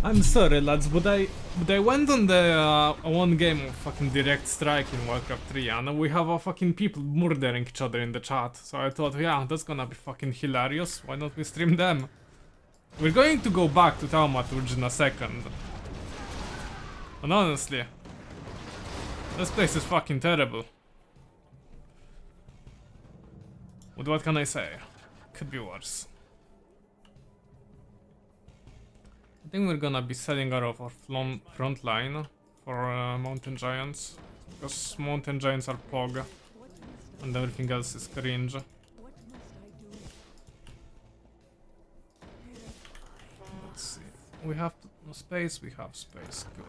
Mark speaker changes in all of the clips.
Speaker 1: I'm sorry, lads, but I went on the one game of fucking Direct Strike in Warcraft 3, and we have a fucking people murdering each other in the chat. So I thought, yeah, that's gonna be fucking hilarious. Why not we stream them? We're going to go back to Thaumaturge in a second. And honestly, this place is fucking terrible. But what can I say? Could be worse. I think we're gonna be setting out of our front line for mountain giants, because mountain giants are pog and everything else is cringe. Let's see. We have space. We have space. Good.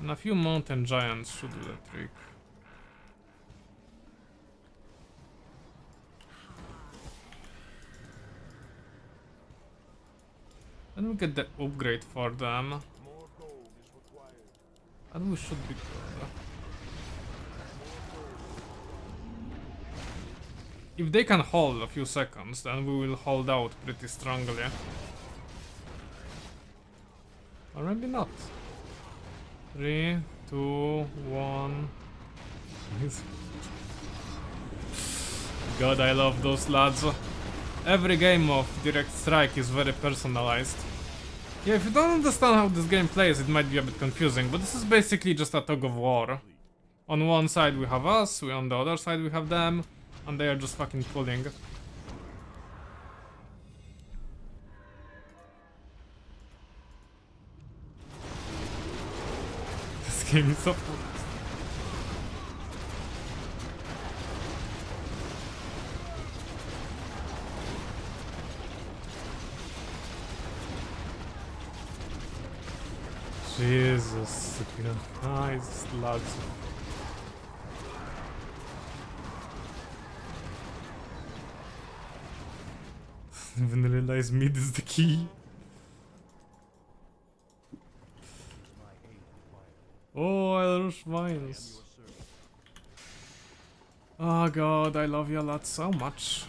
Speaker 1: And a few mountain giants should do the trick. And we get the upgrade for them. And we should be good. If they can hold a few seconds, then we will hold out pretty strongly. Or maybe not. 3, 2, 1. God, I love those lads. Every game of Direct Strike is very personalized. Yeah, if you don't understand how this game plays, it might be a bit confusing, but this is basically just a tug of war. On one side we have us, on the other side we have them, and they are just fucking pulling. This game is so fun. Jesus, nice lads. Even realize mid is the key. Oh, I rush mines. Oh god, I love you lads so much.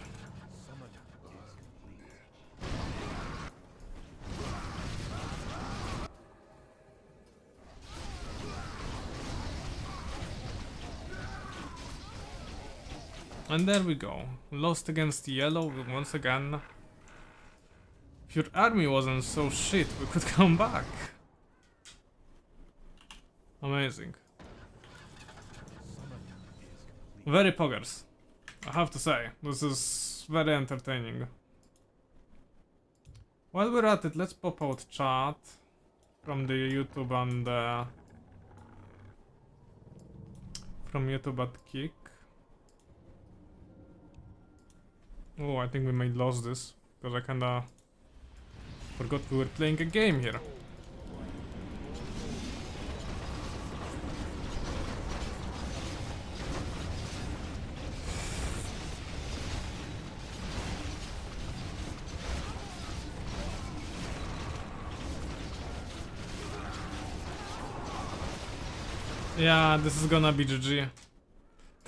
Speaker 1: And there we go. Lost against yellow once again. If your army wasn't so shit, we could come back. Amazing. Very poggers, I have to say. This is very entertaining. While we're at it, let's pop out chat from the YouTube and from YouTube at Kick. Oh, I think we might lose this, because I kinda forgot we were playing a game here. Yeah, this is gonna be GG.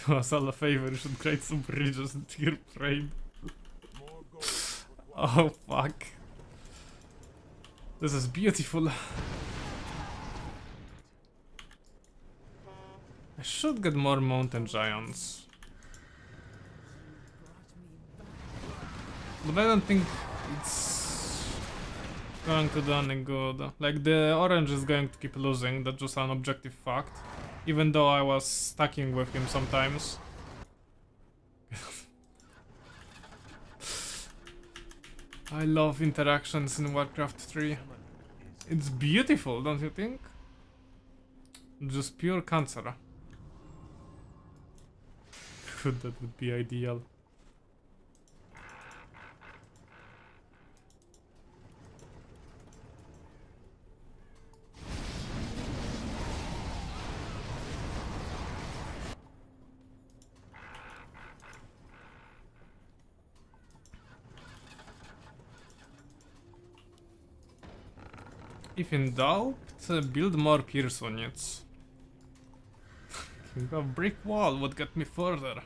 Speaker 1: Do us all a favor, you should create some bridges into your frame. Oh fuck. This is beautiful. I should get more mountain giants. But I don't think it's going to do any good. Like, the orange is going to keep losing, that's just an objective fact. Even though I was stacking with him sometimes. I love interactions in Warcraft 3. It's beautiful, don't you think? Just pure cancer. Good, that would be ideal. If in doubt, build more pierce units. A brick wall would get me further.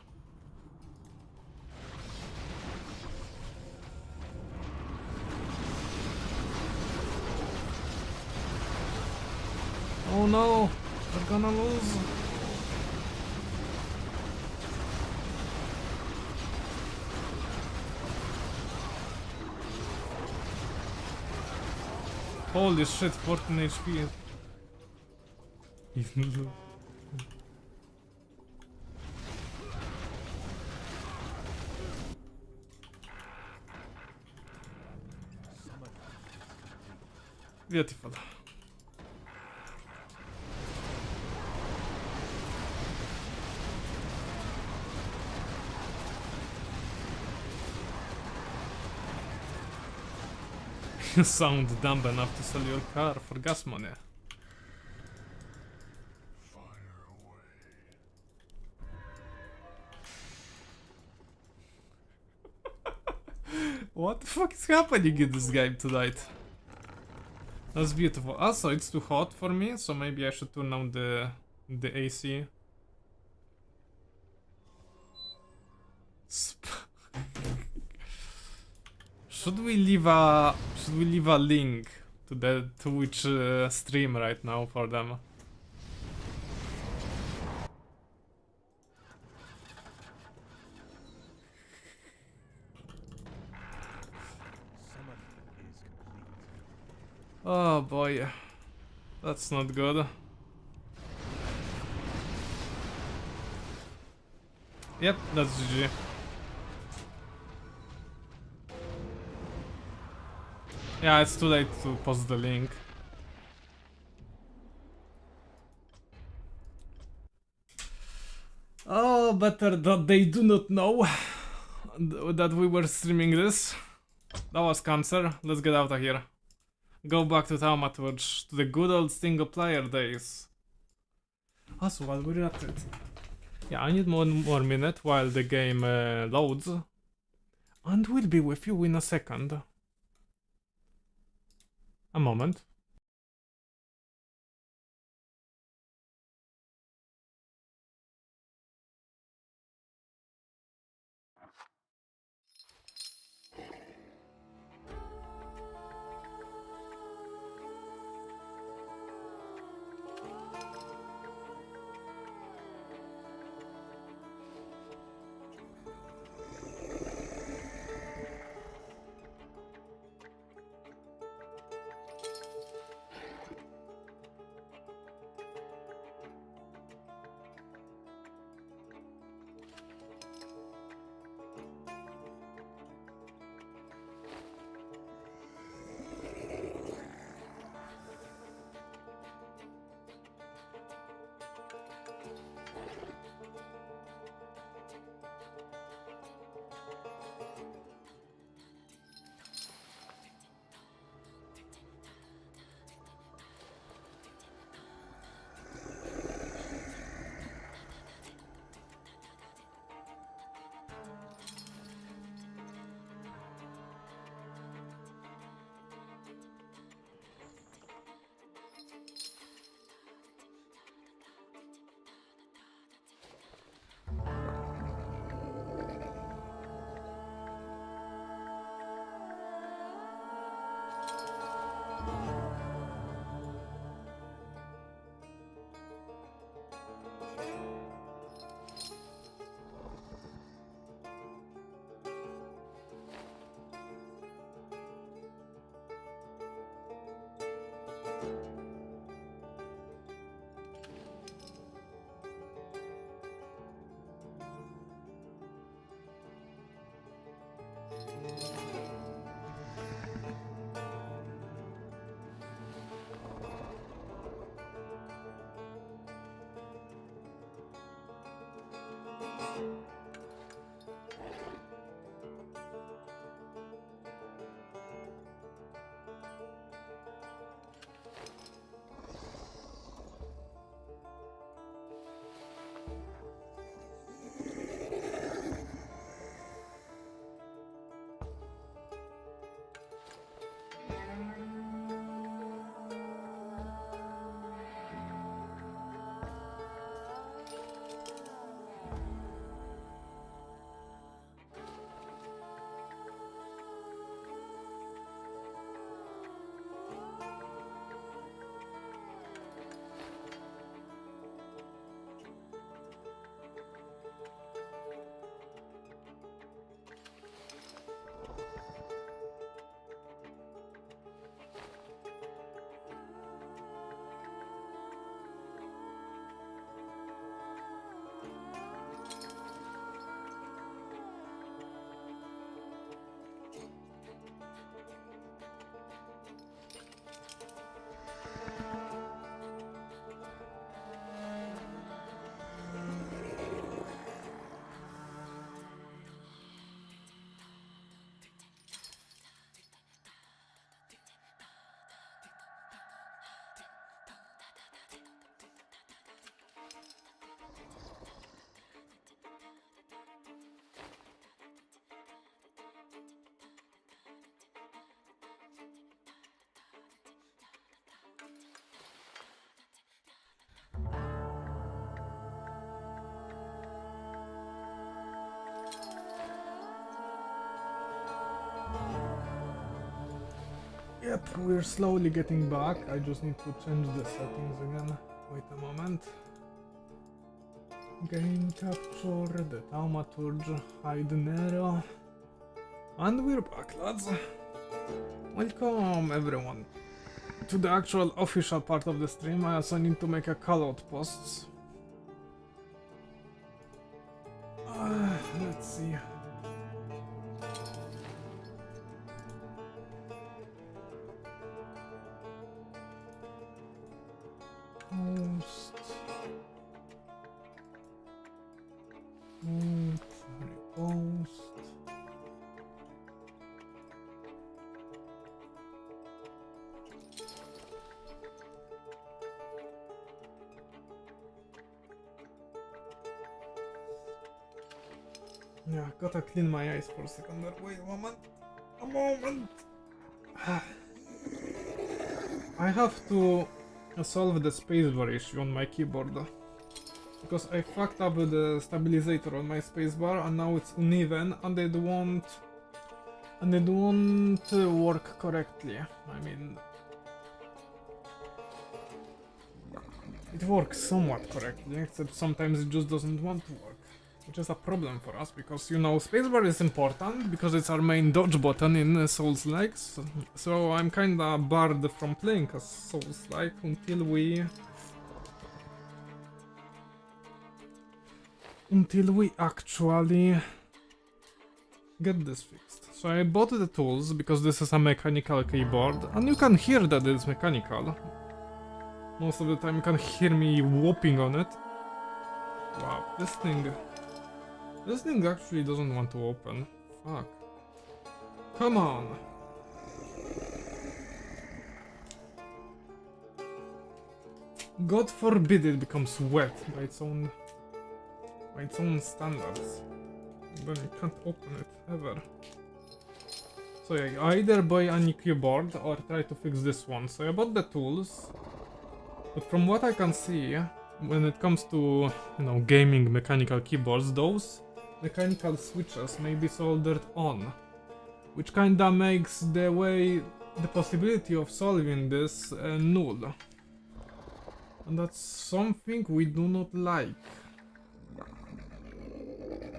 Speaker 1: Oh no, we're gonna lose. Holy shit, 14 HP. Beautiful. You sound dumb enough to sell your car for gas money. What the fuck is happening in this game tonight? That's beautiful. Also, it's too hot for me, so maybe I should turn on the AC. Should we leave a link to the Twitch stream right now for them? Oh boy, that's not good. Yep, that's GG. Yeah, it's too late to post the link. Oh, better that they do not know that we were streaming this. That was cancer. Let's get out of here. Go back to Thaumaturge, to the good old single player days. Also, while we're at it. Yeah, I need one more minute while the game loads. And we'll be with you in a second. A moment. Yep, we're slowly getting back. I just need to change the settings again. Wait a moment. Game capture, the Thaumaturge, hide Nero. And we're back, lads. Welcome everyone to the actual official part of the stream. I also need to make a callout posts. Let's see. Post. Repost. Yeah, gotta clean my eyes for a second there. Wait a moment. A moment. I have to solve the spacebar issue on my keyboard. Because I fucked up with the stabilizer on my spacebar and now it's uneven and it won't work correctly. I mean, it works somewhat correctly, except sometimes it just doesn't want to work. Which is a problem for us, because, you know, spacebar is important, because it's our main dodge button in Souls-likes. So I'm kinda barred from playing as Souls-like until we actually get this fixed. So I bought the tools, because this is a mechanical keyboard, and you can hear that it's mechanical. Most of the time you can hear me whooping on it. Wow, this thing actually doesn't want to open. Fuck. Come on. God forbid it becomes wet by its own standards. Then you can't open it ever. So yeah, either buy a new keyboard or try to fix this one. So I bought the tools, but from what I can see, when it comes to, you know, gaming mechanical keyboards, those mechanical switches may be soldered on, which kinda makes the possibility of solving this null. And that's something we do not like.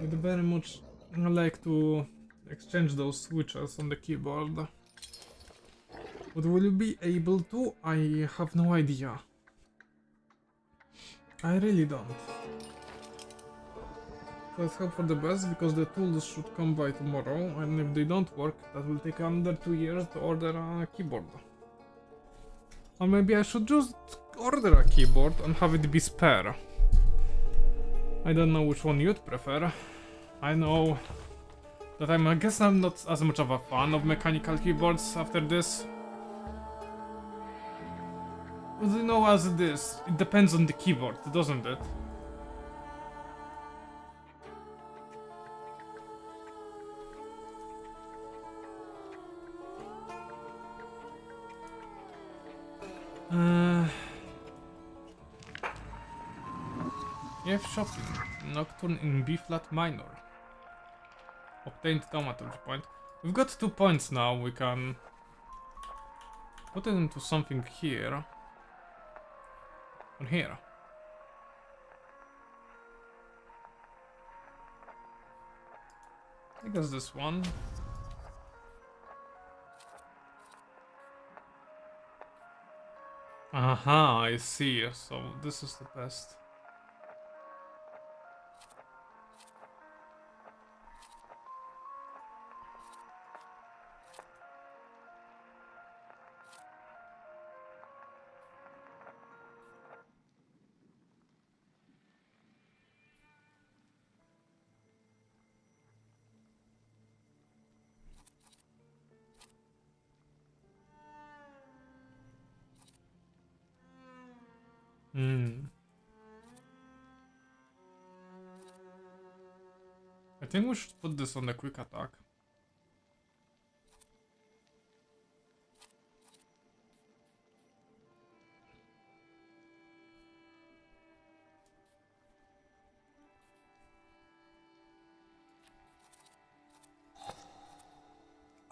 Speaker 1: We'd very much like to exchange those switches on the keyboard. But will you be able to? I have no idea. I really don't. Let's hope for the best, because the tools should come by tomorrow, and if they don't work, that will take another 2 years to order a keyboard. Or maybe I should just order a keyboard and have it be spare. I don't know which one you'd prefer. I know that I guess I'm not as much of a fan of mechanical keyboards after this. But you know, as it is, it depends on the keyboard, doesn't it? F shopping. Nocturne in B flat minor. Obtained Thaumaturge point. We've got 2 points now. We can put it into something here. Or here. I guess this one. Aha, I see. So this is the best. I think we should put this on the quick attack.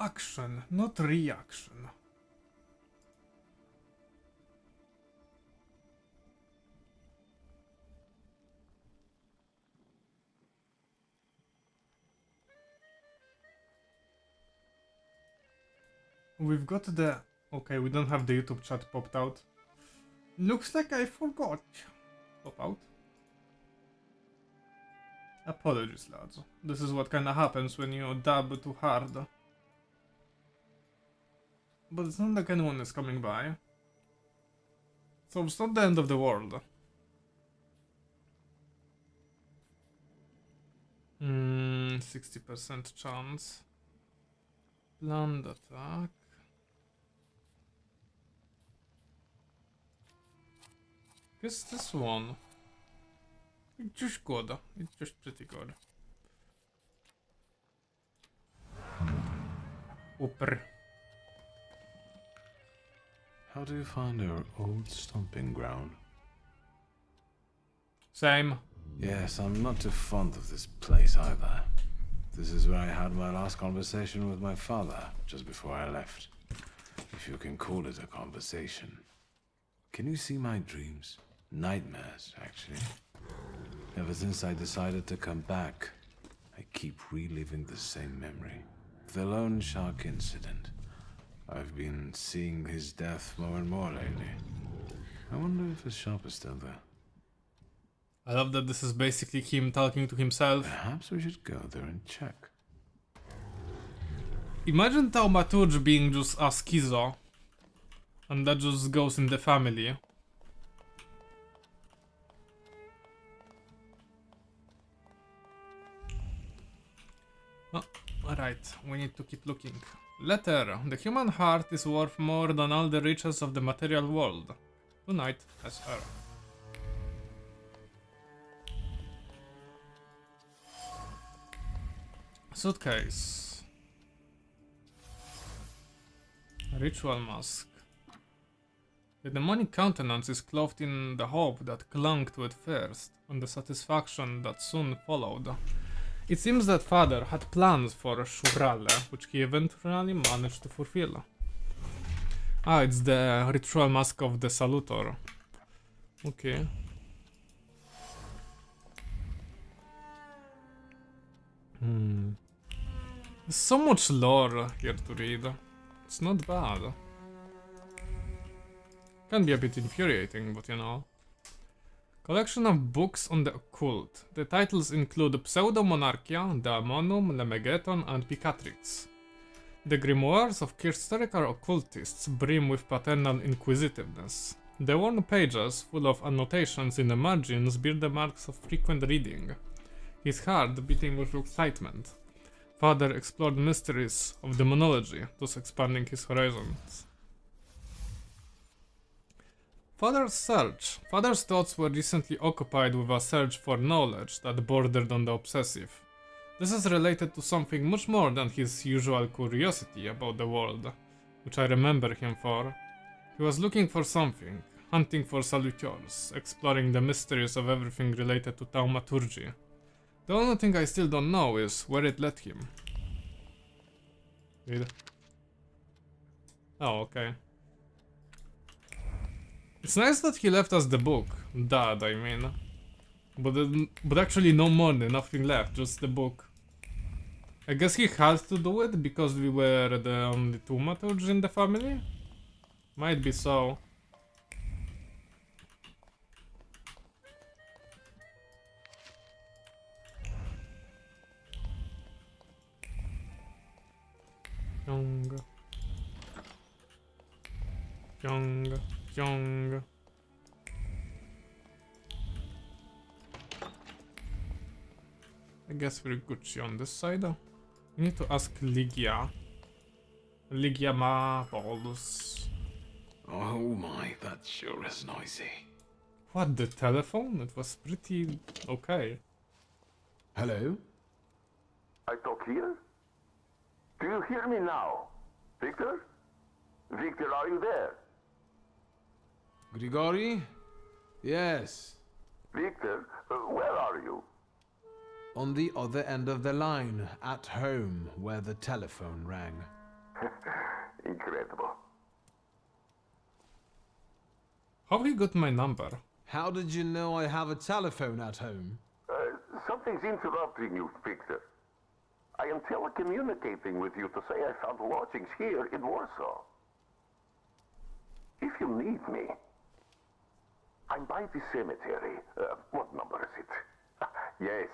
Speaker 1: Action, not reaction. We've got the... Okay, we don't have the YouTube chat popped out. Looks like I forgot. Pop out. Apologies, lads. This is what kinda happens when you dab too hard. But it's not like anyone is coming by. So it's not the end of the world. 60% chance. Planned attack. Guess this one. It's just good. It's just pretty good. Upper.
Speaker 2: How do you find our old stomping ground?
Speaker 1: Same.
Speaker 2: Yes, I'm not too fond of this place either. This is where I had my last conversation with my father, just before I left. If you can call it a conversation. Can you see my dreams? Nightmares, actually. Ever since I decided to come back, I keep reliving the same memory. The loan shark incident. I've been seeing his death more and more lately. I wonder if his shop is still there.
Speaker 1: I love that this is basically him talking to himself.
Speaker 2: Perhaps we should go there and check.
Speaker 1: Imagine Thaumaturge being just a schizo. And that just goes in the family. Oh, alright, we need to keep looking. Letter. The human heart is worth more than all the riches of the material world. Tonight, SR. Suitcase. Ritual mask. The demonic countenance is clothed in the hope that clung to it first, and the satisfaction that soon followed. It seems that father had plans for Shurale, which he eventually managed to fulfill. Ah, it's the ritual mask of the Salutor. Okay. There's so much lore here to read. It's not bad. Can be a bit infuriating, but you know. Collection of books on the occult. The titles include Pseudo-Monarchia, Daemonum, Lemegeton, and Picatrix. The grimoires of historical occultists brim with paternal inquisitiveness. The worn pages, full of annotations in the margins, bear the marks of frequent reading. His heart beating with excitement. Father explored mysteries of demonology, thus expanding his horizons. Father's thoughts were recently occupied with a search for knowledge that bordered on the obsessive. This is related to something much more than his usual curiosity about the world, which I remember him for. He was looking for something, hunting for saluteurs, exploring the mysteries of everything related to Thaumaturge. The only thing I still don't know is where it led him. Read. Oh, okay. It's nice that he left us the book. Dad, I mean. But actually no money, nothing left, just the book. I guess he had to do it because we were the only Thaumaturge in the family? Might be so. Young. I guess we're Gucci on this side. We need to ask Ligia. Ligia ma balls.
Speaker 2: Oh my, that sure is noisy.
Speaker 1: What, the telephone? It was pretty okay.
Speaker 2: Hello?
Speaker 3: I talk here? Do you hear me now? Victor? Victor, are you there?
Speaker 2: Grigori? Yes.
Speaker 3: Victor, where are you?
Speaker 2: On the other end of the line, at home, where the telephone rang.
Speaker 3: Incredible.
Speaker 1: How he got my number?
Speaker 2: How did you know I have a telephone at home?
Speaker 3: Something's interrupting you, Victor. I am telecommunicating with you to say I found lodgings here in Warsaw. If you need me, I'm by the cemetery. What number is it? Yes.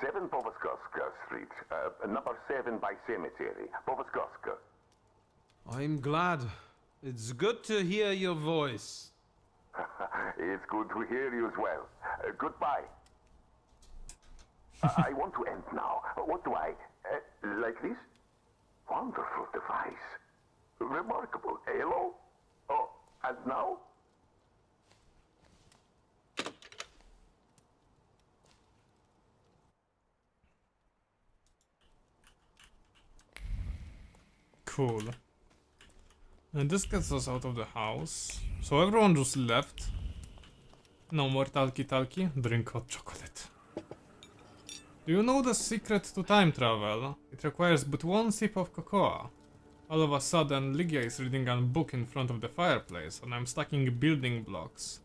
Speaker 3: 7 Powaskowska Street. Number 7 by cemetery. Powaskowska.
Speaker 4: I'm glad. It's good to hear your voice.
Speaker 3: It's good to hear you as well. Goodbye. I want to end now. What do I... like this? Wonderful device. Remarkable. Hello? Oh, and now?
Speaker 1: Cool. And this gets us out of the house. So everyone just left. No more talkie-talkie. Drink hot chocolate. Do you know the secret to time travel? It requires but 1 sip of cocoa. All of a sudden, Lygia is reading a book in front of the fireplace, and I'm stacking building blocks.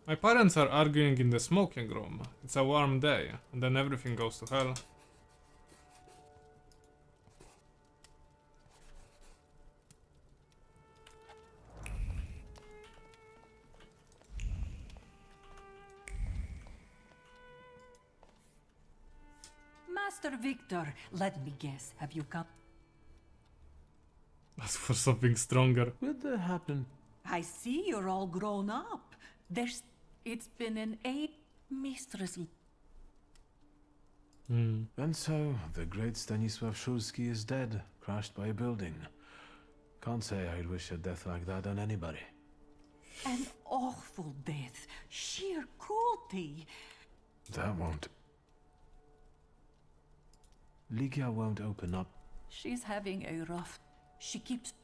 Speaker 1: My parents are arguing in the smoking room. It's a warm day, and then everything goes to hell.
Speaker 5: Master Victor, let me guess, have you come?
Speaker 1: Ask for something stronger.
Speaker 4: What the happened?
Speaker 5: I see you're all grown up. It's been an 8 mistress.
Speaker 2: And so, the great Stanisław Szulski is dead, crushed by a building. Can't say I'd wish a death like that on anybody.
Speaker 5: An awful death. Sheer cruelty.
Speaker 2: That won't... Lygia won't open up.
Speaker 5: She's having a rough... She keeps...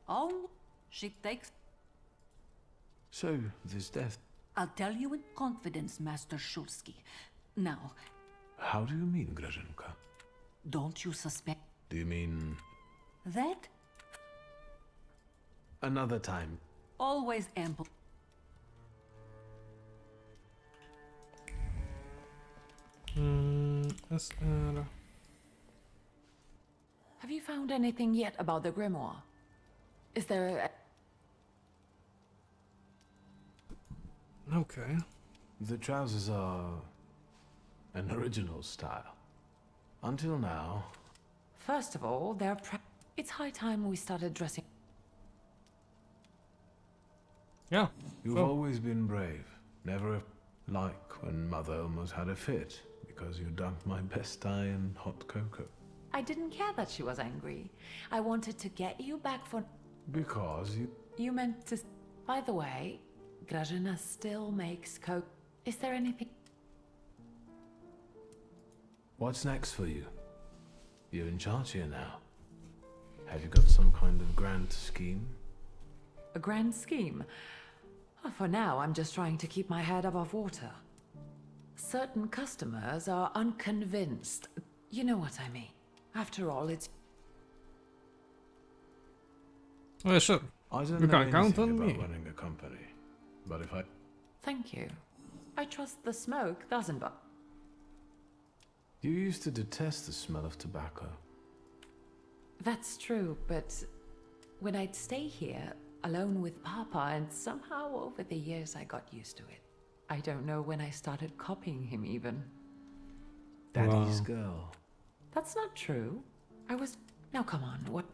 Speaker 5: Oh, she takes...
Speaker 2: So, this death...
Speaker 5: I'll tell you in confidence, Master Szulski. Now,
Speaker 2: How do you mean, Grażynka?
Speaker 5: don't you suspect
Speaker 2: Do you mean...
Speaker 5: that?
Speaker 2: another time?
Speaker 5: Always ample.
Speaker 1: SR...
Speaker 6: Have you found anything yet about the grimoire? Is there a...
Speaker 1: Okay.
Speaker 2: The trousers are... an original style. Until now...
Speaker 6: First of all, it's high time we started dressing.
Speaker 1: Yeah.
Speaker 2: You've
Speaker 1: So,
Speaker 2: always been brave. Never like when Mother almost had a fit because you dunked my best tie in hot cocoa.
Speaker 6: I didn't care that she was angry. I wanted to get you back for...
Speaker 2: Because you...
Speaker 6: You meant to... By the way, Grażyna still makes coke. Is there anything...
Speaker 2: What's next for you? You're in charge here now. Have you got some kind of grand scheme?
Speaker 6: A grand scheme? Oh, for now, I'm just trying to keep my head above water. Certain customers are unconvinced. You know what I mean. After all, it's...
Speaker 1: well, sure.
Speaker 2: I don't
Speaker 1: You
Speaker 2: know
Speaker 1: can count
Speaker 2: anything
Speaker 1: on
Speaker 2: about
Speaker 1: me.
Speaker 2: running a company, but if I...
Speaker 6: Thank you. I trust the smoke doesn't but...
Speaker 2: You used to detest the smell of tobacco.
Speaker 6: That's true, but when I'd stay here, alone with Papa, and somehow over the years I got used to it. I don't know when I started copying him even.
Speaker 2: Daddy's
Speaker 1: Wow.
Speaker 2: girl.
Speaker 6: That's not true. I was... Now come on, what...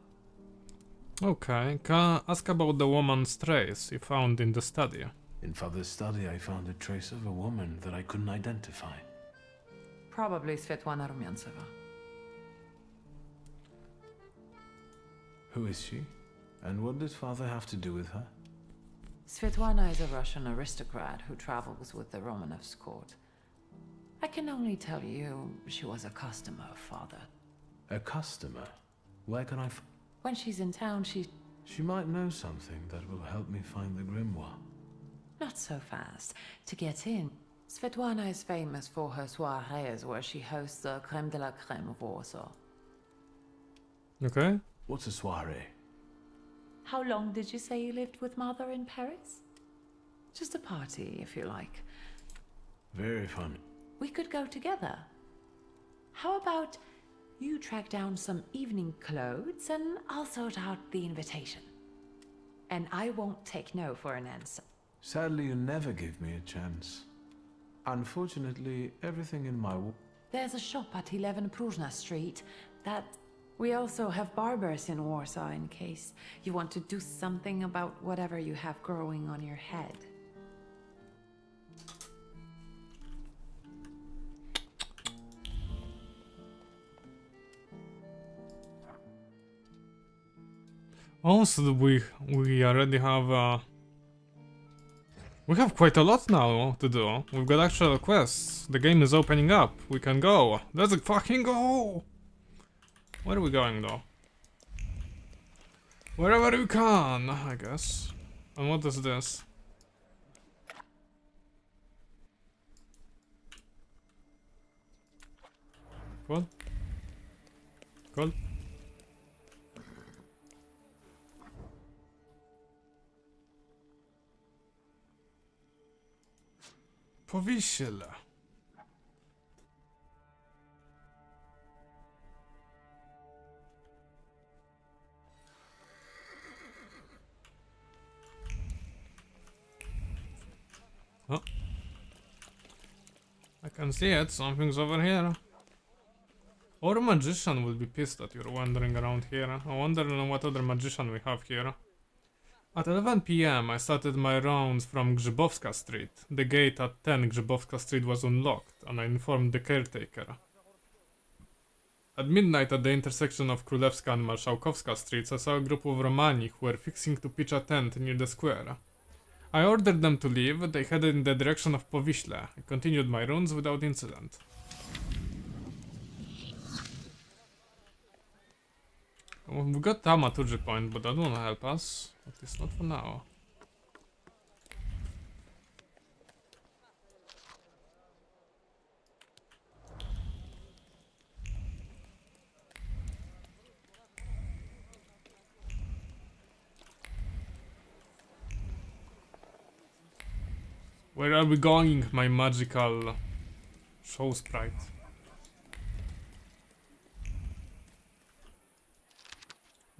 Speaker 1: Okay, can I ask about the woman's trace you found in the study?
Speaker 2: In Father's study, I found a trace of a woman that I couldn't identify.
Speaker 6: Probably Svetlana Rumyantseva.
Speaker 2: Who is she? And what did Father have to do with her?
Speaker 6: Svetlana is a Russian aristocrat who travels with the Romanovs' court. I can only tell you she was a customer of Father.
Speaker 2: A customer? Where can I
Speaker 6: When she's in town,
Speaker 2: She might know something that will help me find the grimoire.
Speaker 6: Not so fast. To get in, Svetlana is famous for her soirees where she hosts the creme de la creme of Warsaw.
Speaker 1: Okay.
Speaker 2: What's a soiree?
Speaker 6: How long did you say you lived with Mother in Paris? Just a party, if you like.
Speaker 2: Very fun.
Speaker 6: We could go together. How about You track down some evening clothes and I'll sort out the invitation. And I won't take no for an answer.
Speaker 2: Sadly, you never give me a chance. Unfortunately, everything in my...
Speaker 6: There's a shop at 11 Prusna Street that... We also have barbers in Warsaw in case you want to do something about whatever you have growing on your head.
Speaker 1: Also, we already have we have quite a lot now to do. We've got actual quests. The game is opening up. We can go. Let's fucking go! Where are we going though? Wherever you can, I guess. And what is this? Cool. Cool. Powiesiele. Oh. I can see it, something's over here. Or a magician will be pissed that you're wandering around here. I wonder what other magician we have here. At 11 PM, I started my rounds from Grzybowska Street. The gate at 10 Grzybowska Street was unlocked, and I informed the caretaker. At midnight, at the intersection of Królewska and Marszałkowska Streets, I saw a group of Romani who were fixing to pitch a tent near the square. I ordered them to leave. They headed in the direction of Powiśle. I continued my rounds without incident. We got Thaumaturge point, but that won't help us. At least not for now. Where are we going, my magical show sprite?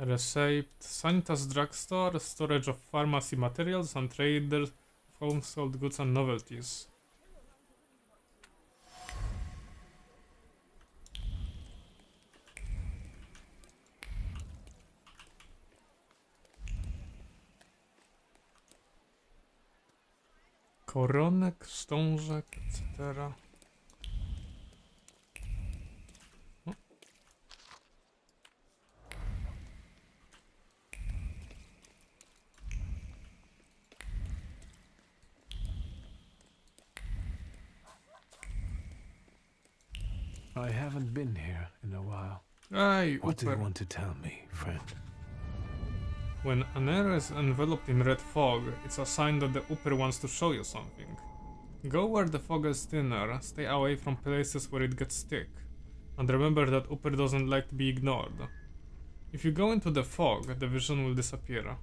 Speaker 1: Receipt, Sanitas drugstore, storage of pharmacy materials, and traders of household goods and novelties. Koronek, wstążek, etc.
Speaker 2: I haven't been here in a while.
Speaker 1: Hey,
Speaker 2: What do you
Speaker 1: Upper.
Speaker 2: want to tell me, friend?
Speaker 1: When an area is enveloped in red fog, it's a sign that the Upper wants to show you something. Go where the fog is thinner, stay away from places where it gets thick. And remember that Upper doesn't like to be ignored. If you go into the fog, the vision will disappear.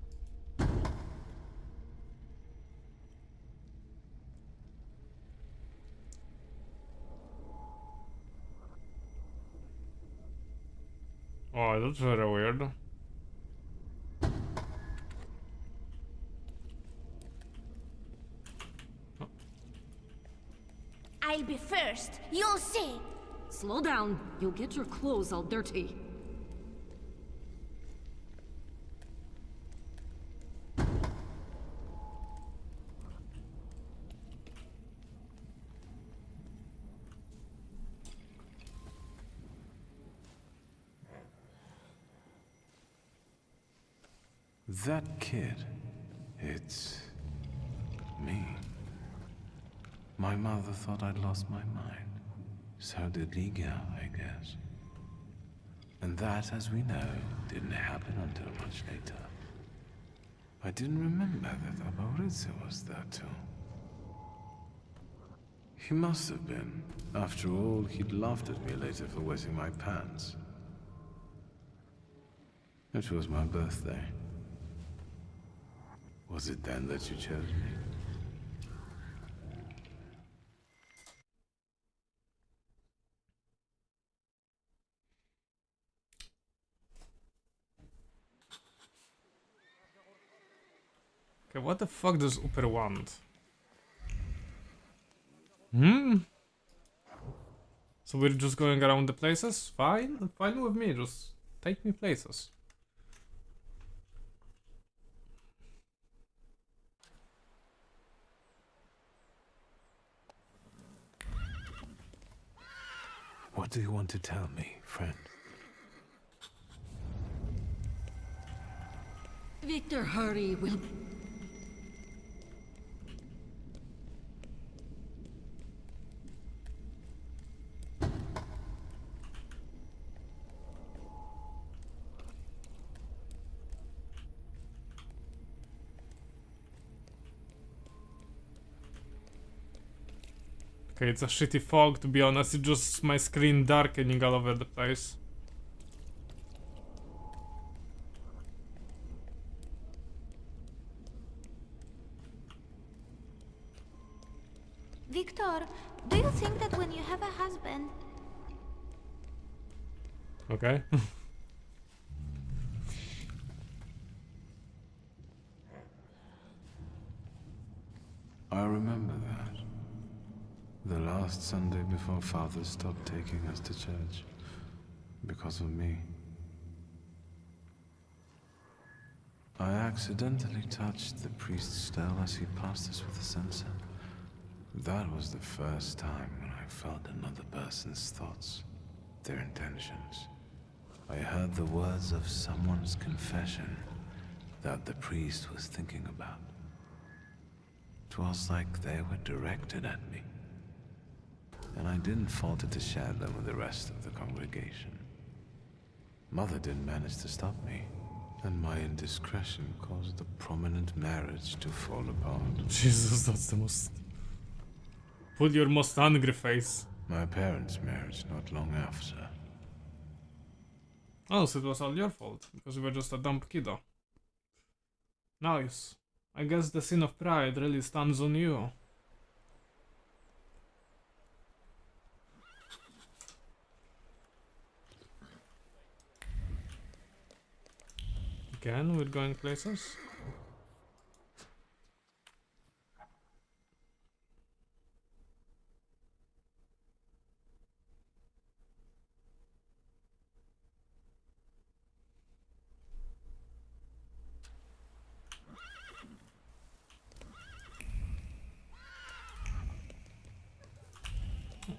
Speaker 1: Oh, that's very weird.
Speaker 7: I'll be first. You'll see.
Speaker 8: Slow down. You'll get your clothes all dirty.
Speaker 2: That kid, it's me. My mother thought I'd lost my mind. So did Liga, I guess. And that, as we know, didn't happen until much later. I didn't remember that Aboritsa was there too. He must have been. After all, he'd laughed at me later for wetting my pants. It was my birthday. Was it then that you chose me?
Speaker 1: Okay, what the fuck does Upper want? So we're just going around the places? Fine, fine with me, just take me places.
Speaker 2: What do you want to tell me, friend?
Speaker 8: Victor, hurry. We'll...
Speaker 1: Okay, it's a shitty fog, to be honest. It's just my screen darkening all over the place.
Speaker 7: Victor, do you think that when you have a husband...
Speaker 1: Okay.
Speaker 2: I remember that. The last Sunday before Father stopped taking us to church. Because of me. I accidentally touched the priest's stele as he passed us with a censer. That was the first time when I felt another person's thoughts, their intentions. I heard the words of someone's confession that the priest was thinking about. It was like they were directed at me. And I didn't falter to share them with the rest of the congregation. Mother didn't manage to stop me, and my indiscretion caused the prominent marriage to fall apart.
Speaker 1: Jesus, that's the most... Pull your most angry face.
Speaker 2: My parents' marriage not long after.
Speaker 1: Oh, so it was all your fault, because you were just a dumb kiddo. Nice. I guess the sin of pride really stands on you. Again, we're going places.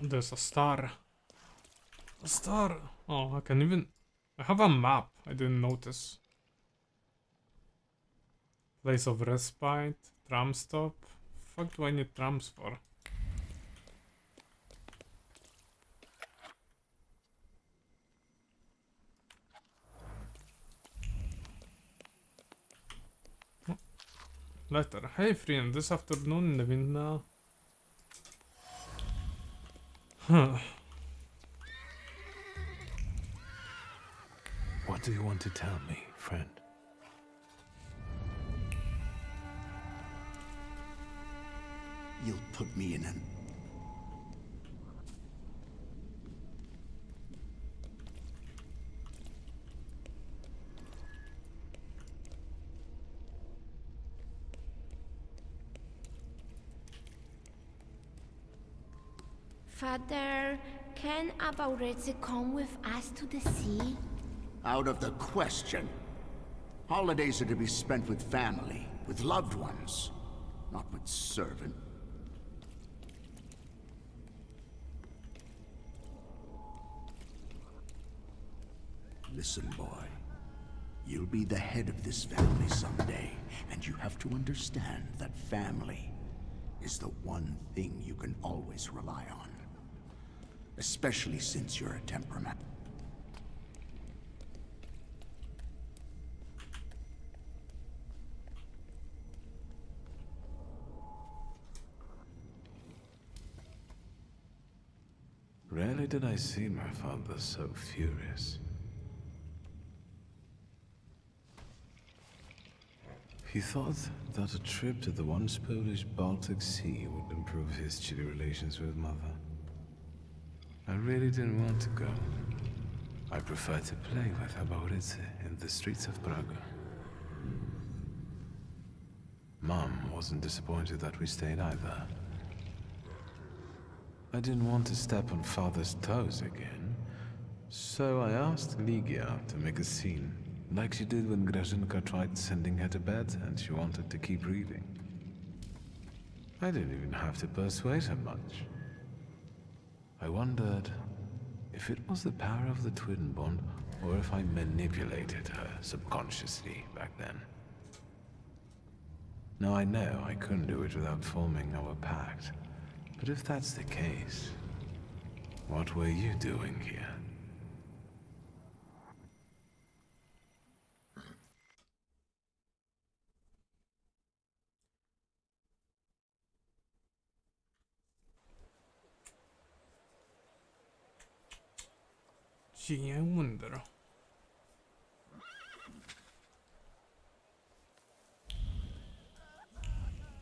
Speaker 1: There's a star. A star! Oh, I can even... I have a map. I didn't notice. Place of respite. Tram stop. Fuck do I need trams for? Oh. Letter. Hey friend, this afternoon in the window. Huh.
Speaker 2: What do you want to tell me, friend?
Speaker 9: You'll put me in an...
Speaker 7: Father, can Abauretse come with us to the sea?
Speaker 9: Out of the question. Holidays are to be spent with family, with loved ones, not with servant. Listen, boy. You'll be the head of this family someday, and you have to understand that family is the one thing you can always rely on. Especially since you're a temperament.
Speaker 2: Rarely did I see my father so furious. He thought that a trip to the once Polish Baltic Sea would improve his chilly relations with Mother. I really didn't want to go. I preferred to play with Abauretse in the streets of Praga. Mom wasn't disappointed that we stayed either. I didn't want to step on Father's toes again, so I asked Ligia to make a scene, like she did when Grażynka tried sending her to bed and she wanted to keep reading. I didn't even have to persuade her much. I wondered if it was the power of the twin bond or if I manipulated her subconsciously back then. Now I know I couldn't do it without forming our pact, but if that's the case, what were you doing here?
Speaker 1: Gee, I wonder.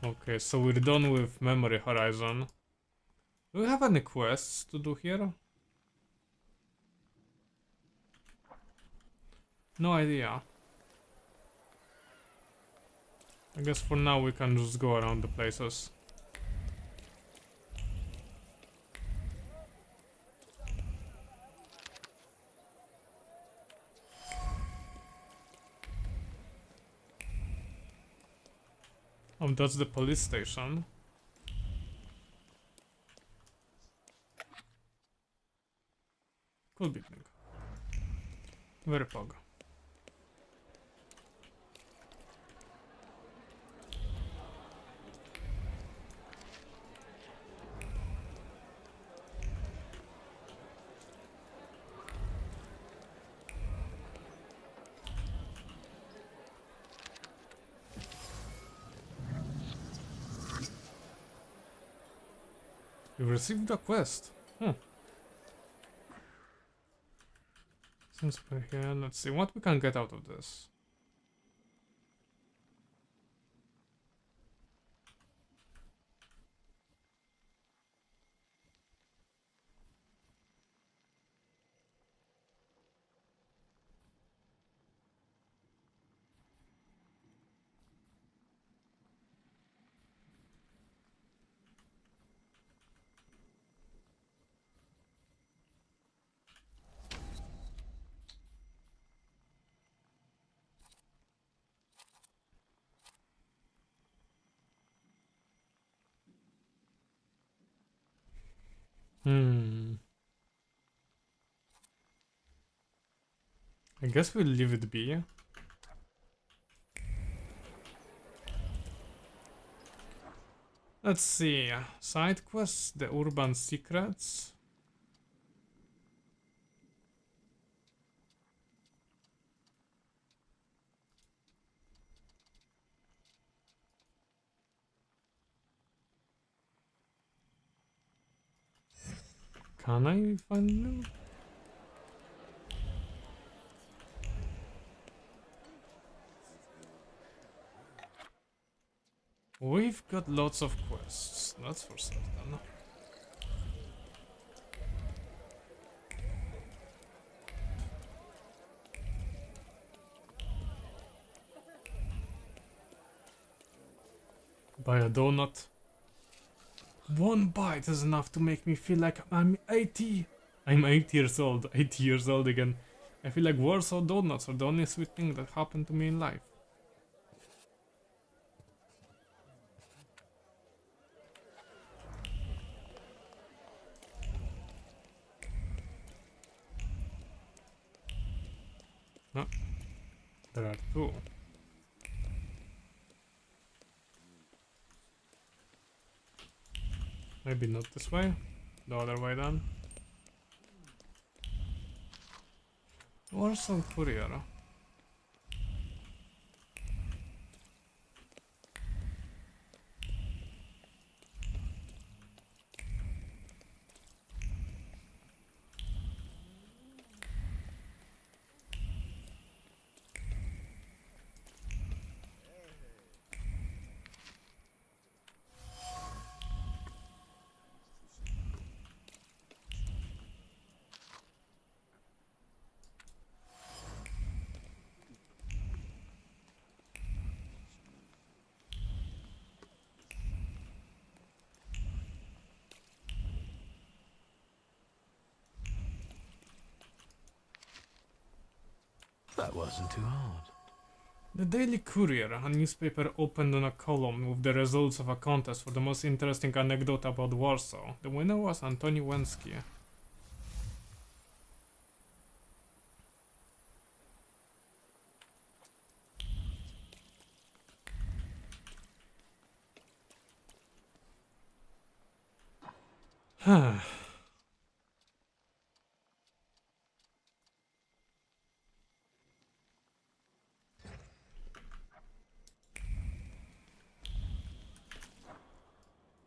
Speaker 1: Okay, so we're done with Memory Horizon. Do we have any quests to do here? No idea. I guess for now we can just go around the places. Oh, that's the police station. Cool beating. Very pog. You received a quest. Since we're here, let's see what we can get out of this. I guess we'll leave it be. Let's see. Side quests, the urban secrets. Can I find them? We've got lots of quests, that's for certain. Buy a donut. One bite is enough to make me feel like I'm 80. I'm 8 years old. 80 years old again. I feel like Warsaw donuts are the only sweet thing that happened to me in life. No. There are two. Maybe not this way. The other way then. Warsaw Courier.
Speaker 2: That wasn't too hard.
Speaker 1: The Daily Courier, a newspaper opened on a column with the results of a contest for the most interesting anecdote about Warsaw. The winner was Antoni Łęcki.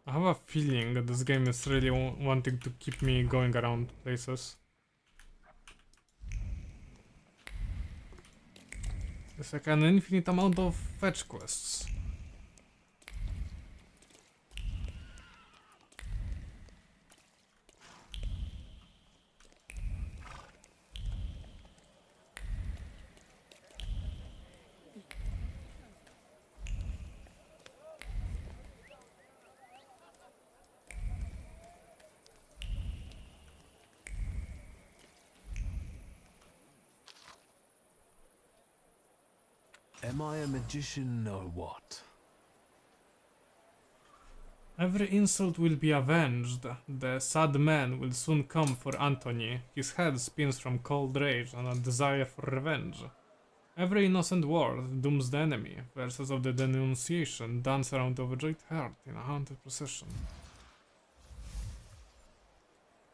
Speaker 1: I have a feeling that this game is really wanting to keep me going around places. It's like an infinite amount of fetch quests.
Speaker 2: Am I a magician or what?
Speaker 1: Every insult will be avenged. The sad man will soon come for Antony. His head spins from cold rage and a desire for revenge. Every innocent word dooms the enemy. Verses of the denunciation dance around the overjoyed heart in a haunted procession.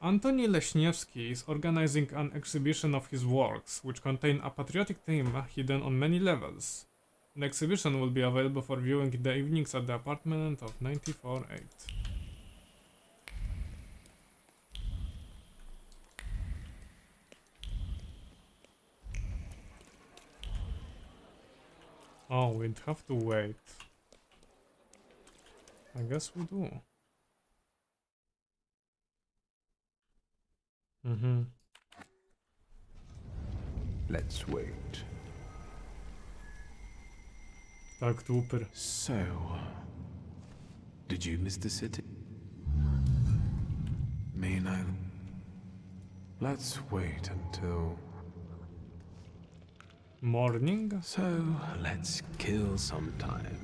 Speaker 1: Antoni Leśniewski is organizing an exhibition of his works, which contain a patriotic theme hidden on many levels. The exhibition will be available for viewing in the evenings at the apartment of 94-8. Oh, we'd have to wait. I guess we do.
Speaker 2: Let's wait.
Speaker 1: Tak, duper.
Speaker 2: So, did you miss the city? Me neither. Let's wait until...
Speaker 1: Morning?
Speaker 2: So, let's kill some time.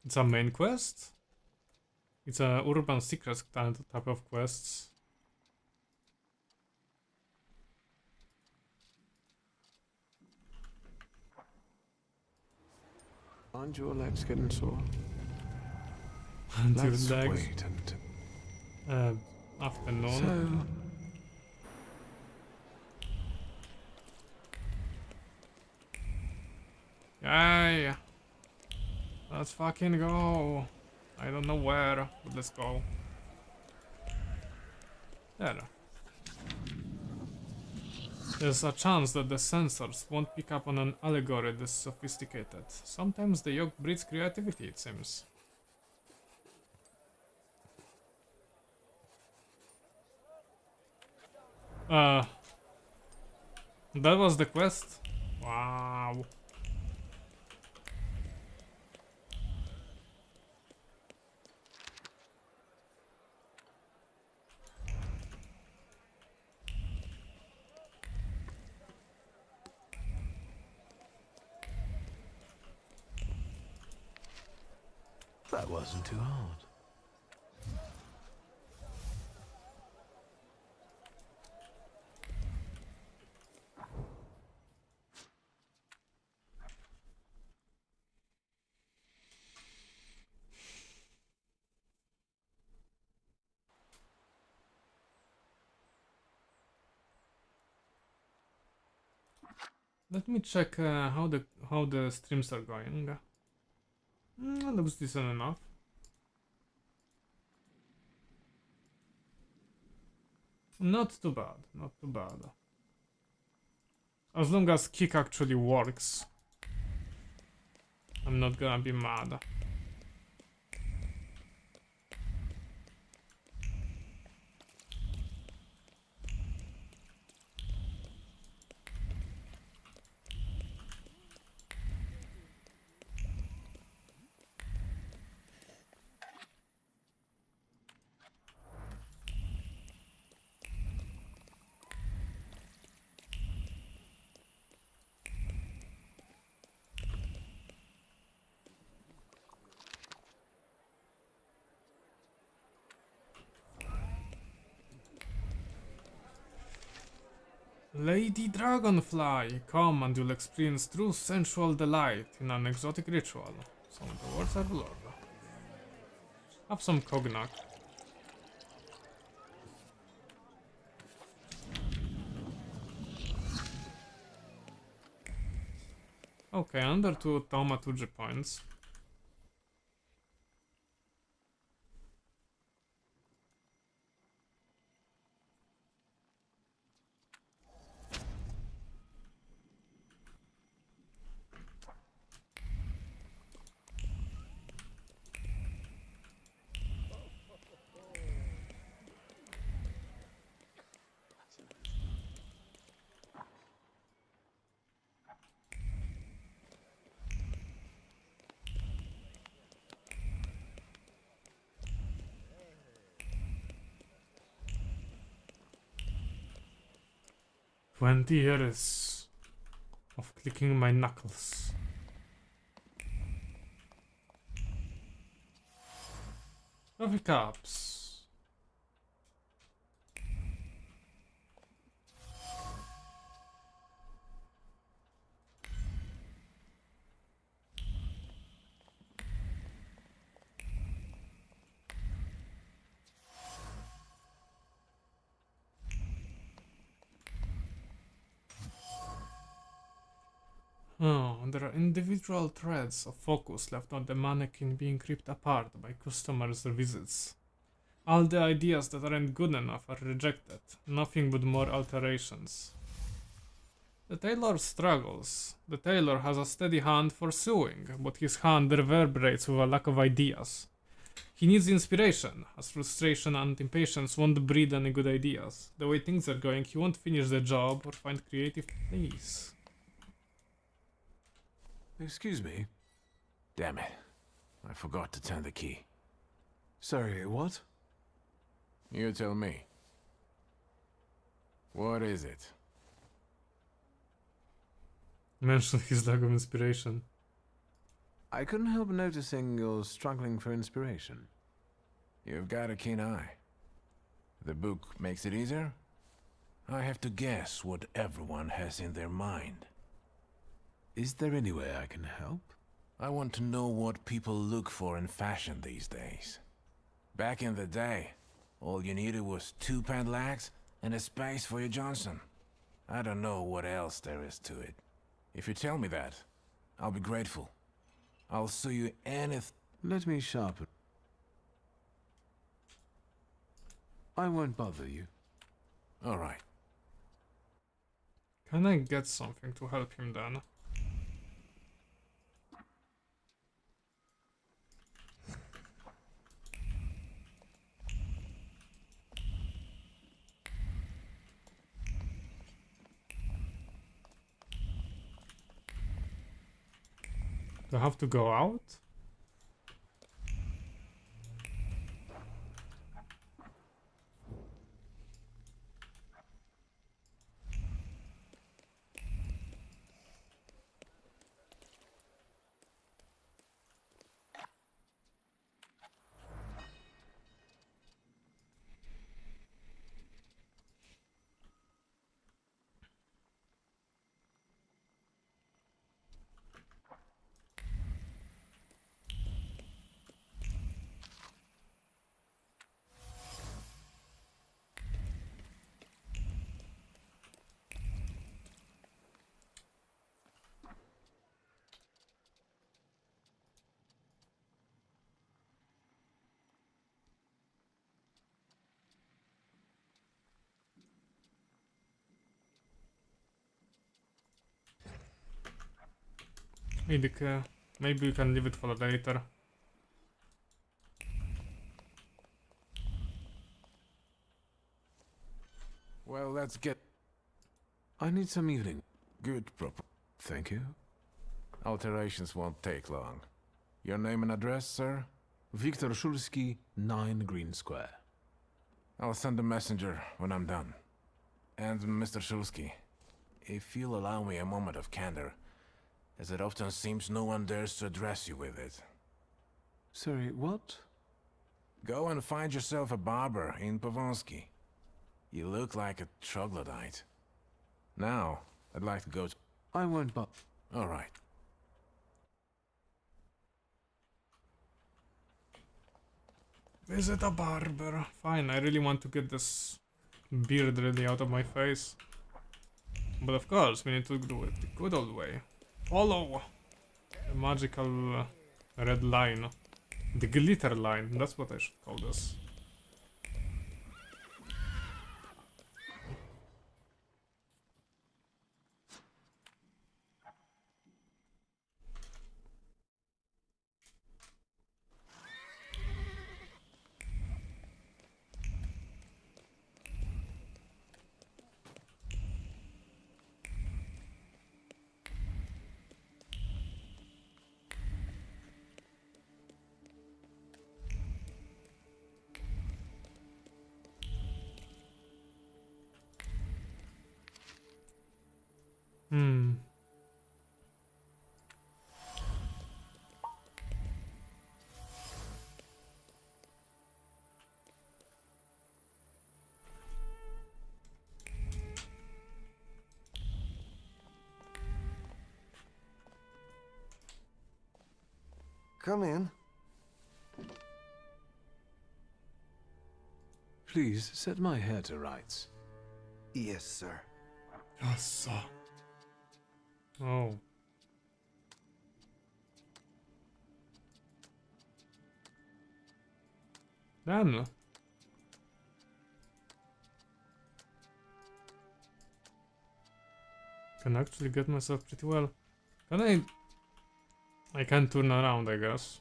Speaker 1: It's a main quest? It's a urban secrets type of quests.
Speaker 2: Aren't your legs getting sore?
Speaker 1: Until
Speaker 2: Let's
Speaker 1: legs.
Speaker 2: wait until...
Speaker 1: Afternoon.
Speaker 2: So...
Speaker 1: Yay! Let's fucking go. I don't know where, but let's go. There. There's a chance that the sensors won't pick up on an allegory this sophisticated. Sometimes the yoke breeds creativity, it seems. That was the quest? Wow.
Speaker 2: That wasn't too hard.
Speaker 1: Let me check how the streams are going. Looks decent enough. Not too bad, not too bad. As long as kick actually works, I'm not gonna be mad. Lady Dragonfly, come and you'll experience true sensual delight in an exotic ritual. Some of the words are lore. Have some cognac. Okay, under 2 Thaumaturge points. "20 years of clicking my knuckles." Coffee cups. Oh, there are individual threads of focus left on the mannequin being ripped apart by customers' visits. All the ideas that aren't good enough are rejected, nothing but more alterations. The tailor struggles. The tailor has a steady hand for sewing, but his hand reverberates with a lack of ideas. He needs inspiration, as frustration and impatience won't breed any good ideas. The way things are going, he won't finish the job or find creative peace.
Speaker 2: Excuse me. Damn it. I forgot to turn the key.
Speaker 4: Sorry, what?
Speaker 2: You tell me. What is it?
Speaker 1: Mention his lack of inspiration.
Speaker 2: I couldn't help noticing you're struggling for inspiration. You've got a keen eye. The book makes it easier? I have to guess what everyone has in their mind.
Speaker 4: Is there any way I can help?
Speaker 2: I want to know what people look for in fashion these days. Back in the day, all you needed was 2 pant legs and a space for your Johnson. I don't know what else there is to it. If you tell me that, I'll be grateful. I'll sew you anything.
Speaker 4: Let me sharpen. I won't bother you.
Speaker 2: All right.
Speaker 1: Can I get something to help him then? Do I have to go out? Maybe you can leave it for later.
Speaker 2: Well, let's get...
Speaker 4: I need some evening.
Speaker 2: Good proper.
Speaker 4: Thank you.
Speaker 2: Alterations won't take long. Your name and address, sir?
Speaker 4: Viktor Szulski, 9 Green Square.
Speaker 2: I'll send a messenger when I'm done. And Mr. Szulski, if you'll allow me a moment of candor, as it often seems no one dares to address you with it.
Speaker 4: Sorry, what?
Speaker 2: Go and find yourself a barber in Pavonsky. You look like a troglodyte. Now, I'd like to go to... I won't but... All right.
Speaker 1: Visit a barber. Fine, I really want to get this beard really out of my face. But of course, we need to do it the good old way. Follow the magical red line. The glitter line, that's what I should call this. Hmm.
Speaker 10: Come in.
Speaker 2: Please, set my hair to rights.
Speaker 10: Yes, sir.
Speaker 1: Yes, sir. Oh. Then. Can actually get myself pretty well. Can I can turn around, I guess.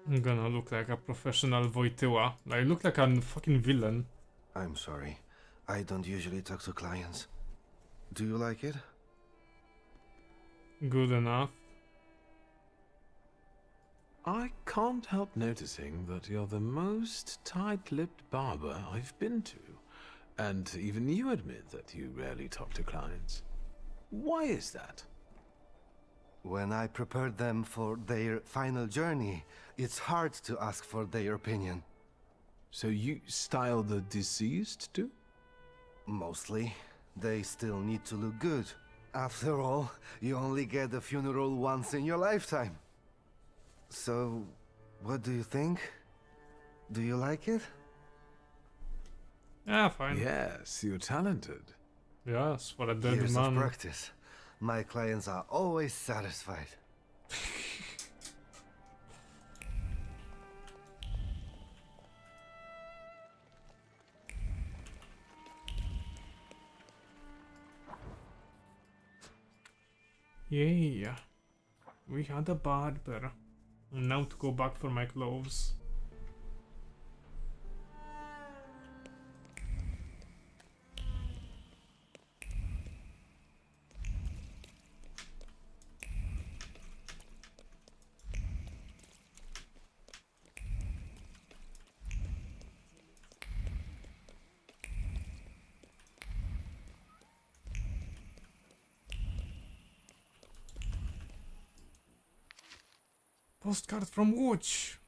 Speaker 1: I'm gonna look like a professional voityła. I look like a fucking villain.
Speaker 10: I'm sorry. I don't usually talk to clients. Do you like it?
Speaker 1: Good enough.
Speaker 2: I can't help noticing that you're the most tight-lipped barber I've been to. And even you admit that you rarely talk to clients. Why is that?
Speaker 10: When I prepared them for their final journey, it's hard to ask for their opinion.
Speaker 2: So you style the deceased too?
Speaker 10: Mostly. They still need to look good. After all, you only get a funeral once in your lifetime. So, what do you think? Do you like it?
Speaker 1: Yeah, fine.
Speaker 2: Yes, you're talented.
Speaker 1: Yes, for a dead
Speaker 10: Years
Speaker 1: man.
Speaker 10: of practice. My clients are always satisfied.
Speaker 1: Yeah. We had a barber. And now to go back for my clothes. Postcard from Watch.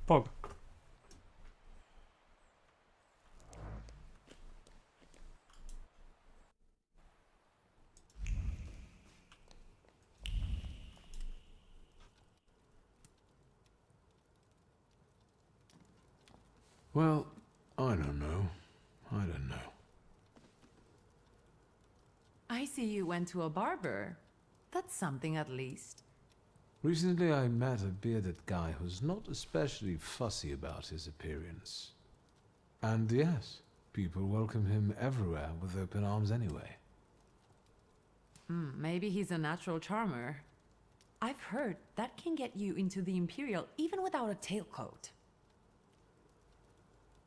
Speaker 1: Pog.
Speaker 2: Well, I don't know. I don't know.
Speaker 6: I see you went to a barber. That's something at least.
Speaker 2: Recently I met a bearded guy who's not especially fussy about his appearance. And yes, people welcome him everywhere with open arms anyway.
Speaker 6: Maybe he's a natural charmer. I've heard that can get you into the Imperial even without a tailcoat.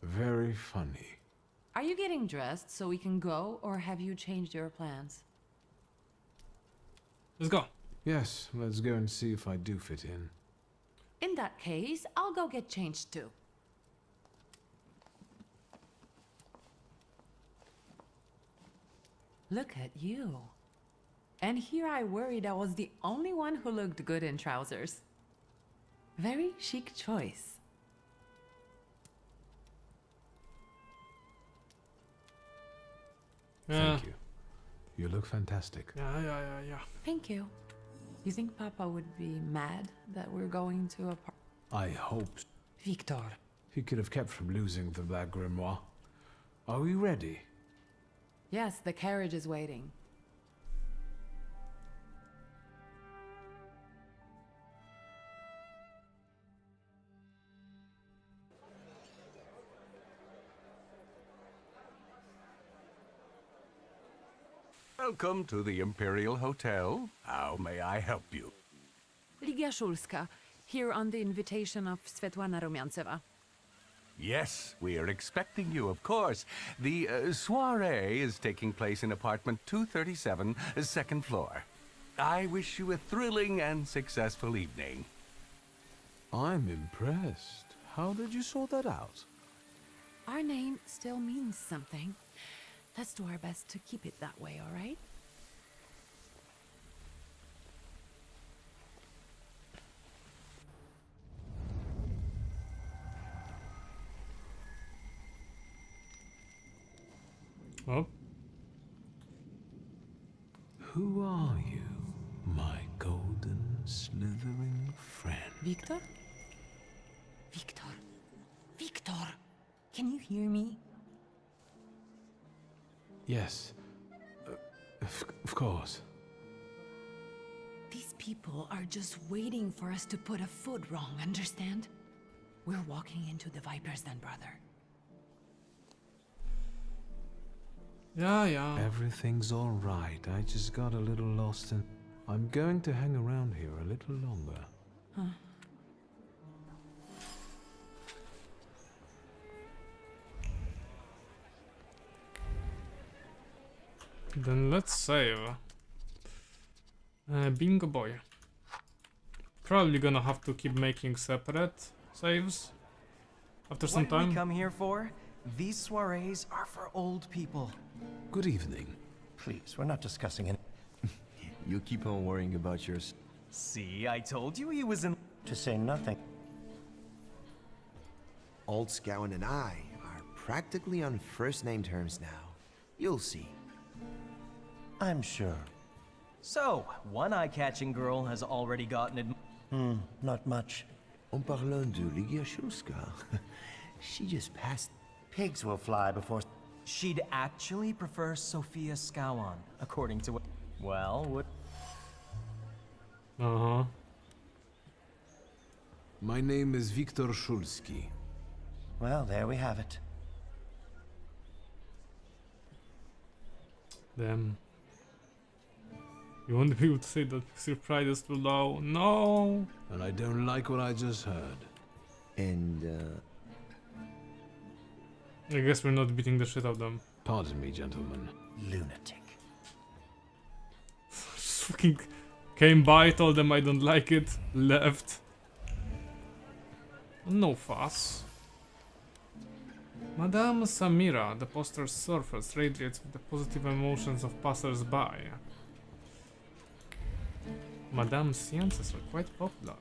Speaker 2: Very funny.
Speaker 6: Are you getting dressed so we can go, or have you changed your plans?
Speaker 1: Let's go.
Speaker 2: Yes, let's go and see if I do fit in.
Speaker 6: In that case, I'll go get changed too. Look at you. And here I worried I was the only one who looked good in trousers. Very chic choice.
Speaker 1: Yeah.
Speaker 2: Thank you. You look fantastic.
Speaker 1: Yeah.
Speaker 6: Thank you. You think Papa would be mad that we're going to a party?
Speaker 2: I hope
Speaker 6: Victor.
Speaker 2: he could have kept from losing the Black Grimoire. Are we ready?
Speaker 6: Yes, the carriage is waiting.
Speaker 11: Welcome to the Imperial Hotel. How may I help you?
Speaker 6: Ligia Shulska, here on the invitation of Svetlana Rumyantseva.
Speaker 11: Yes, we are expecting you, of course. The soiree is taking place in apartment 237, second floor. I wish you a thrilling and successful evening.
Speaker 2: I'm impressed. How did you sort that out?
Speaker 6: Our name still means something. Let's do our best to keep it that way, all right?
Speaker 1: Oh.
Speaker 2: Who are you, my golden slithering friend?
Speaker 5: Victor? Victor. Victor! Can you hear me?
Speaker 2: Yes. Of course.
Speaker 5: These people are just waiting for us to put a foot wrong, understand? We're walking into the Viper's Den, brother.
Speaker 1: Yeah.
Speaker 2: Everything's all right. I just got a little lost and I'm going to hang around here a little longer.
Speaker 5: Huh.
Speaker 1: Then let's save. Bingo boy. Probably gonna have to keep making separate saves after some
Speaker 12: What did
Speaker 1: time.
Speaker 12: we come here for? These soirees are for old people.
Speaker 2: Good evening.
Speaker 12: Please, we're not discussing it.
Speaker 13: You keep on worrying about yours.
Speaker 12: See, I told you he was in... To say nothing.
Speaker 13: Old Scout and I are practically on first-name terms now. You'll see.
Speaker 12: I'm sure. So, one eye-catching girl has already gotten not much.
Speaker 13: En parlant de Ligia Shulska, she just passed.
Speaker 12: Pigs will fly before... She'd actually prefer Sophia Scowan, according to what... Well, what...
Speaker 1: Uh-huh.
Speaker 2: My name is Viktor Shulski.
Speaker 12: Well, there we have it.
Speaker 1: Damn. You won't be able to say that because your pride is too low. No!
Speaker 2: And I don't like what I just heard.
Speaker 13: And,
Speaker 1: I guess we're not beating the shit out of them.
Speaker 2: Pardon me, gentlemen.
Speaker 12: Lunatic.
Speaker 1: Just fucking came by, told them I don't like it, left. No fuss. Madame Samira, the poster's surface radiates with the positive emotions of passers-by. Madame Sciences are quite popular.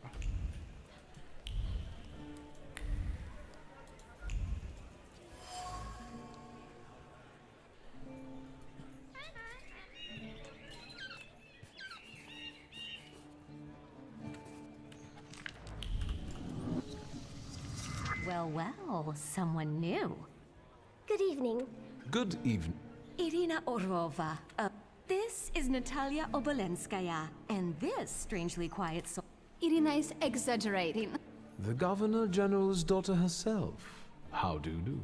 Speaker 14: Well, someone new.
Speaker 15: Good evening.
Speaker 2: Good evening.
Speaker 14: Irina Orlova. This is Natalia Obolenskaya, and this strangely quiet soul.
Speaker 15: Irina is exaggerating.
Speaker 2: The Governor General's daughter herself. How do you do?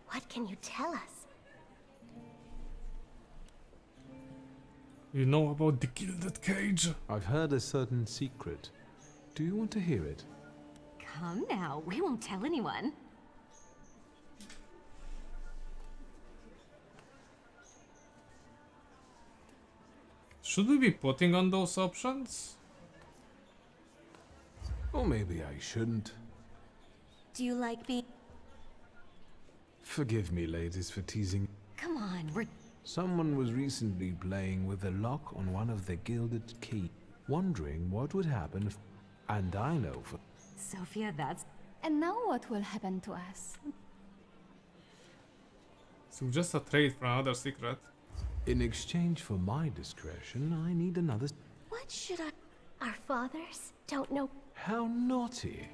Speaker 15: What can you tell us?
Speaker 1: You know about the gilded cage?
Speaker 4: I've heard a certain secret. Do you want to hear it?
Speaker 14: Come now, we won't tell anyone.
Speaker 1: Should we be putting on those options?
Speaker 4: Or maybe I shouldn't.
Speaker 14: Do you like me?
Speaker 4: Forgive me, ladies, for teasing.
Speaker 14: Come on, we're...
Speaker 4: Someone was recently playing with the lock on one of the gilded keys, wondering what would happen if... And I know for...
Speaker 14: Sophia, that's...
Speaker 15: And now what will happen to us?
Speaker 1: Suggest a trade for another secret.
Speaker 4: In exchange for my discretion, I need another...
Speaker 15: What should I... Our fathers don't know...
Speaker 4: How naughty.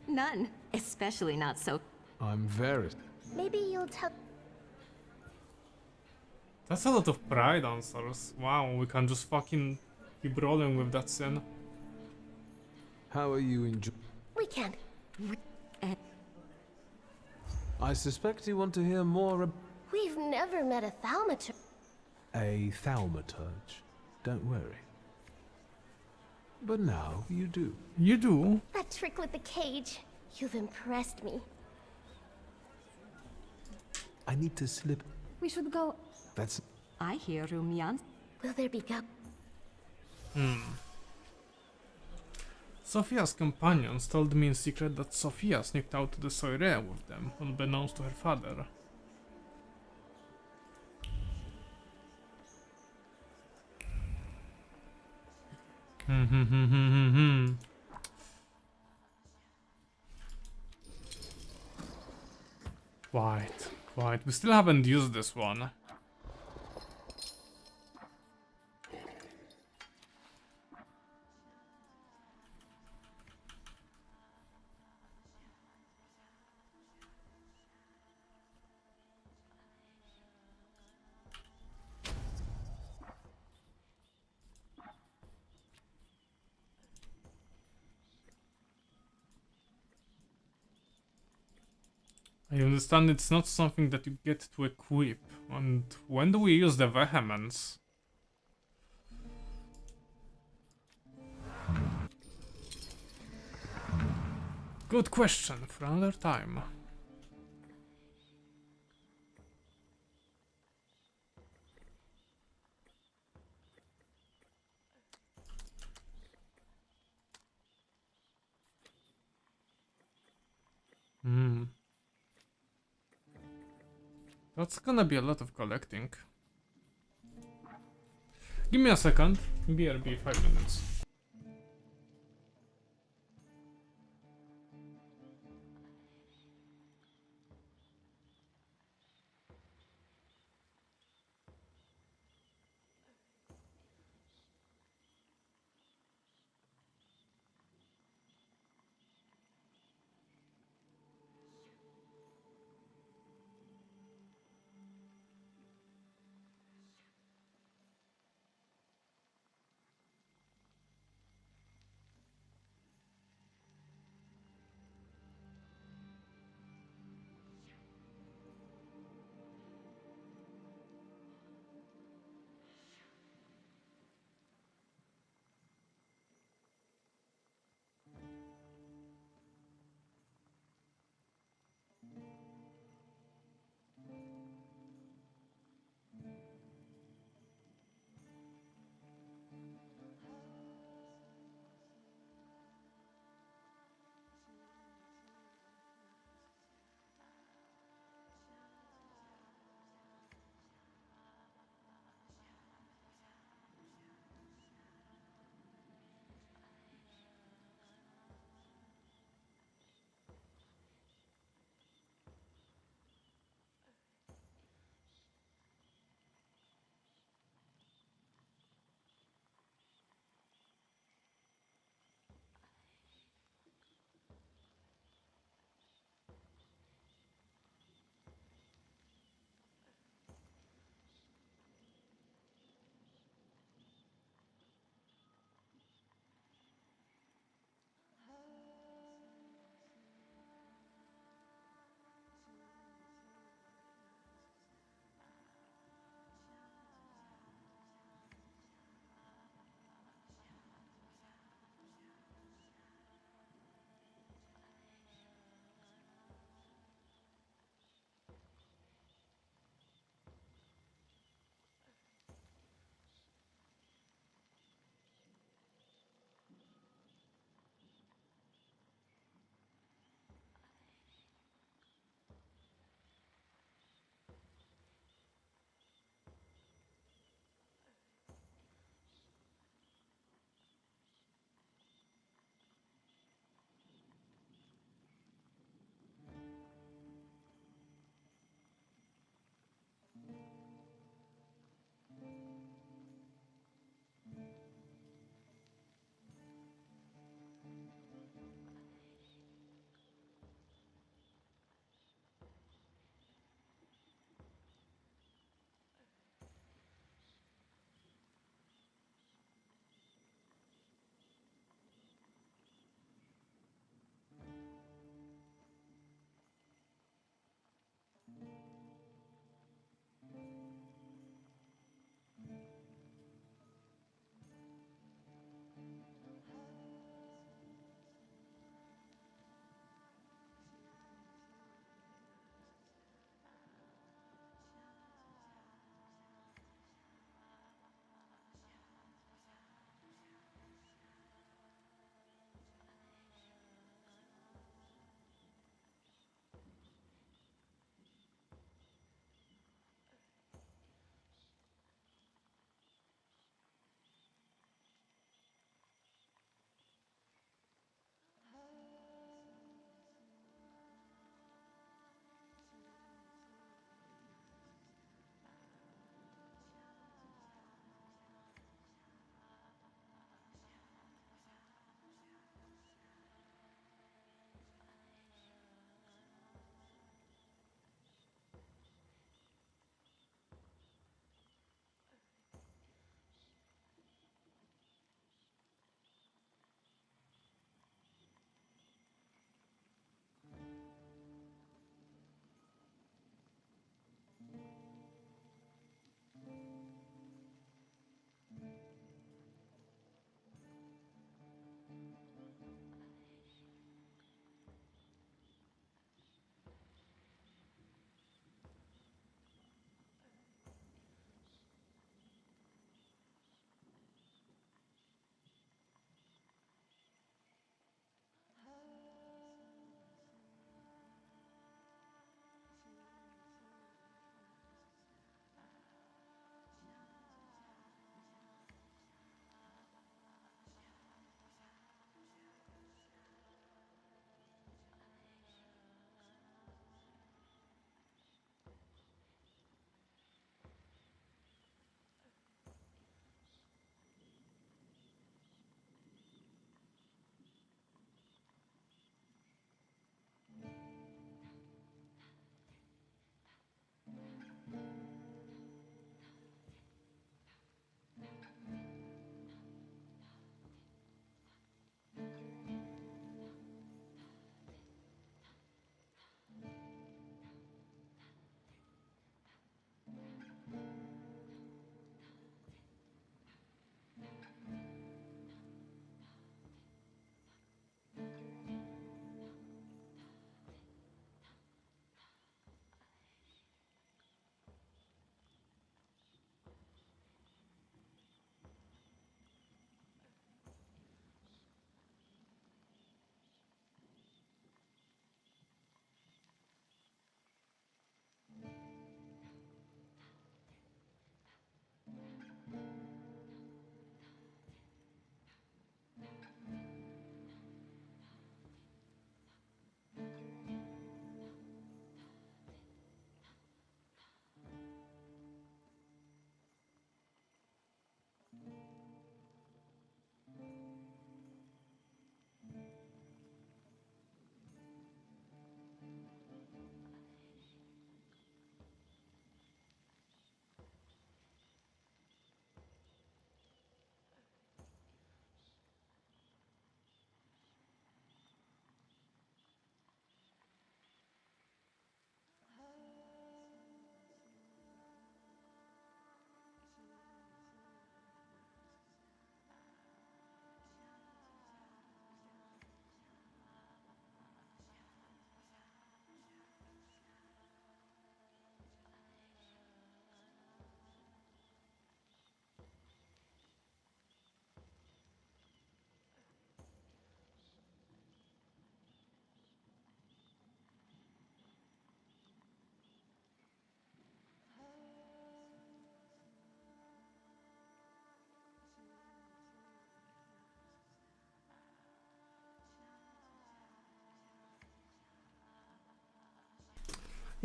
Speaker 14: None. Especially not so...
Speaker 4: I'm very...
Speaker 15: Maybe you'll tell...
Speaker 1: That's a lot of pride answers. Wow, we can just fucking keep rolling with that sin.
Speaker 4: How are you enjoying...
Speaker 15: We can't.
Speaker 4: I suspect you want to hear more about...
Speaker 15: We've never met a Thaumaturge.
Speaker 4: A Thaumaturge. Don't worry. But now you do.
Speaker 1: You do?
Speaker 15: That trick with the cage. You've impressed me.
Speaker 4: I need to slip...
Speaker 15: We should go...
Speaker 4: That's...
Speaker 14: I hear Rumyan.
Speaker 15: Will there be
Speaker 1: Sophia's companions told me in secret that Sophia sneaked out to the soiree with them, unbeknownst to her father. Quite. We still haven't used this one. I understand it's not something that you get to equip. And when do we use the vehemence? Good question for another time. That's gonna be a lot of collecting. Give me a second. BRB 5 minutes.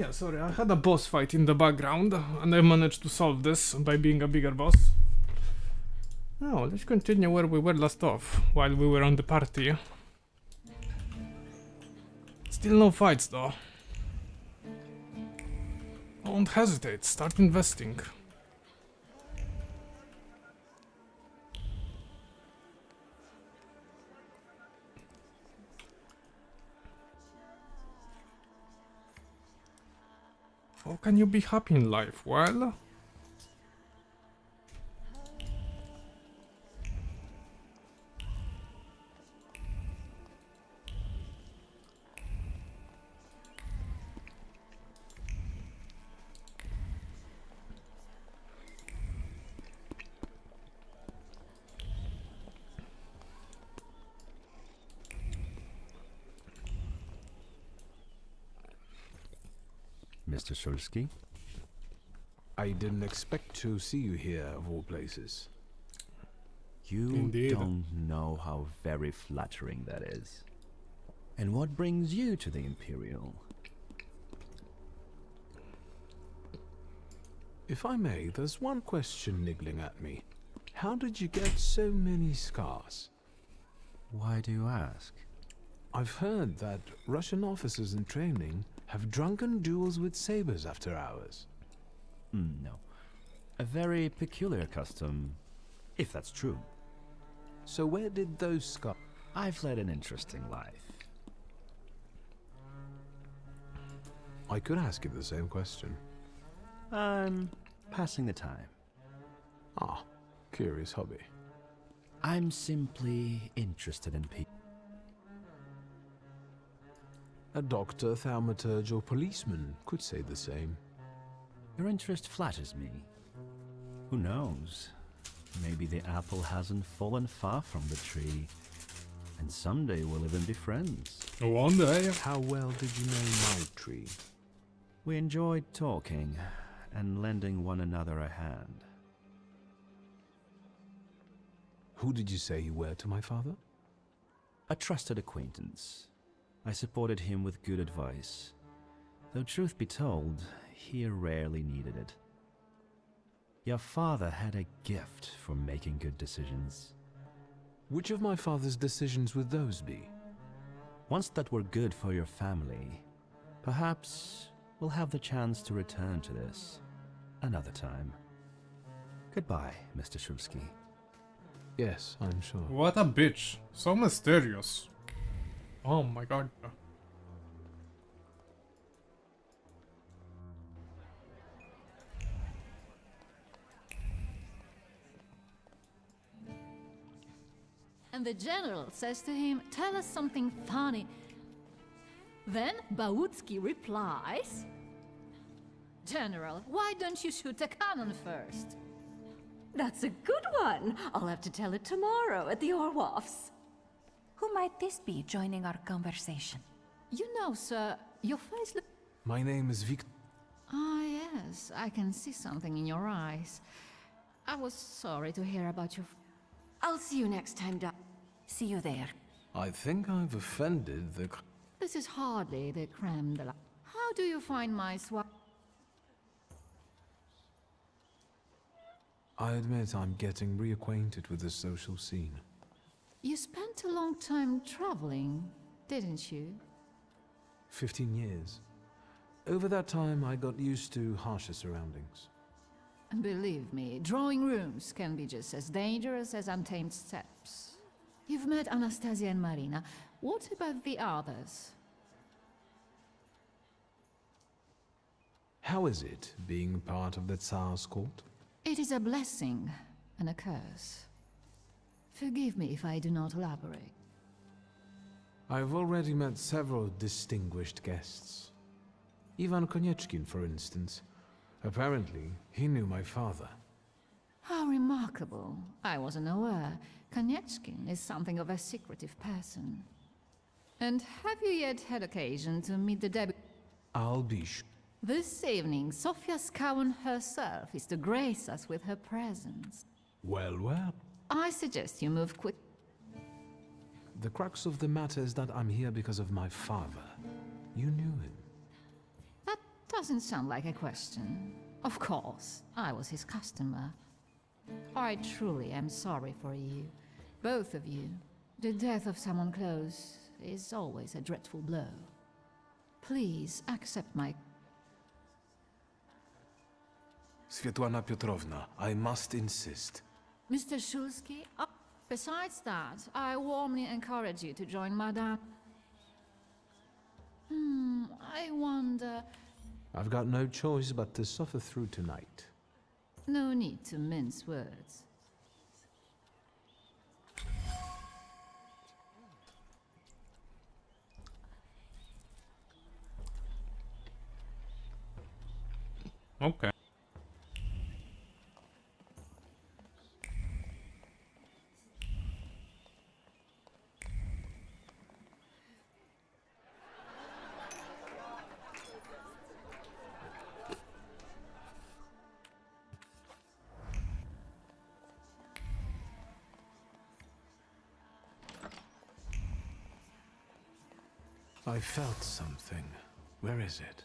Speaker 1: Yeah, sorry, I had a boss fight in the background, and I managed to solve this by being a bigger boss. Now, let's continue where we were last off, while we were on the party. Still no fights, though. Don't hesitate, start investing. How can you be happy in life? Well...
Speaker 16: Mr. Shulsky?
Speaker 4: I didn't expect to see you here, of all places.
Speaker 16: You
Speaker 1: Indeed.
Speaker 16: don't know how very flattering that is. And what brings you to the Imperial?
Speaker 4: If I may, there's one question niggling at me. How did you get so many scars?
Speaker 16: Why do you ask?
Speaker 4: I've heard that Russian officers in training have drunken duels with sabers after hours.
Speaker 16: No. A very peculiar custom, if that's true.
Speaker 4: So where did those scars...
Speaker 16: I've led an interesting life.
Speaker 4: I could ask you the same question.
Speaker 16: I'm passing the time.
Speaker 4: Ah, curious hobby.
Speaker 16: I'm simply interested in people.
Speaker 4: A doctor, thaumaturge, or policeman could say the same.
Speaker 16: Your interest flatters me. Who knows? Maybe the apple hasn't fallen far from the tree, and someday we'll even be friends.
Speaker 1: One day.
Speaker 4: How well did you know my tree?
Speaker 16: We enjoyed talking and lending one another a hand.
Speaker 4: Who did you say you were to my father?
Speaker 16: A trusted acquaintance. I supported him with good advice, though truth be told, he rarely needed it. Your father had a gift for making good decisions.
Speaker 4: Which of my father's decisions would those be?
Speaker 16: Ones that were good for your family. Perhaps we'll have the chance to return to this another time. Goodbye, Mr. Shulsky.
Speaker 4: Yes, I'm sure.
Speaker 1: What a bitch. So mysterious. Oh my god.
Speaker 8: And the general says to him, "Tell us something funny." Then Bautsky replies, "General, why don't you shoot a cannon first?"
Speaker 14: That's a good one. I'll have to tell it tomorrow at the Orwoffs.
Speaker 5: Who might this be joining our conversation?
Speaker 8: You know, sir, your face looks...
Speaker 4: My name is Victor.
Speaker 8: Ah, yes, I can see something in your eyes. I was sorry to hear about your...
Speaker 14: I'll see you next time, Doc.
Speaker 5: See you there.
Speaker 2: I think I've offended the...
Speaker 8: This is hardly the creme de la... How do you find my swag?
Speaker 4: I admit I'm getting reacquainted with the social scene.
Speaker 8: You spent a long time traveling, didn't you?
Speaker 4: 15 years. Over that time, I got used to harsher surroundings.
Speaker 8: Believe me, drawing rooms can be just as dangerous as untamed steppes. You've met Anastasia and Marina. What about the others?
Speaker 4: How is it, being part of the Tsar's court?
Speaker 8: It is a blessing and a curse. Forgive me if I do not elaborate.
Speaker 4: I've already met several distinguished guests. Ivan Konieczkin, for instance. Apparently, he knew my father.
Speaker 8: How remarkable. I wasn't aware. Konieczkin is something of a secretive person. And have you yet had occasion to meet the debut?
Speaker 4: I'll be sure.
Speaker 8: This evening, Sofia Skowan herself is to grace us with her presence.
Speaker 4: Well, well.
Speaker 8: I suggest you move quick.
Speaker 4: The crux of the matter is that I'm here because of my father. You knew him.
Speaker 8: That doesn't sound like a question. Of course, I was his customer. I truly am sorry for you, both of you. The death of someone close is always a dreadful blow. Please accept my...
Speaker 4: Svetlana Petrovna, I must insist.
Speaker 8: Mr. Shulsky? Besides that, I warmly encourage you to join Madame... I wonder...
Speaker 4: I've got no choice but to suffer through tonight.
Speaker 8: No need to mince words.
Speaker 1: Okay.
Speaker 4: I felt something. Where is it?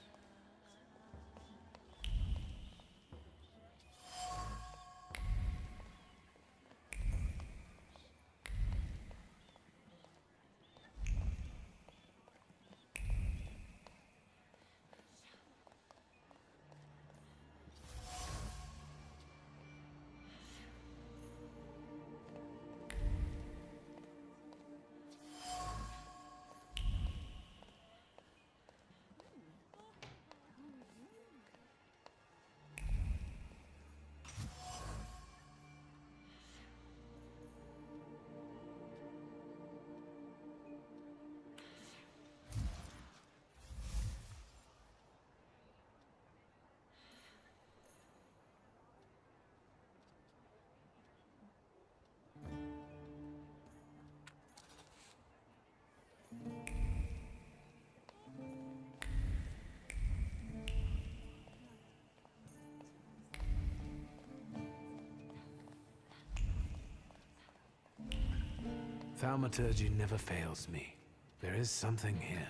Speaker 4: Thaumaturge never fails me. There is something here.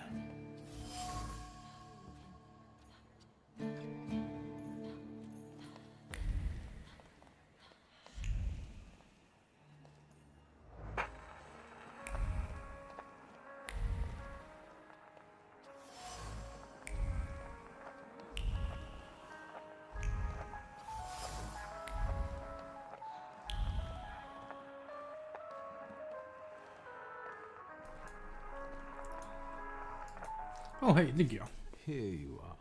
Speaker 1: Oh, hey, Ligio.
Speaker 4: Here you are.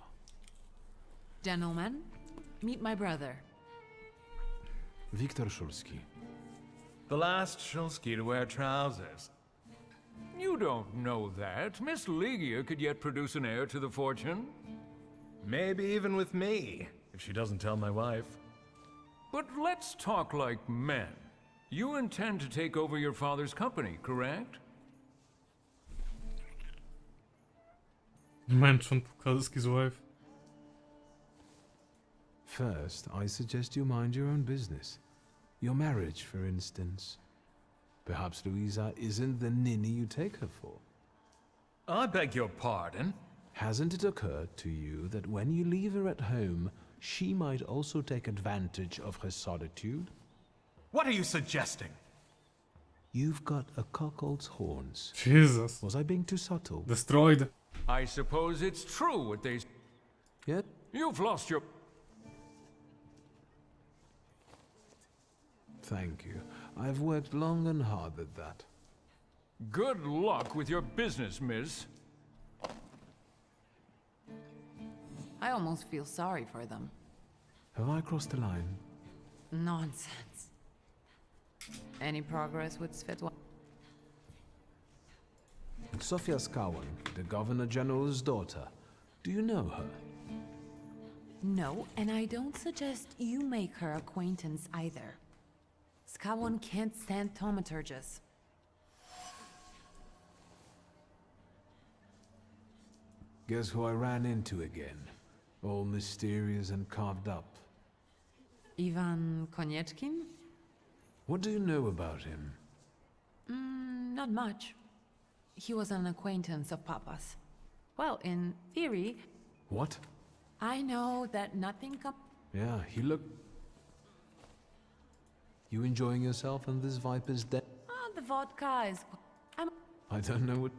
Speaker 6: Gentlemen, meet my brother.
Speaker 4: Viktor Shulsky.
Speaker 17: The last Shulsky to wear trousers. You don't know that. Miss Ligia could yet produce an heir to the fortune.
Speaker 18: Maybe even with me, if she doesn't tell my wife.
Speaker 17: But let's talk like men. You intend to take over your father's company, correct?
Speaker 1: Mentioned Kalski's wife.
Speaker 4: First, I suggest you mind your own business. Your marriage, for instance. Perhaps Louisa isn't the ninny you take her for.
Speaker 17: I beg your pardon?
Speaker 4: Hasn't it occurred to you that when you leave her at home, she might also take advantage of her solitude?
Speaker 18: What are you suggesting?
Speaker 4: You've got a cuckold's horns.
Speaker 1: Jesus.
Speaker 4: Was I being too subtle?
Speaker 1: Destroyed.
Speaker 17: I suppose it's true what they...
Speaker 4: Yet?
Speaker 17: You've lost your...
Speaker 4: Thank you. I've worked long and hard at that.
Speaker 17: Good luck with your business, miss.
Speaker 6: I almost feel sorry for them.
Speaker 4: Have I crossed the line?
Speaker 6: Nonsense. Any progress with Svetlana?
Speaker 4: Sofia Skawan, the Governor General's daughter. Do you know her?
Speaker 6: No, and I don't suggest you make her acquaintance either. Skawan can't stand thaumaturges.
Speaker 4: Guess who I ran into again? All mysterious and carved up.
Speaker 6: Ivan Konieczkin?
Speaker 4: What do you know about him?
Speaker 6: Not much. He was an acquaintance of Papa's. Well, in theory...
Speaker 4: What?
Speaker 6: I know that nothing
Speaker 4: Yeah, you look... You enjoying yourself in this Viper's den?
Speaker 6: Oh, the vodka is...
Speaker 4: I don't know what...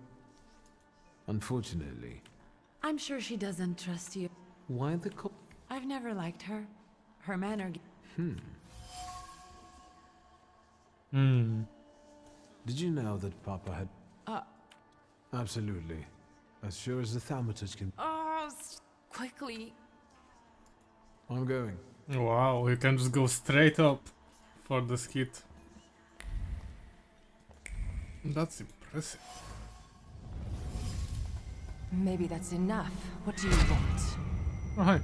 Speaker 4: Unfortunately.
Speaker 6: I'm sure she doesn't trust you.
Speaker 4: Why the co...
Speaker 6: I've never liked her. Her manner...
Speaker 4: Did you know that Papa had... Absolutely. As sure as the Thaumaturge can...
Speaker 6: Oh, quickly.
Speaker 4: I'm going.
Speaker 1: Wow, you can just go straight up for this hit. That's impressive.
Speaker 14: Maybe that's enough. What do you want?
Speaker 1: Right.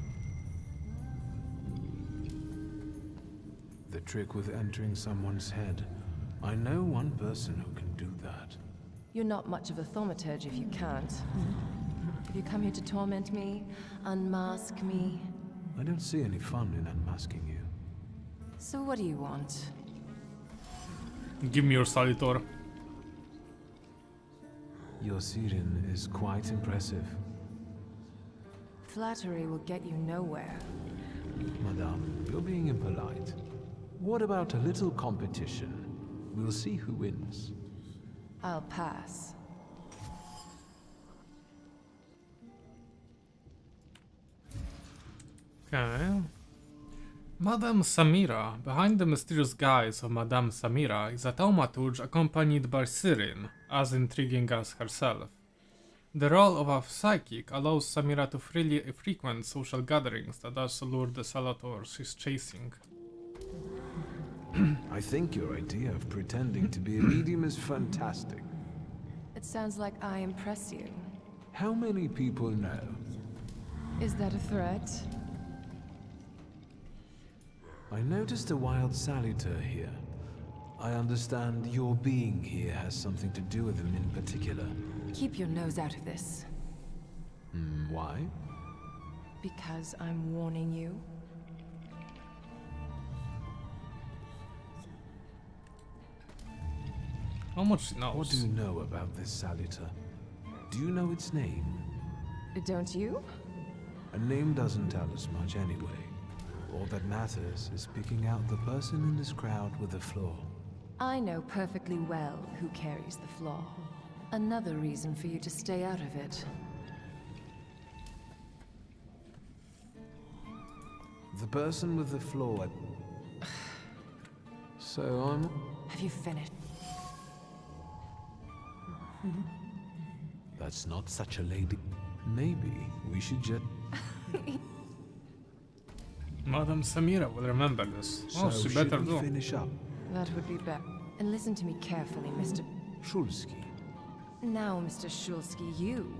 Speaker 4: The trick with entering someone's head. I know one person who can do that.
Speaker 14: You're not much of a thaumaturge if you can't. Have you come here to torment me? Unmask me?
Speaker 4: I don't see any fun in unmasking you.
Speaker 14: So what do you want?
Speaker 1: Give me your Salitor.
Speaker 4: Your Siren is quite impressive.
Speaker 14: Flattery will get you nowhere.
Speaker 4: Madame, you're being impolite. What about a little competition? We'll see who wins.
Speaker 14: I'll pass.
Speaker 1: Okay. Madame Samira. Behind the mysterious guise of Madame Samira is a thaumaturge accompanied by Sirin, as intriguing as herself. The role of a psychic allows Samira to freely frequent social gatherings that also lure the Salator she's chasing.
Speaker 4: I think your idea of pretending to be a medium is fantastic.
Speaker 14: It sounds like I impress you.
Speaker 4: How many people know?
Speaker 14: Is that a threat?
Speaker 4: I noticed a wild Salutor here. I understand your being here has something to do with him in particular.
Speaker 14: Keep your nose out of this.
Speaker 4: Why?
Speaker 14: Because I'm warning you.
Speaker 1: How much she knows?
Speaker 4: What do you know about this Salutor? Do you know its name?
Speaker 14: Don't you?
Speaker 4: A name doesn't tell us much anyway. All that matters is picking out the person in this crowd with the flaw.
Speaker 14: I know perfectly well who carries the flaw. Another reason for you to stay out of it.
Speaker 4: The person with the flaw... So I'm...
Speaker 14: Have you finished?
Speaker 4: That's not such a lady. Maybe we should just...
Speaker 1: Madame Samira will remember this. Oh,
Speaker 4: So
Speaker 1: she better
Speaker 4: should we
Speaker 1: do.
Speaker 4: finish up?
Speaker 14: That would be better. And listen to me carefully, Mr.
Speaker 4: Shulsky.
Speaker 14: Now, Mr. Shulsky, you.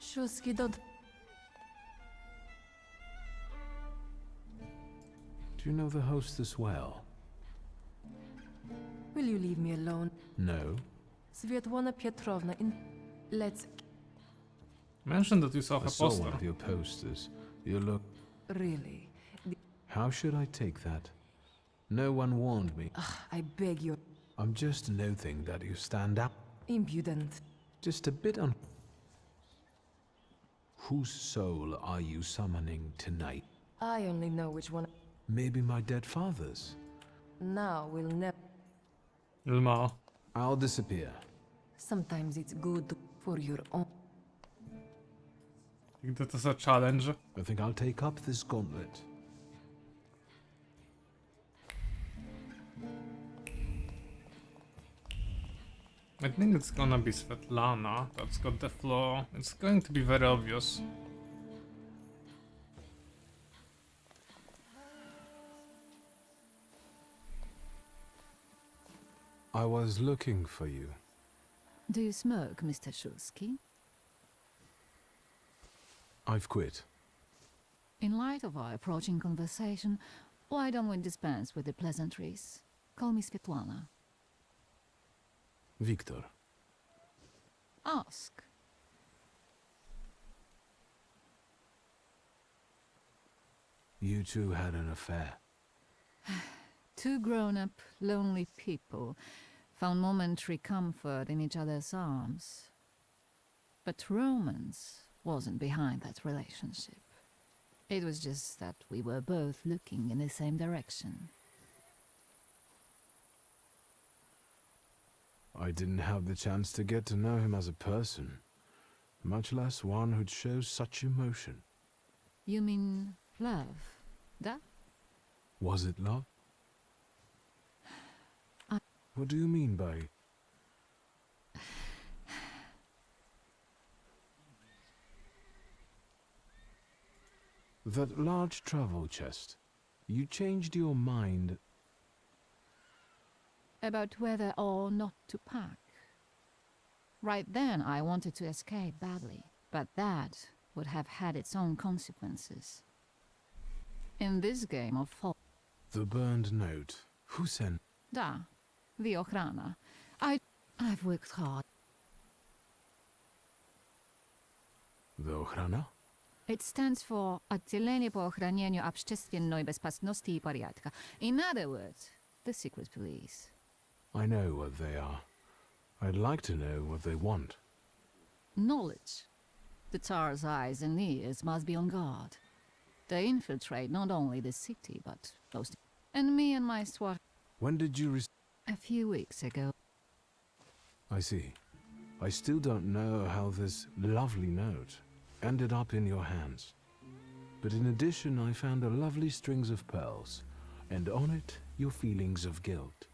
Speaker 14: Shulsky,
Speaker 4: Do you know the hostess well?
Speaker 14: will you leave me alone?
Speaker 4: No.
Speaker 14: Svetlana Petrovna, let's...
Speaker 1: Mention that you saw
Speaker 4: I
Speaker 1: her
Speaker 4: saw
Speaker 1: poster.
Speaker 4: one of your posters. You look...
Speaker 14: Really?
Speaker 4: How should I take that? No one warned me.
Speaker 14: I beg you.
Speaker 4: I'm just noting that you stand out.
Speaker 14: Impudent.
Speaker 4: Just a bit on... Whose soul are you summoning tonight?
Speaker 14: I only know which one.
Speaker 4: Maybe my dead father's.
Speaker 14: Now we'll never...
Speaker 1: Ilma.
Speaker 4: I'll disappear.
Speaker 14: Sometimes it's good for your own...
Speaker 1: Think that is a challenge.
Speaker 4: I think I'll take up this gauntlet.
Speaker 1: I think it's gonna be Svetlana that's got the flaw. It's going to be very obvious.
Speaker 4: I was looking for you.
Speaker 8: Do you smoke, Mr. Shulsky?
Speaker 4: I've quit.
Speaker 8: In light of our approaching conversation, why don't we dispense with the pleasantries? Call me Svetlana.
Speaker 4: Victor.
Speaker 8: Ask.
Speaker 4: You two had an affair.
Speaker 8: Two grown-up, lonely people found momentary comfort in each other's arms. But romance wasn't behind that relationship. It was just that we were both looking in the same direction.
Speaker 4: I didn't have the chance to get to know him as a person, much less one who'd show such emotion.
Speaker 8: You mean love? That?
Speaker 4: Was it love? What do you mean by... That large travel chest. You changed your mind.
Speaker 8: About whether or not to pack. Right then I wanted to escape badly, but that would have had its own consequences. In this game of fall...
Speaker 4: The burned note. Who sent?
Speaker 8: Da, the ochrana. I've worked hard.
Speaker 4: The ochrana?
Speaker 8: It stands for Отделение по охранению общественной безопасности и порядка. In other words, the secret police.
Speaker 4: I know what they are. I'd like to know what they want.
Speaker 8: Knowledge. The Tsar's eyes and ears must be on guard. They infiltrate not only the city, but most... And me and my swat...
Speaker 4: When did you
Speaker 8: A few weeks ago.
Speaker 4: I see. I still don't know how this lovely note ended up in your hands. But in addition, I found a lovely strings of pearls, and on it, your feelings of guilt.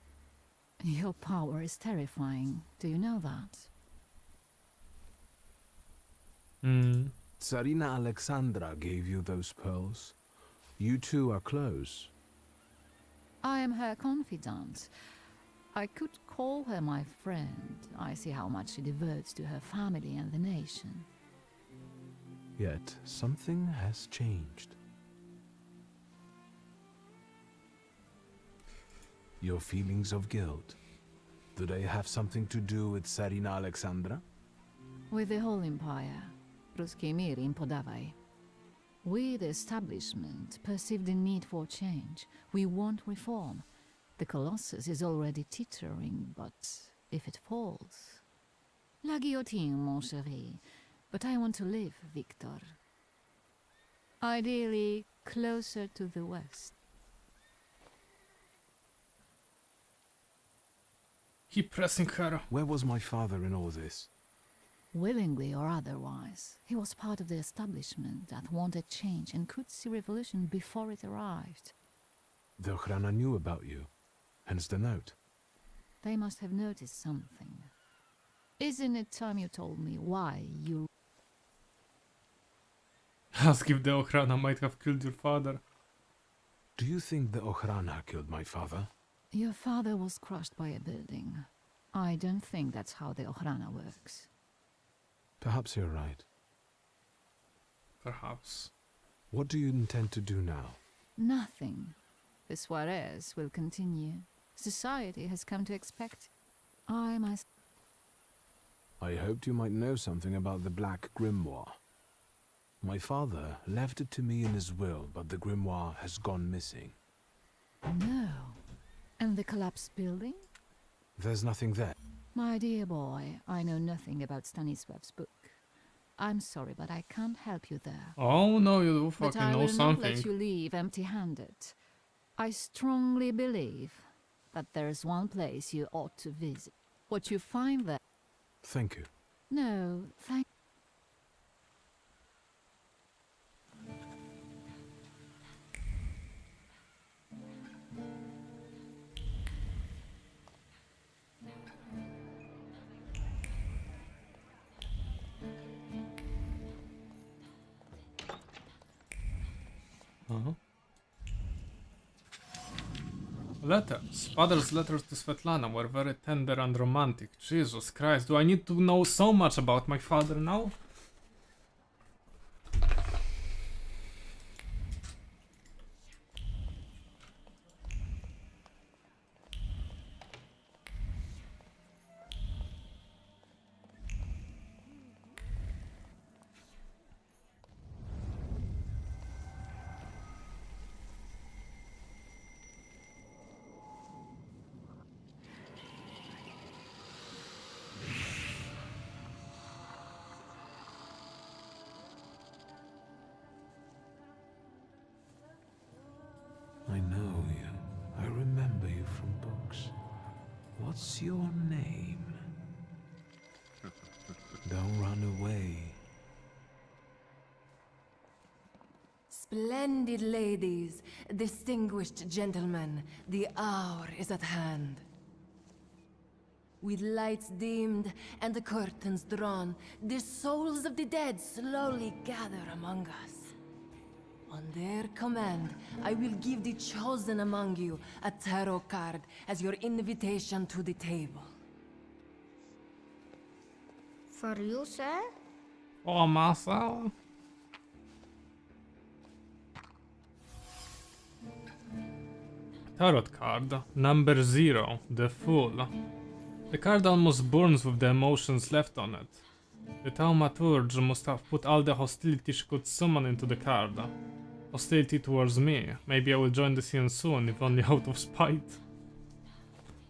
Speaker 8: Your power is terrifying. Do you know that?
Speaker 4: Tsarina Alexandra gave you those pearls. You two are close.
Speaker 8: I am her confidant. I could call her my friend. I see how much she devotes to her family and the nation.
Speaker 4: Yet, something has changed. Your feelings of guilt, do they have something to do with Tsarina Alexandra?
Speaker 8: With the whole empire. Ruski mir im podawaj. We, the establishment, perceive the need for change. We want reform. The Colossus is already teetering, but if it falls... La guillotine, mon chéri. But I want to live, Victor. Ideally, closer to the west.
Speaker 1: Keep pressing her.
Speaker 4: Where was my father in all this?
Speaker 8: Willingly or otherwise, he was part of the establishment that wanted change and could see revolution before it arrived.
Speaker 4: The Ochrana knew about you, hence the note.
Speaker 8: They must have noticed something. Isn't it time you told me why you...
Speaker 1: Ask if the Ochrana might have killed your father.
Speaker 4: Do you think the Ochrana killed my father?
Speaker 8: Your father was crushed by a building. I don't think that's how the Ochrana works.
Speaker 4: Perhaps you're right.
Speaker 1: Perhaps.
Speaker 4: What do you intend to do now?
Speaker 8: Nothing. The soirees will continue. Society has come to expect... I
Speaker 4: hoped you might know something about the Black Grimoire. My father left it to me in his will, but the grimoire has gone missing.
Speaker 8: No. And the collapsed building?
Speaker 4: There's nothing there.
Speaker 8: My dear boy, I know nothing about Stanisław's book. I'm sorry, but I can't help you there.
Speaker 1: Oh no, you do fucking know
Speaker 8: something. But I will not let you leave empty-handed. I strongly believe that there's one place you ought to visit. What you find there...
Speaker 4: Thank you.
Speaker 8: No, thank...
Speaker 1: Letters. Father's letters to Svetlana were very tender and romantic. Jesus Christ, do I need to know so much about my father now?
Speaker 4: What's your name? Don't run away.
Speaker 6: Splendid ladies, distinguished gentlemen, the hour is at hand. With lights dimmed and the curtains drawn, the souls of the dead slowly gather among us. On their command, I will give the chosen among you a tarot card as your invitation to the table.
Speaker 7: For you, sir?
Speaker 1: Oh, massa. Tarot card, number 0, the Fool. The card almost burns with the emotions left on it. The Thaumaturge must have put all the hostility she could summon into the card. Hostility towards me. Maybe I will join the scene soon, if only out of spite.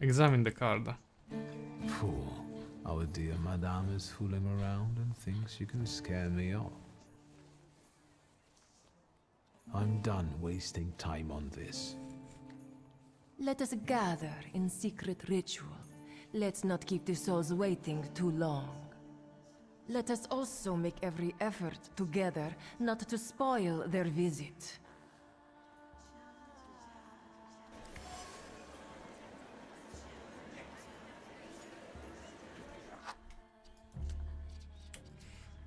Speaker 1: Examine the card.
Speaker 4: Fool. Our dear madame is fooling around and thinks she can scare me off. I'm done wasting time on this.
Speaker 6: Let us gather in secret ritual. Let's not keep the souls waiting too long. Let us also make every effort together not to spoil their visit.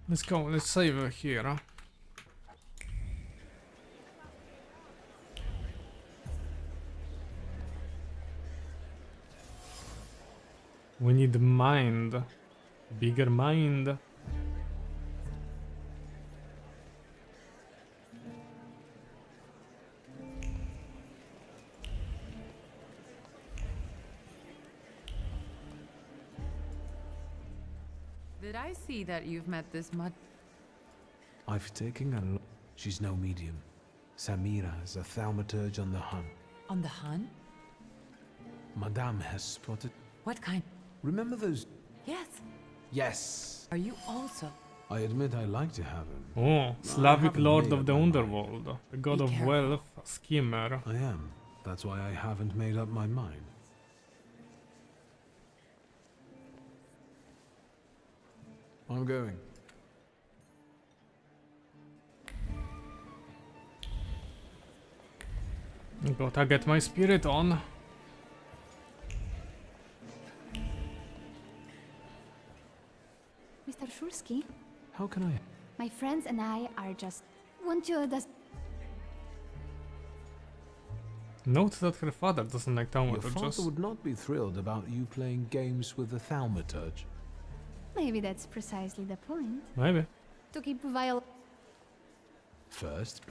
Speaker 1: Let's go, let's save her here. Huh? We need mind. Bigger mind.
Speaker 6: Did I see that you've met this mud?
Speaker 4: I've taken a look. She's no medium. Samira is a thaumaturge on the hunt.
Speaker 6: On the hunt?
Speaker 4: Madame has spotted...
Speaker 6: What kind?
Speaker 4: Remember those...
Speaker 6: Yes.
Speaker 4: Yes!
Speaker 6: Are you also?
Speaker 4: I admit I like to have him.
Speaker 1: Oh, Slavic Lord of the Underworld. The god of wealth, a schemer.
Speaker 4: I am. That's why I haven't made up my mind. I'm going.
Speaker 1: Gotta get my spirit on.
Speaker 19: Mr. Shulsky,
Speaker 4: How can I...
Speaker 19: my friends and I are just... want you to...
Speaker 1: Note that her father doesn't like
Speaker 4: Your
Speaker 1: Thaumaturges.
Speaker 4: father would not be thrilled about you playing games with the thaumaturge.
Speaker 19: Maybe that's precisely the point.
Speaker 1: Maybe.
Speaker 19: To keep Viola...
Speaker 4: First,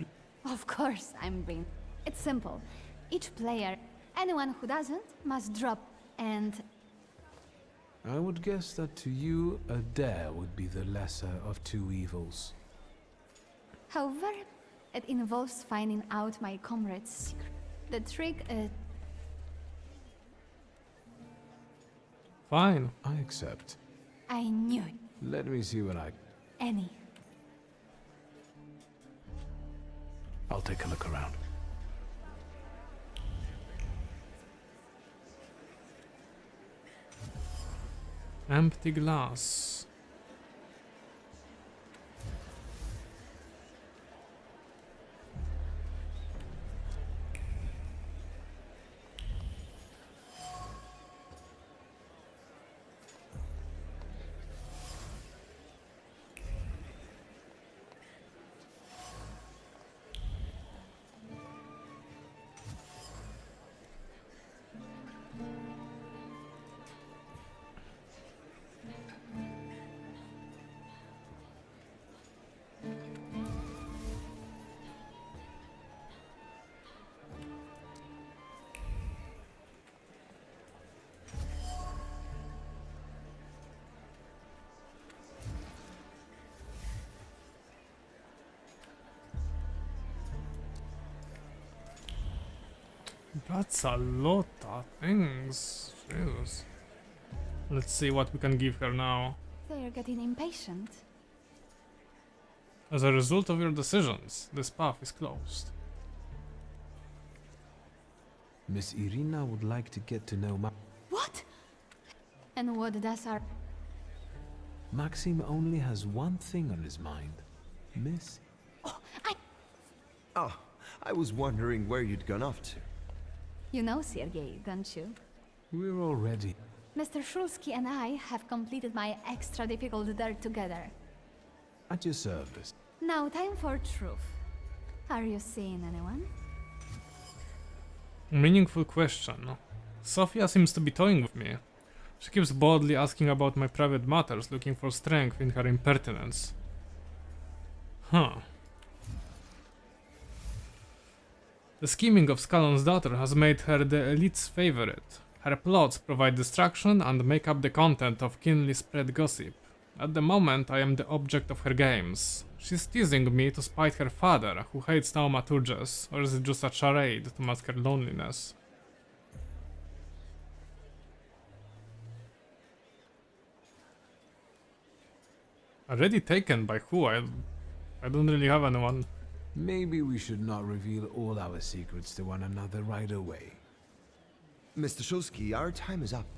Speaker 19: Of course, I'm being... It's simple. Each player, anyone who doesn't, must drop, and...
Speaker 4: I would guess that to you, a dare would be the lesser of two evils.
Speaker 19: However, it involves finding out my comrade's secret. The trick is...
Speaker 1: Fine.
Speaker 4: I accept.
Speaker 19: I knew it.
Speaker 4: Let me see what I...
Speaker 19: Any.
Speaker 4: I'll take a look around.
Speaker 1: Empty glass. That's a lot of things. Jeez. Let's see what we can give her now.
Speaker 19: They're getting impatient.
Speaker 1: As a result of your decisions, this path is closed.
Speaker 4: Miss Irina would like to get to know my...
Speaker 6: What?
Speaker 19: And what does our...
Speaker 4: Maxim only has one thing on his mind. Miss.
Speaker 13: Oh, I was wondering where you'd gone off to.
Speaker 19: You know Sergei, don't you?
Speaker 4: We're all ready.
Speaker 19: Mr. Shulsky and I have completed my extra difficult dirt together.
Speaker 4: At your service.
Speaker 19: Now time for truth. Are you seeing anyone?
Speaker 1: Meaningful question. Sophia seems to be toying with me. She keeps boldly asking about my private matters, looking for strength in her impertinence. Huh. The scheming of Scallon's daughter has made her the elite's favorite. Her plots provide distraction and make up the content of keenly spread gossip. At the moment, I am the object of her games. She's teasing me to spite her father, who hates Thaumaturges, or is it just a charade to mask her loneliness? Already taken by who? I don't really have anyone.
Speaker 4: Maybe we should not reveal all our secrets to one another right away.
Speaker 13: Mr. Shulsky, our time is up.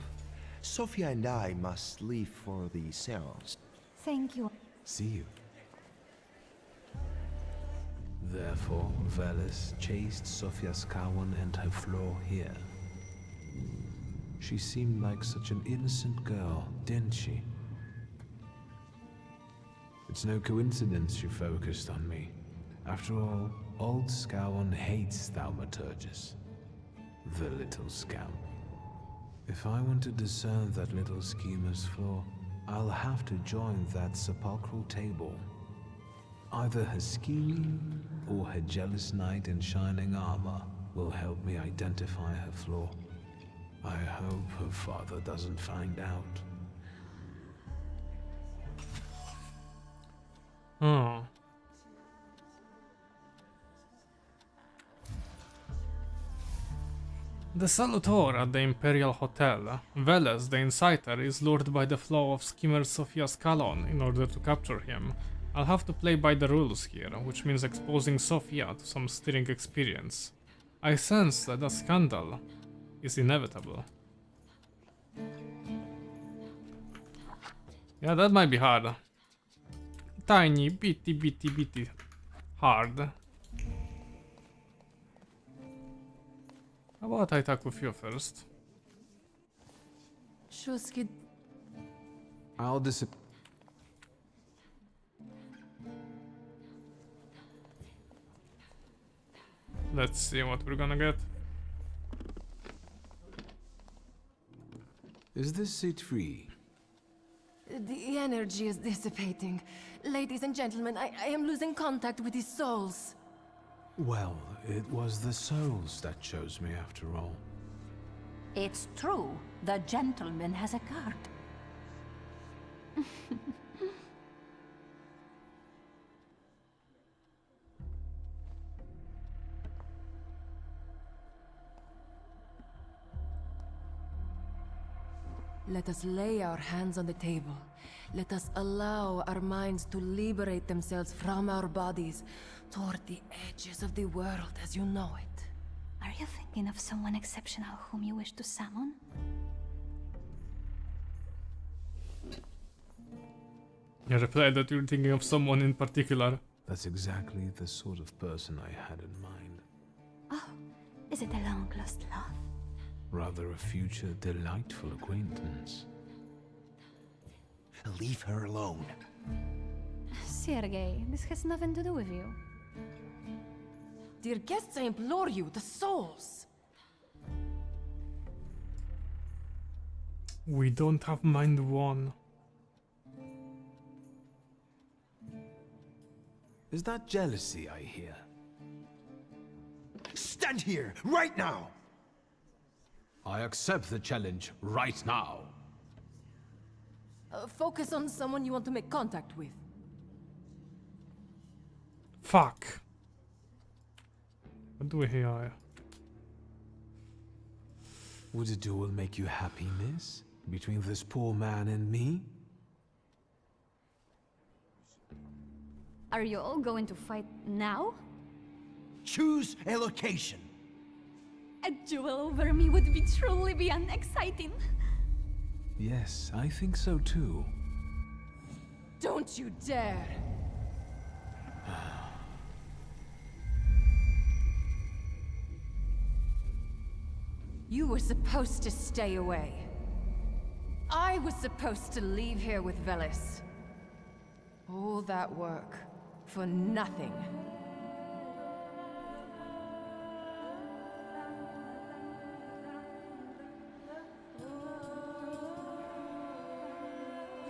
Speaker 13: Sophia and I must leave for the seance.
Speaker 19: Thank you.
Speaker 4: See you. Therefore, Veles chased Sophia Skawan and her flaw here. She seemed like such an innocent girl, didn't she? It's no coincidence she focused on me. After all, old Skawan hates Thaumaturges. The little scamp. If I want to discern that little schemer's flaw, I'll have to join that sepulchral table. Either her scheming or her jealous knight in shining armor will help me identify her flaw. I hope her father doesn't find out.
Speaker 1: Oh. The Salutor at the Imperial Hotel. Veles, the Inciter, is lured by the flaw of schemer Sophia Scallon in order to capture him. I'll have to play by the rules here, which means exposing Sophia to some stirring experience. I sense that a scandal is inevitable. Yeah, that might be hard. Tiny, bitty hard. How about I talk with you first?
Speaker 6: Shulsky...
Speaker 4: I'll disappear.
Speaker 1: Let's see what we're gonna get.
Speaker 4: Is this seat free?
Speaker 14: The energy is dissipating. Ladies and gentlemen, I am losing contact with these souls.
Speaker 4: Well, it was the souls that chose me after all.
Speaker 20: It's true. The gentleman has a card.
Speaker 6: Let us lay our hands on the table. Let us allow our minds to liberate themselves from our bodies toward the edges of the world as you know it.
Speaker 19: Are you thinking of someone exceptional whom you wish to summon?
Speaker 1: You replied that you're thinking of someone in particular.
Speaker 4: That's exactly the sort of person I had in mind.
Speaker 19: Oh, is it a long-lost love?
Speaker 4: Rather a future delightful acquaintance.
Speaker 13: Leave her alone.
Speaker 19: Sergei, this has nothing to do with you.
Speaker 6: Dear guests, I implore you, the souls!
Speaker 1: We don't have mind one.
Speaker 4: Is that jealousy I hear?
Speaker 13: Stand here, right now!
Speaker 4: I accept the challenge right now.
Speaker 6: Focus on someone you want to make contact with.
Speaker 1: Fuck. What do we hear?
Speaker 4: Would a duel make you happy, miss? Between this poor man and me?
Speaker 19: Are you all going to fight now?
Speaker 13: Choose a location.
Speaker 19: A duel over me would be truly beyond exciting.
Speaker 4: Yes, I think so too.
Speaker 6: Don't you dare! You were supposed to stay away. I was supposed to leave here with Velis. All that work for nothing.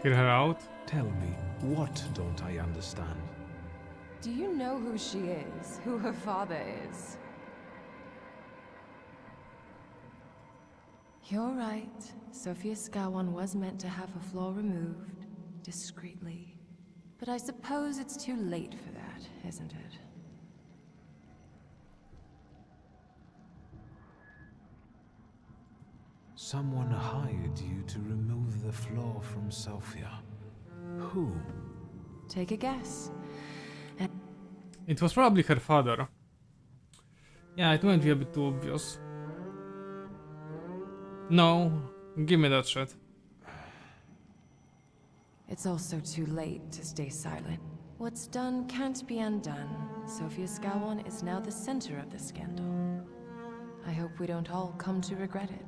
Speaker 1: Hear her out?
Speaker 4: Tell me, what don't I understand?
Speaker 6: Do you know who she is? Who her father is? You're right. Sophia Skawan was meant to have her flaw removed, discreetly. But I suppose it's too late for that, isn't it?
Speaker 4: Someone hired you to remove the flaw from Sophia. Who?
Speaker 6: Take a guess.
Speaker 1: It was probably her father. Yeah, it might be a bit too obvious. No, give me that shit.
Speaker 6: It's also too late to stay silent. What's done can't be undone. Sophia Skawan is now the center of the scandal. I hope we don't all come to regret it.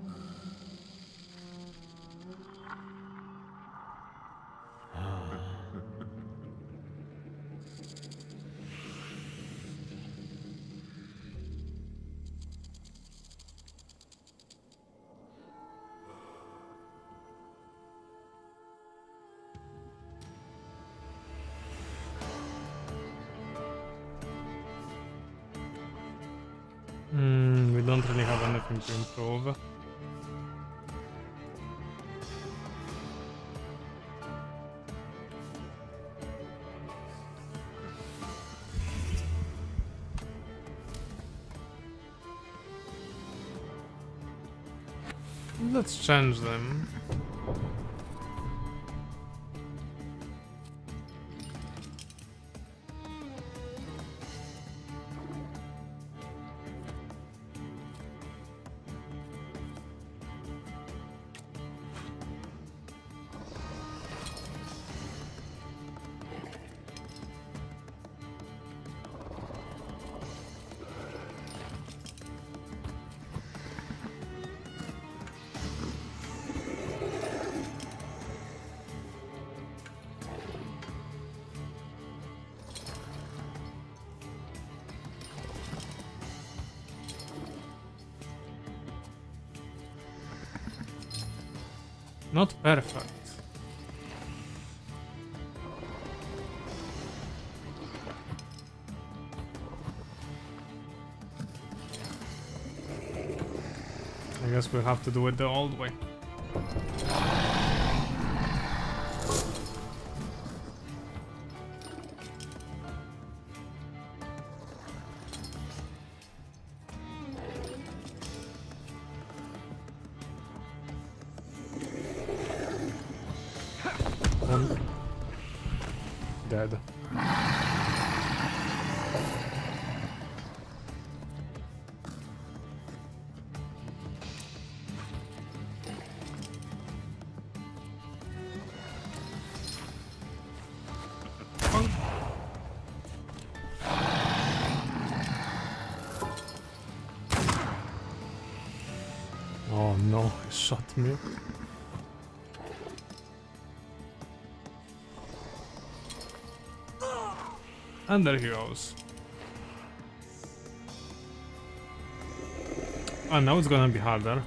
Speaker 1: We don't really have anything to improve. Let's change them. Not perfect. I guess we'll have to do it the old way. Dead. Oh no, he shot me. And there he goes. And now it's gonna be harder.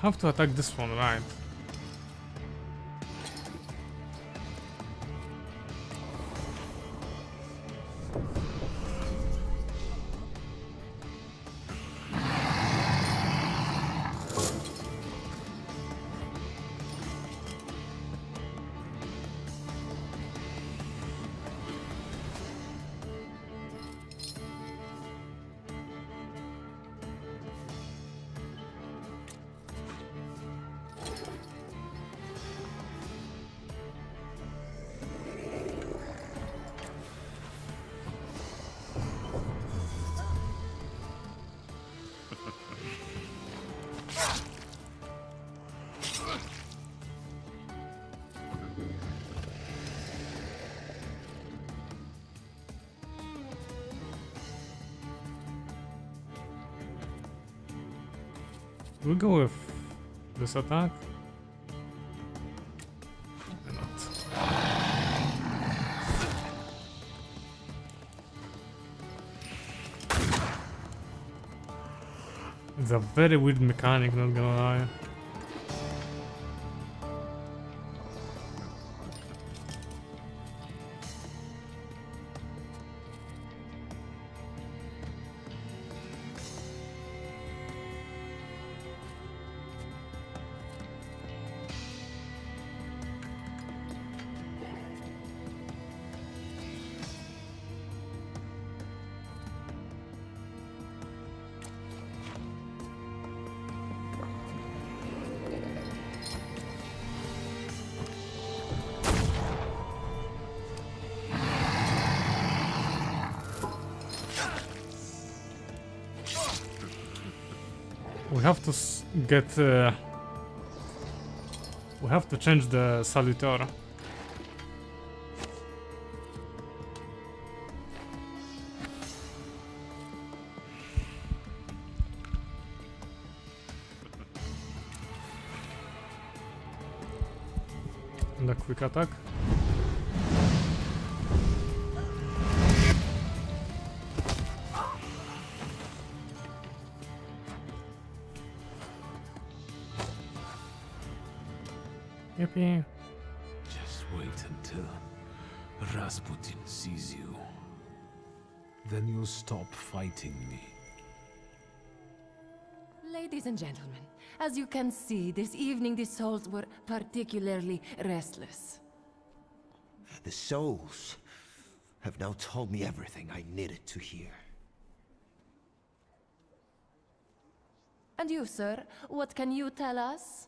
Speaker 1: Have to attack this one, right? We'll go with this attack. Why not? It's a very weird mechanic, not gonna lie. We have to get. We have to change the salutor. And a quick attack. Yippee.
Speaker 4: Just wait until Rasputin sees you. Then you'll stop fighting me.
Speaker 6: Ladies and gentlemen, as you can see, this evening the souls were particularly restless.
Speaker 13: The souls have now told me everything I needed to hear.
Speaker 6: And you, sir, what can you tell us?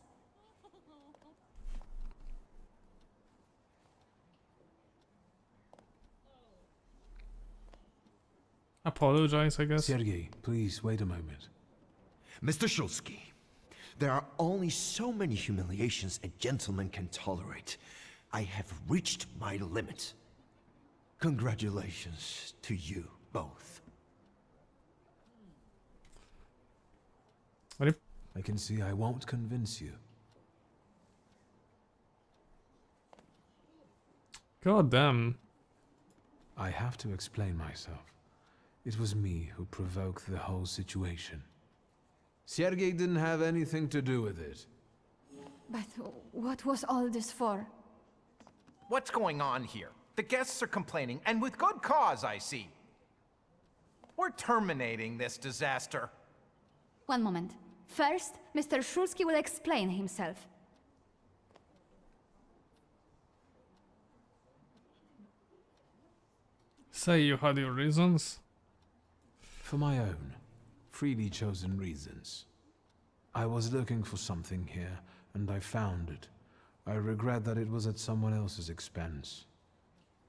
Speaker 1: Apologize, I guess.
Speaker 4: Sergei, please wait a moment.
Speaker 13: Mr. Shulsky, there are only so many humiliations a gentleman can tolerate. I have reached my limit. Congratulations to you both.
Speaker 1: What if
Speaker 4: I can see I won't convince you.
Speaker 1: God damn.
Speaker 4: I have to explain myself. It was me who provoked the whole situation. Sergei didn't have anything to do with it.
Speaker 19: But what was all this for?
Speaker 21: What's going on here? The guests are complaining, and with good cause, I see. We're terminating this disaster.
Speaker 19: One moment. First, Mr. Shulsky will explain himself.
Speaker 1: Say you had your reasons.
Speaker 4: For my own, freely chosen reasons. I was looking for something here, and I found it. I regret that it was at someone else's expense.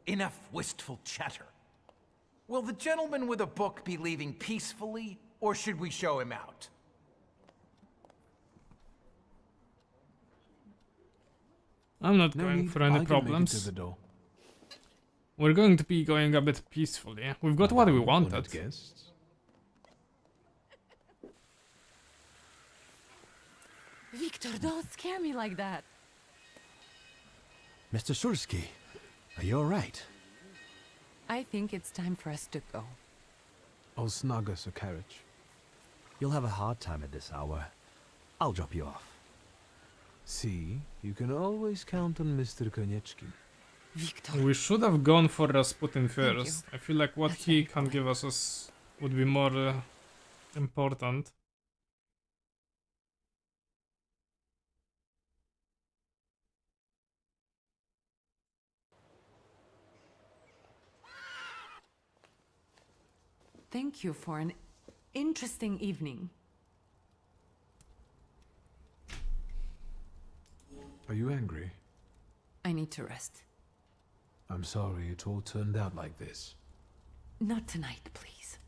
Speaker 21: Enough wistful chatter. Will the gentleman with a book be leaving peacefully, or should we show him out?
Speaker 1: I'm not going for any problems.
Speaker 4: The door.
Speaker 1: We're going to be going a bit peacefully. We've got what we wanted.
Speaker 4: Guests.
Speaker 6: Victor, don't scare me like that.
Speaker 9: Mr. Shulsky, are you alright?
Speaker 6: I think it's time for us to go.
Speaker 4: I'll snug us a carriage.
Speaker 16: You'll have a hard time at this hour. I'll drop you off.
Speaker 4: See, you can always count on Mr. Konieczki.
Speaker 1: We should have gone for Rasputin first. I feel like what he can give us would be more important.
Speaker 6: Thank you for an interesting evening.
Speaker 4: Are you angry?
Speaker 6: I need to rest.
Speaker 4: I'm sorry it all turned out like this.
Speaker 6: Not tonight, please.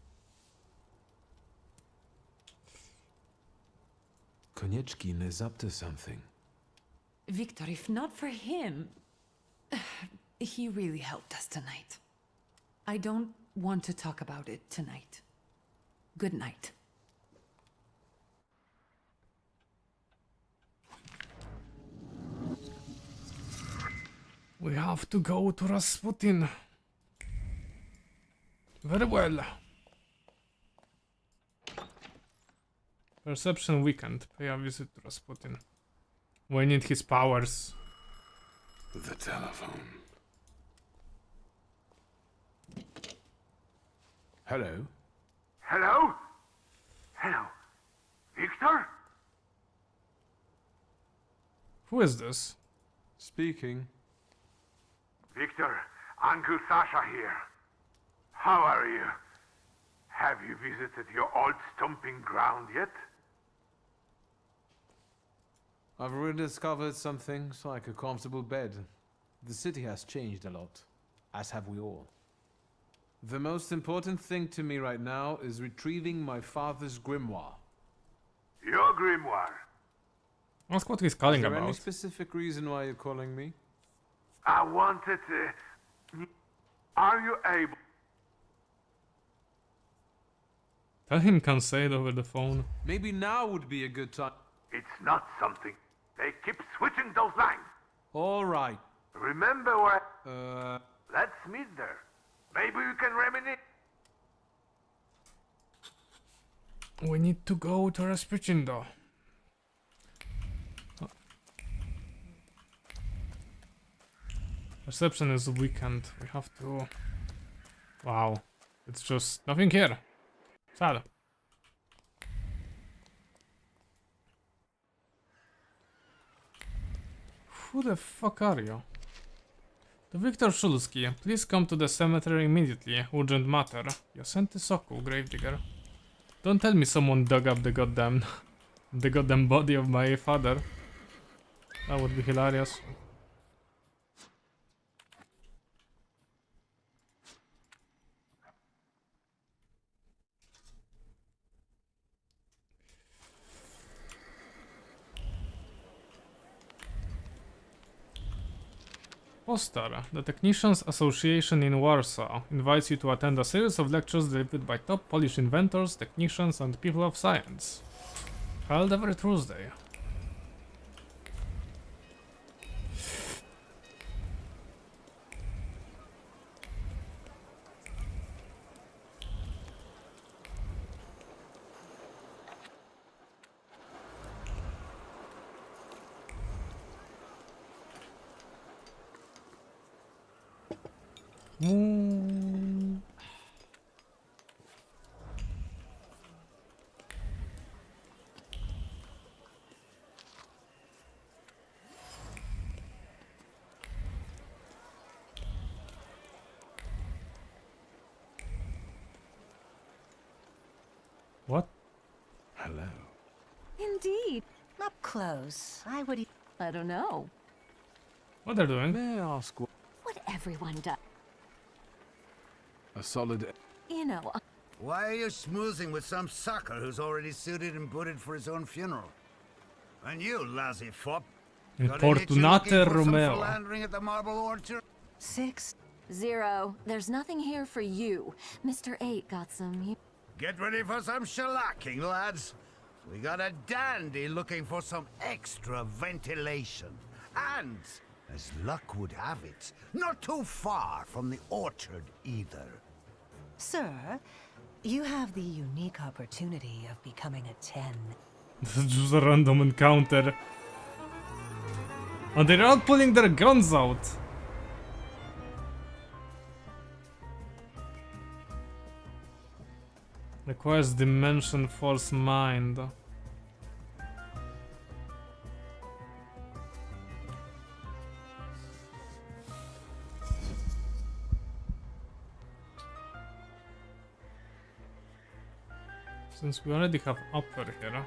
Speaker 4: Konieczkin is up to something.
Speaker 6: Victor, if not for him, he really helped us tonight. I don't want to talk about it tonight. Good night.
Speaker 1: We have to go to Rasputin. Very well. Perception weakened. Pay a visit to Rasputin. We need his powers.
Speaker 2: The telephone.
Speaker 4: Hello?
Speaker 3: Hello? Hello? Victor?
Speaker 1: Who is this?
Speaker 4: Speaking.
Speaker 3: Victor, Uncle Sasha here. How are you? Have you visited your old stomping ground yet?
Speaker 4: I've rediscovered some things like a comfortable bed. The city has changed a lot, as have we all. The most important thing to me right now is retrieving my father's grimoire.
Speaker 3: Your grimoire?
Speaker 1: Ask what he's calling
Speaker 4: Is there
Speaker 1: about.
Speaker 4: any specific reason why you're calling me?
Speaker 3: I wanted to... Are you able...
Speaker 1: Tell him can't say it over the phone.
Speaker 4: Maybe now would be a good time.
Speaker 3: It's not something. They keep switching those lines.
Speaker 4: All right.
Speaker 3: Remember where... Let's meet there. Maybe we can reminisce.
Speaker 1: We need to go to Rasputin though. Perception is weakened. We have to... Wow. It's just nothing here. Sad. Who the fuck are you? To Viktor Szulski. Please come to the cemetery immediately. Urgent matter. Yosenty Sokół, gravedigger. Don't tell me someone dug up the goddamn body of my father. That would be hilarious. Poster. The Technicians Association in Warsaw invites you to attend a series of lectures delivered by top Polish inventors, technicians, and people of science. Held every Tuesday. What?
Speaker 2: Hello.
Speaker 14: Indeed. Up close. I would... I don't know.
Speaker 1: What they're doing?
Speaker 4: May I ask what
Speaker 14: Everyone does.
Speaker 4: a solid...
Speaker 14: You know...
Speaker 22: Why are you schmoozing with some sucker who's already suited and booted for his own funeral? And you, lousy fop.
Speaker 1: Importunate Romeo.
Speaker 22: Philandering at the Marble Orchard?
Speaker 14: 6-0. There's nothing here for you. Mr. 8 got some...
Speaker 22: Get ready for some shellacking, lads. We got a dandy looking for some extra ventilation. And, as luck would have it, not too far from the orchard either.
Speaker 23: Sir, you have the unique opportunity of becoming a 10.
Speaker 1: This is just a random encounter. And they're all pulling their guns out. Requires dimension false mind. Since we already have upper here.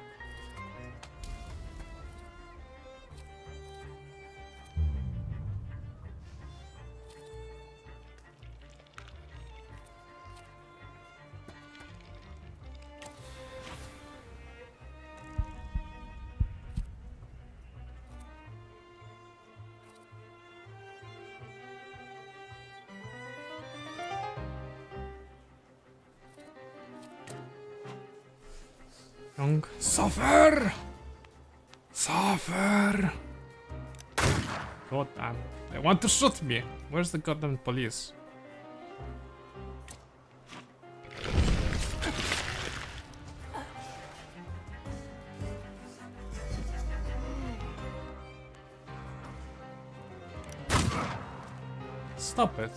Speaker 1: Young, suffer! Suffer! God damn. They want to shoot me. Where's the goddamn police? Stop it.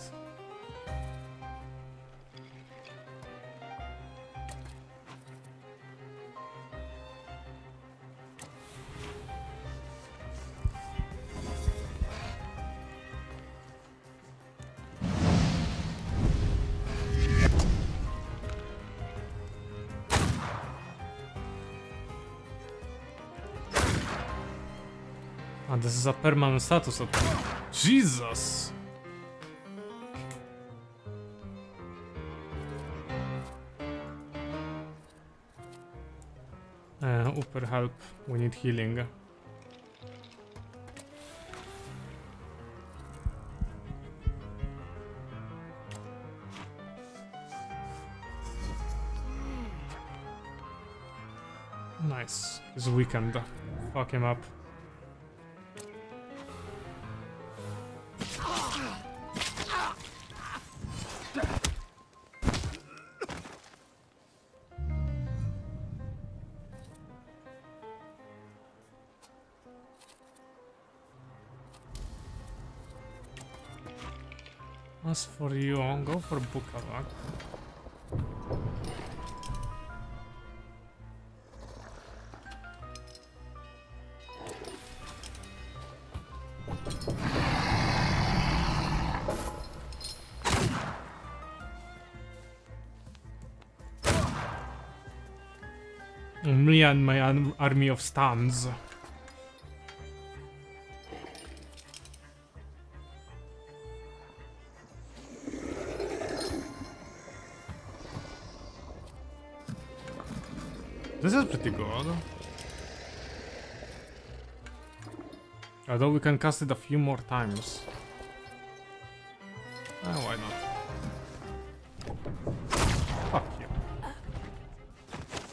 Speaker 1: Ah, this is a permanent status of Jesus! Upper help, we need healing. Nice, he's weakened. Fuck him up. As for you, go for Bukarak. Me and my army of stands. This is pretty good. Although we can cast it a few more times. Why not? Fuck you.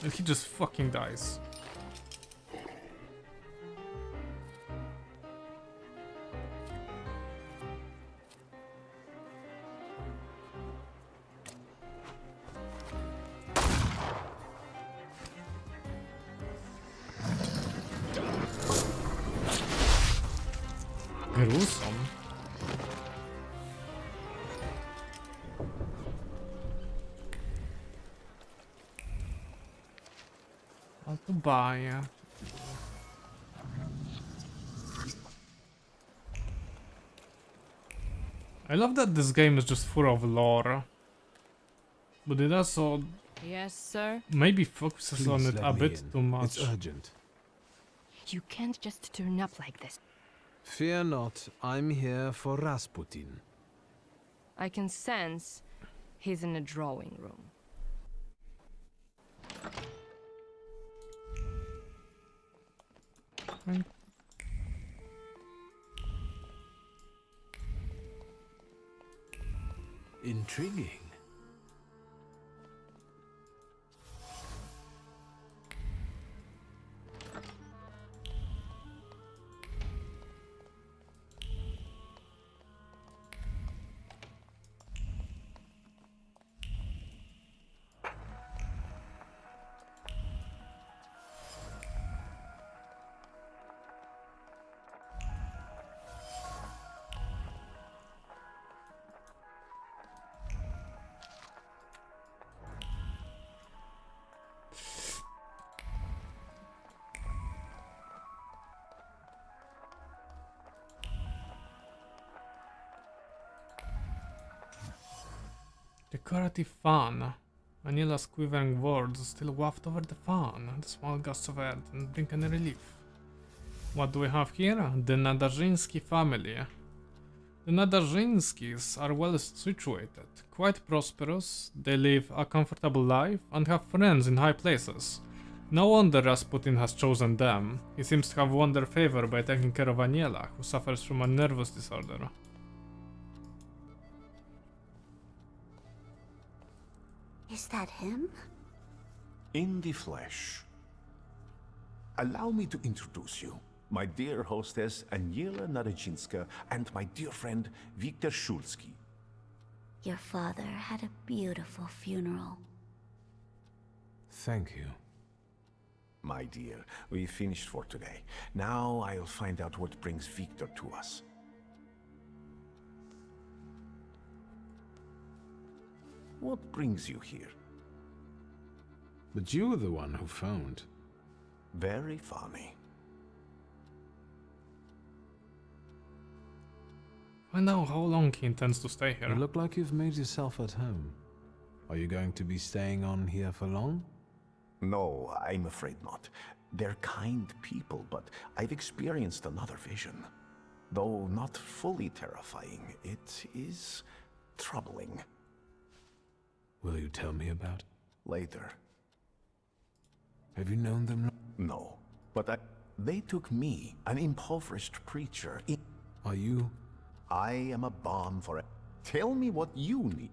Speaker 1: And he just fucking dies. Gruesome. How to buy? I love that this game is just full of lore, but it also
Speaker 10: Yes, sir.
Speaker 1: maybe focuses on
Speaker 4: Please
Speaker 1: it
Speaker 4: let
Speaker 1: a
Speaker 4: me
Speaker 1: bit
Speaker 4: in.
Speaker 1: too much.
Speaker 4: It's urgent.
Speaker 19: You can't just turn up like this.
Speaker 4: Fear not, I'm here for Rasputin.
Speaker 10: I can sense he's in a drawing room.
Speaker 4: Intriguing.
Speaker 1: Decorative fan. Anila's quivering words still waft over the fan, the small gusts of air and bring any relief. What do we have here? The Nadarzyński family. The Nadarzyńskis are well situated, quite prosperous, they live a comfortable life and have friends in high places. No wonder Rasputin has chosen them. He seems to have won their favor by taking care of Aniela, who suffers from a nervous disorder.
Speaker 11: Is that him?
Speaker 12: In the flesh. Allow me to introduce you. My dear hostess Aniela Nadarzyńska and my dear friend Viktor Szulski.
Speaker 11: Your father had a beautiful funeral.
Speaker 4: Thank you.
Speaker 12: My dear, we finished for today. Now I'll find out what brings Viktor to us. What brings you here?
Speaker 4: But you were the one who phoned.
Speaker 12: Very funny.
Speaker 1: I know how long he intends to stay here.
Speaker 4: You look like you've made yourself at home. Are you going to be staying on here for long?
Speaker 12: No, I'm afraid not. They're kind people, but I've experienced another vision. Though not fully terrifying, it is troubling.
Speaker 4: Will you tell me about it?
Speaker 12: Later.
Speaker 4: Have you known them?
Speaker 12: No, but they took me, an impoverished preacher.
Speaker 4: Are you?
Speaker 12: I am a bomb for it. Tell me what you need.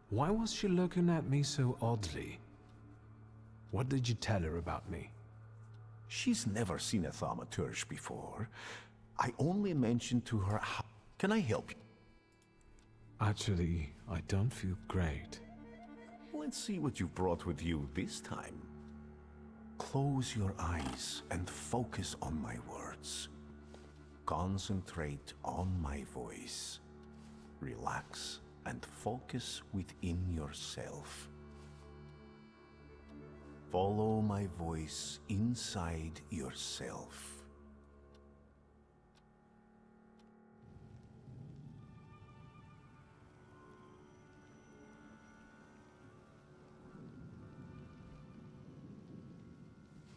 Speaker 4: Why was she looking at me so oddly? What did you tell her about me?
Speaker 12: She's never seen a Thaumaturge before. I only mentioned to her how... Can I help you?
Speaker 4: Actually, I don't feel great.
Speaker 12: Let's see what you've brought with you this time. Close your eyes and focus on my words. Concentrate on my voice. Relax and focus within yourself. Follow my voice inside yourself.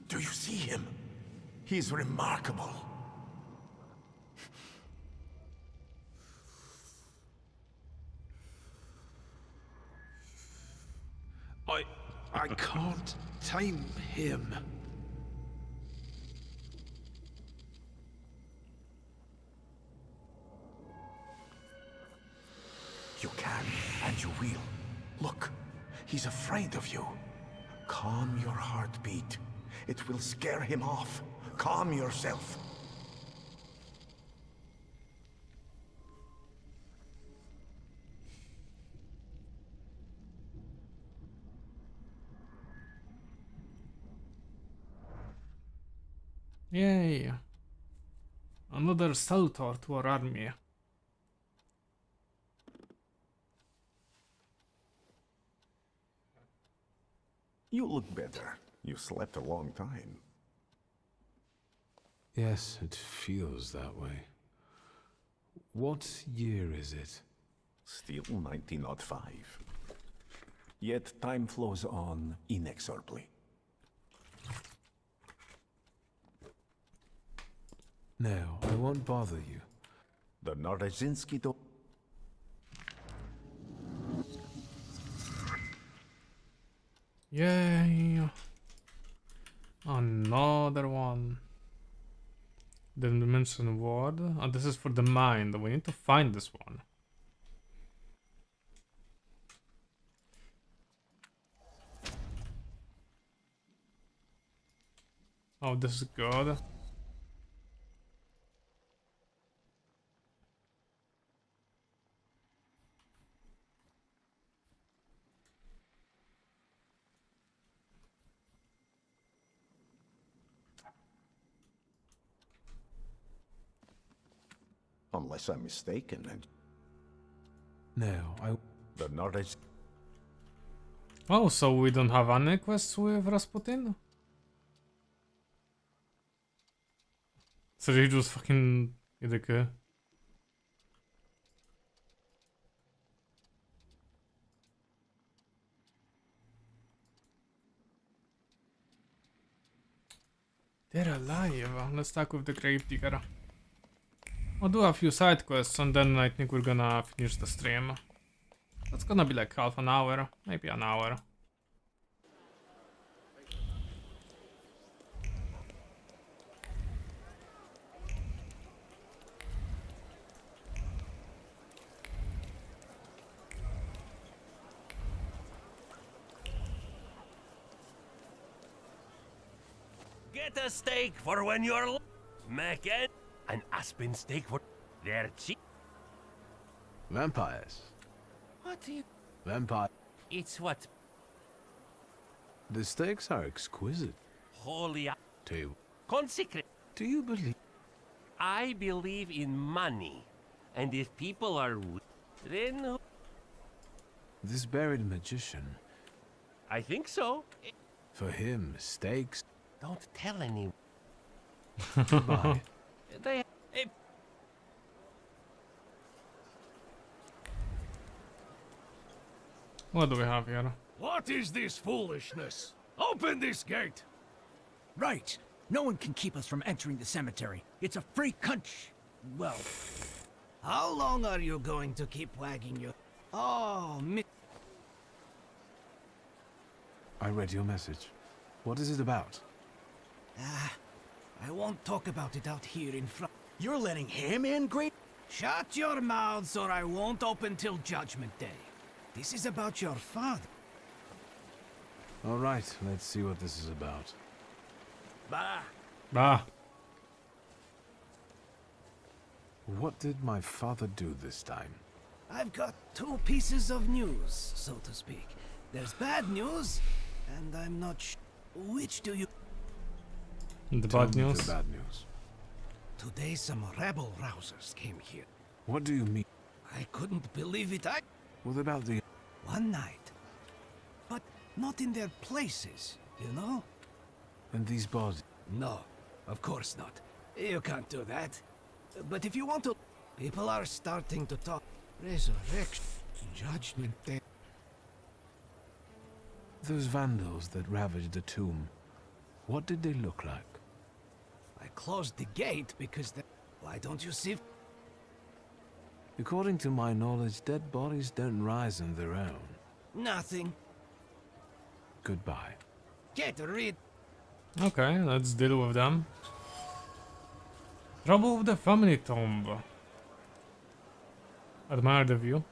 Speaker 12: Do you see him? He's remarkable.
Speaker 4: I can't tame him.
Speaker 12: You can, and you will. Look, he's afraid of you. Calm your heartbeat. It will scare him off. Calm yourself.
Speaker 1: Yay. Another salutor to our army.
Speaker 12: You look better. You slept a long time.
Speaker 4: Yes, it feels that way. What year is it?
Speaker 12: Still 1905. Yet time flows on inexorably.
Speaker 4: No, I won't bother you.
Speaker 12: The Nadarzyński do...
Speaker 1: Yay! Another one. The dimension ward. Oh, this is for the mind. We need to find this one. Oh, this is good.
Speaker 12: Unless I'm mistaken, and...
Speaker 4: No,
Speaker 12: The Nadarzyński...
Speaker 1: Oh, so we don't have any quests with Rasputin? So he just fucking... Ideke. They're alive. Let's talk with the gravedigger. I'll do a few side quests and then I think we're gonna finish the stream. That's gonna be like half an hour, maybe an hour.
Speaker 5: Get a steak for when you're Mac and an aspen steak for they're cheap.
Speaker 4: Vampires.
Speaker 5: What do you
Speaker 4: Vampire.
Speaker 5: It's what
Speaker 4: The steaks are exquisite.
Speaker 5: holy
Speaker 4: Do you?
Speaker 5: consecrate.
Speaker 4: Do you believe?
Speaker 5: I believe in money. And if people are then
Speaker 4: This buried magician.
Speaker 5: I think so.
Speaker 4: For him, steaks.
Speaker 5: Don't tell anyone.
Speaker 4: Goodbye.
Speaker 5: They
Speaker 1: What do we have here?
Speaker 15: What is this foolishness? Open this gate!
Speaker 18: Right. No one can keep us from entering the cemetery. It's a free country. Well, how long are you going to keep wagging your... Oh,
Speaker 4: I read your message. What is it about?
Speaker 18: I won't talk about it out here in front. You're letting him in, Great? Shut your mouths or I won't open till Judgment Day. This is about your father.
Speaker 4: All right, let's see what this is about.
Speaker 18: Bah.
Speaker 1: Bah.
Speaker 4: What did my father do this time?
Speaker 18: I've got two pieces of news, so to speak. There's bad news, and I'm not sure. Which do you...
Speaker 1: The
Speaker 4: Tell
Speaker 1: bad
Speaker 4: me
Speaker 1: news?
Speaker 4: The bad news.
Speaker 18: Today some rebel rousers came here.
Speaker 4: What do you mean?
Speaker 18: I couldn't believe it.
Speaker 4: What about the...
Speaker 18: One night. But not in their places, you know?
Speaker 4: And these bodies?
Speaker 18: No, of course not. You can't do that. But if you want to... People are starting to talk. Resurrection. Judgment Day.
Speaker 4: Those vandals that ravaged the tomb. What did they look like?
Speaker 18: I closed the gate because they... Why don't you see...
Speaker 4: According to my knowledge, dead bodies don't rise on their own.
Speaker 18: Nothing.
Speaker 4: Goodbye.
Speaker 18: Get rid...
Speaker 1: Okay, let's deal with them. Trouble with the family tomb. Admire the view.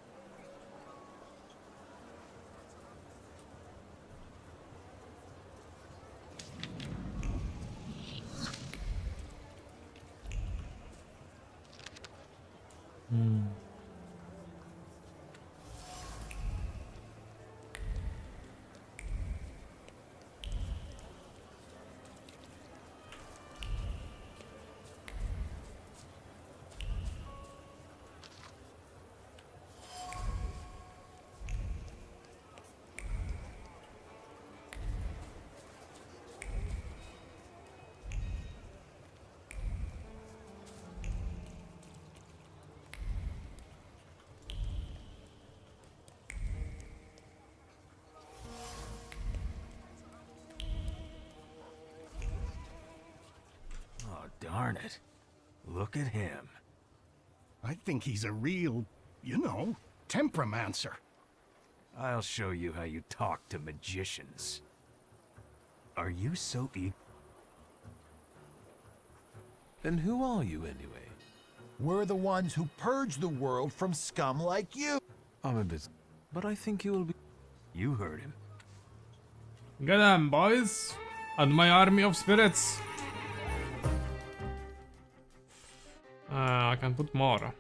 Speaker 15: Oh, darn it. Look at him. I think he's a real, you know, temperamencer. I'll show you how you talk to magicians. Are you so
Speaker 4: And who are you anyway?
Speaker 24: We're the ones who purge the world from scum like you.
Speaker 4: I'm a bit... But I think you will be...
Speaker 15: You heard him.
Speaker 1: Get them, boys! And my army of spirits! I can put more.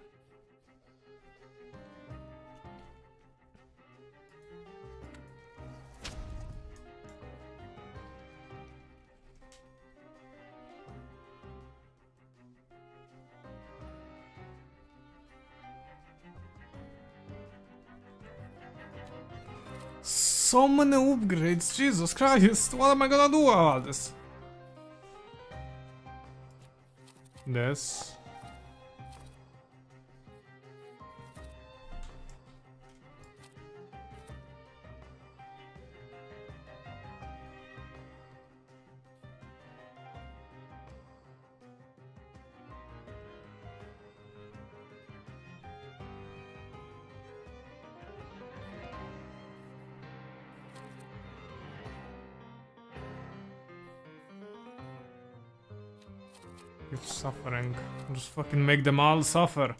Speaker 1: So many upgrades, Jesus Christ, what am I gonna do with all this? This. Keep suffering. Just fucking make them all suffer.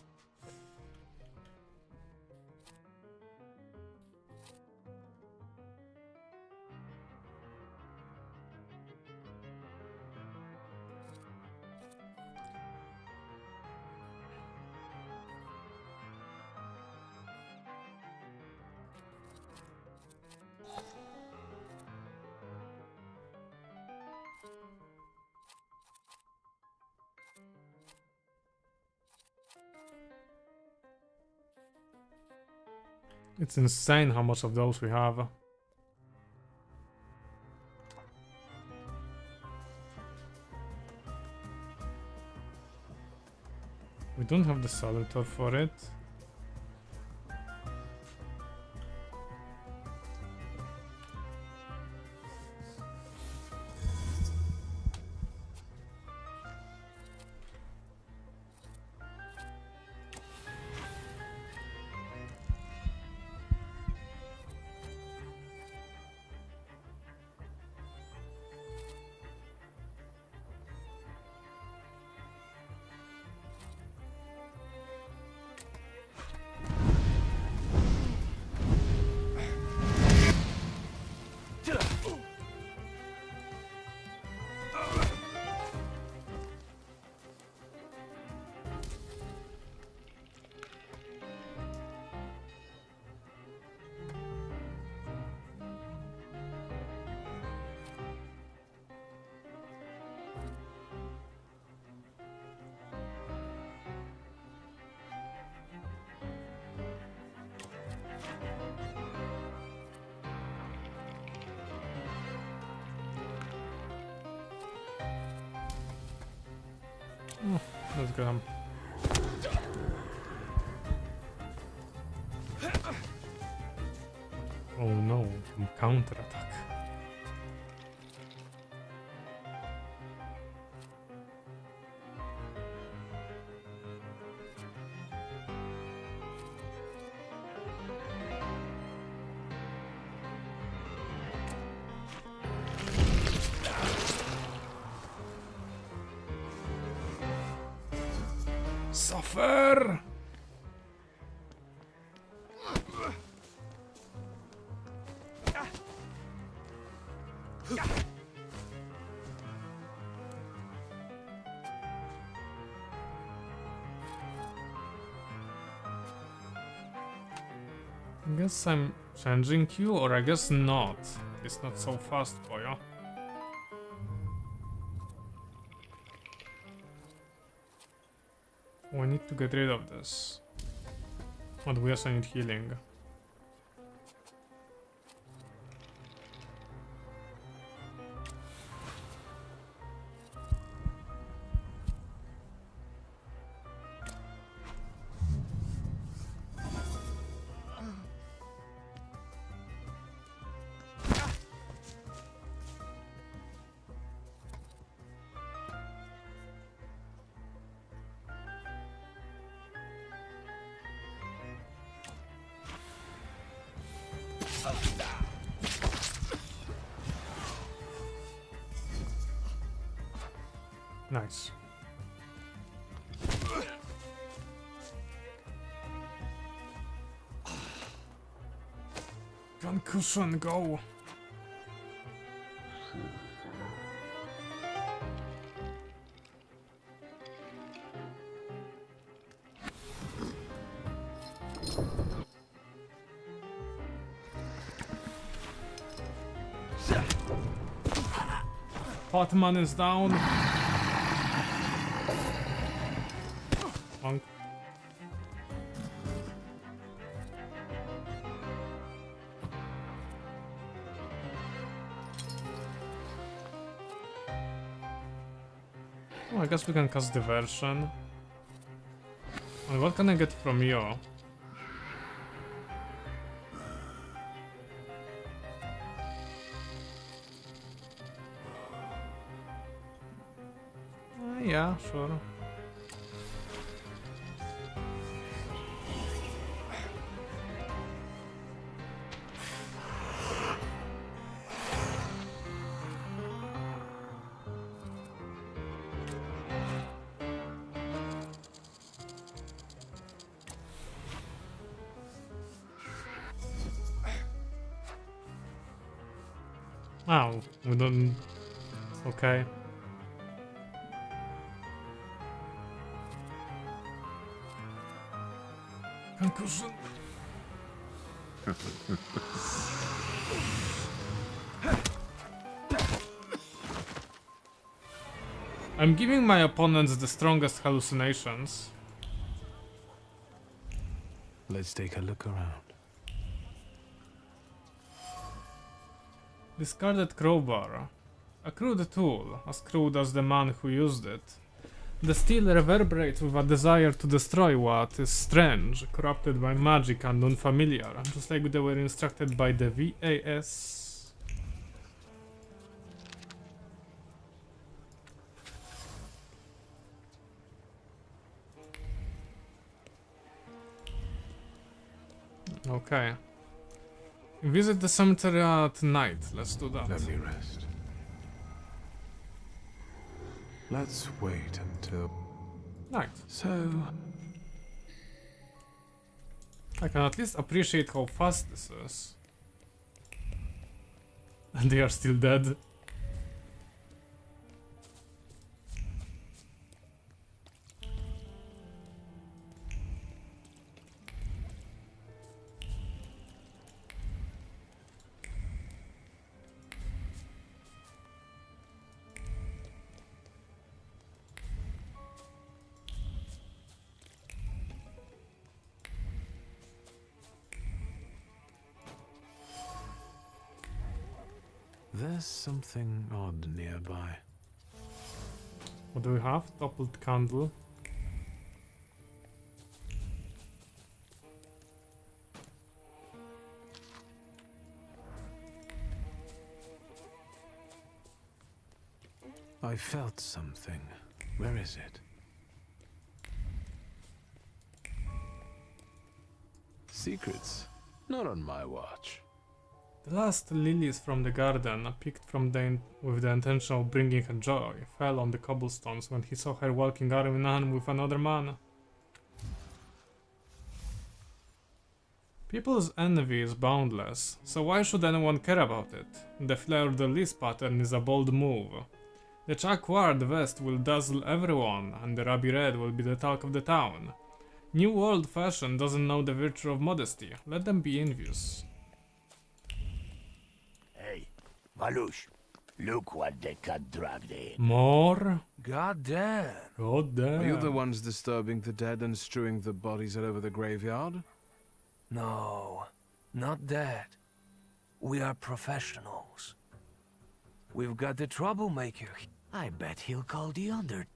Speaker 1: It's insane how much of those we have. We don't have the Salutor for it. Oh, let's get him. Oh no, counterattack. Suffer! I guess I'm changing you, or I guess not. It's not so fast for you. We need to get rid of this. But we also need healing. Nice. Concussion, go! Potman is down. Monk. Oh, I guess we can cast diversion. And what can I get from you? Yeah, sure. Oh, we don't... Okay. Concussion. I'm giving my opponents the strongest hallucinations.
Speaker 4: Let's take a look around.
Speaker 1: Discarded crowbar. A crude tool, as crude as the man who used it. The steel reverberates with a desire to destroy what is strange, corrupted by magic and unfamiliar, just like they were instructed by the VAS. Okay. Visit the cemetery at night. Let's do that.
Speaker 4: Let me rest. Let's wait until
Speaker 1: night.
Speaker 4: So
Speaker 1: I can at least appreciate how fast this is. And they are still dead.
Speaker 4: there's something odd nearby.
Speaker 1: What do we have? Toppled candle.
Speaker 4: I felt something. Where is it? Secrets? Not on my watch.
Speaker 1: The last lilies from the garden, picked from with the intention of bringing her joy, fell on the cobblestones when he saw her walking arm in arm with another man. People's envy is boundless, so why should anyone care about it? The fleur-de-lis pattern is a bold move. The checkered vest will dazzle everyone, and the ruby red will be the talk of the town. New world fashion doesn't know the virtue of modesty. Let them be envious.
Speaker 7: Hey, Valush, look what the cat dragged in.
Speaker 1: More?
Speaker 4: God damn.
Speaker 1: God damn.
Speaker 4: Are you the ones disturbing the dead and strewing the bodies all over the graveyard?
Speaker 8: No, not that. We are professionals. We've got the troublemaker. I bet he'll call the under.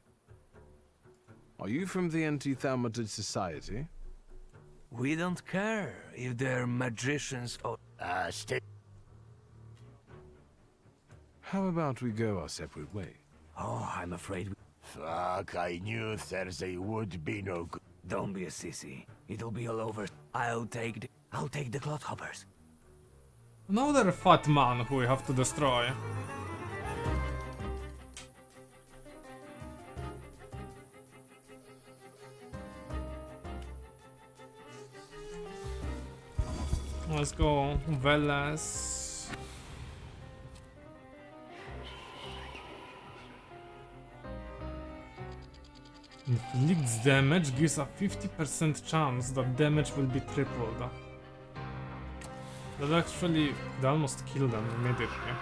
Speaker 4: Are you from the Anti-Thaumaturge Society?
Speaker 8: We don't care if they're magicians or...
Speaker 7: stay.
Speaker 4: How about we go our separate way?
Speaker 8: Oh, I'm afraid...
Speaker 7: Fuck, I knew Thursday would be no good.
Speaker 8: Don't be a sissy. It'll be all over. I'll take the clothoppers.
Speaker 1: Another fat man who we have to destroy. Let's go, Velas. Inflicts damage, gives a 50% chance that damage will be tripled. That actually could almost kill them immediately.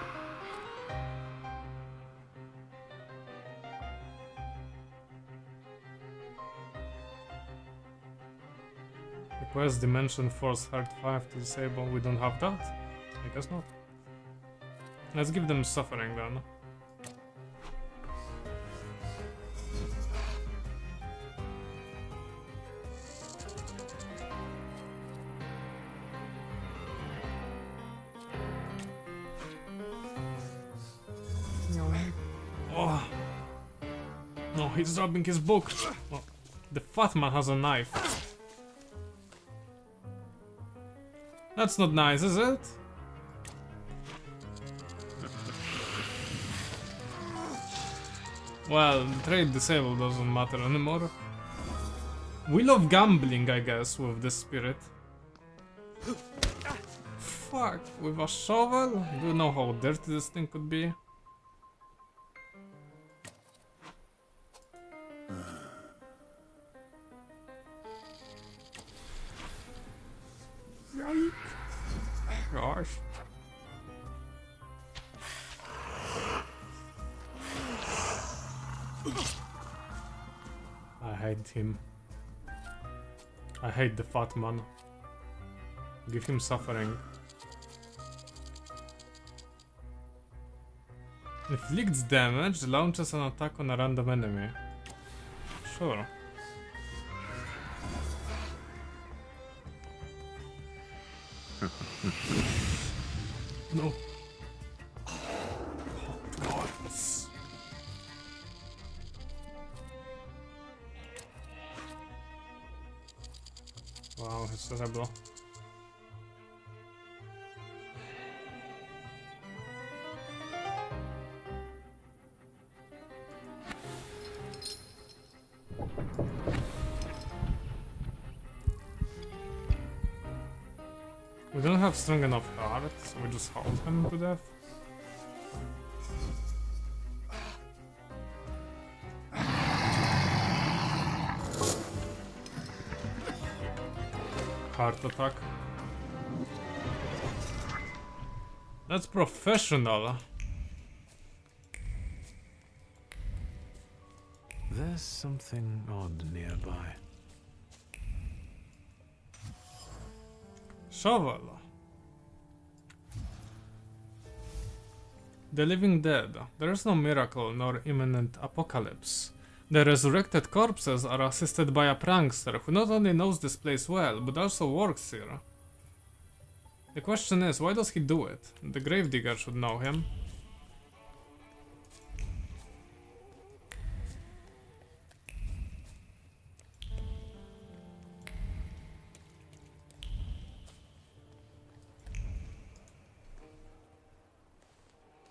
Speaker 1: Request Dimension Force Heart 5 to disable. We don't have that? I guess not. Let's give them suffering then. Oh. No, he's dropping his book. Oh. The fat man has a knife. That's not nice, is it? Well, trade disable doesn't matter anymore. We love gambling, I guess, with this spirit. fuck? With a shovel? Do you know how dirty this thing could be? Gosh. I hate him. I hate the fat man. Give him suffering. Inflicts damage, launches an attack on a random enemy. Sure. No. Vods. Wow, it's terrible. We don't have strong enough heart, so we just hold him to death. Heart attack. That's professional.
Speaker 4: There's something odd nearby.
Speaker 1: Shovel. The living dead. There is no miracle nor imminent apocalypse. The resurrected corpses are assisted by a prankster who not only knows this place well, but also works here. The question is, why does he do it? The gravedigger should know him.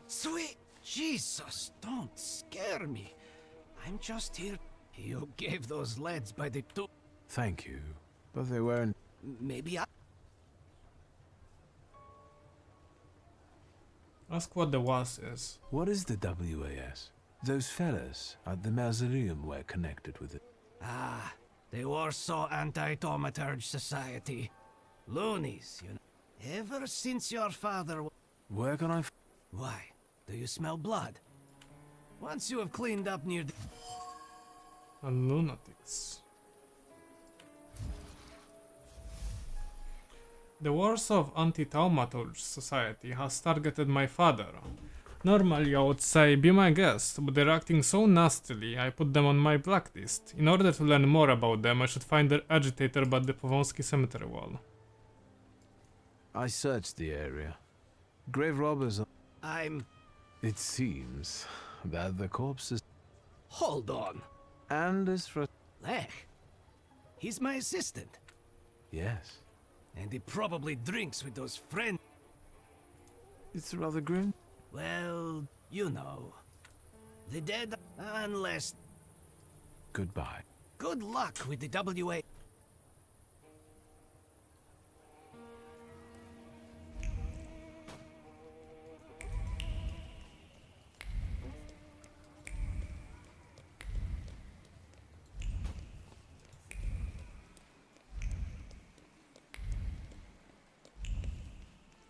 Speaker 18: Sweet Jesus, don't scare me. I'm just here. You gave those lads by the two.
Speaker 4: Thank you, but they weren't.
Speaker 18: Maybe I.
Speaker 1: Ask what the WAS is.
Speaker 4: What is the WAS? Those fellas at the mausoleum were connected with it.
Speaker 18: Ah, the Warsaw Anti-Thaumaturge Society. Loonies, you know. Ever since your father.
Speaker 4: Where can I?
Speaker 18: Why? Do you smell blood? Once you have cleaned up near the...
Speaker 1: And lunatics. The Warsaw Anti-Thaumaturge Society has targeted my father. Normally I would say, be my guest, but they're acting so nastily, I put them on my blacklist. In order to learn more about them, I should find their agitator by the Powązki cemetery wall.
Speaker 4: I searched the area. Grave robbers are...
Speaker 18: I'm...
Speaker 4: It seems that the corpses...
Speaker 18: Hold on.
Speaker 4: And is for...
Speaker 18: Lech. He's my assistant.
Speaker 4: Yes.
Speaker 18: And he probably drinks with those friends.
Speaker 4: It's rather grim.
Speaker 18: Well, you know. The dead, unless...
Speaker 4: Goodbye.
Speaker 18: Good luck with the WA.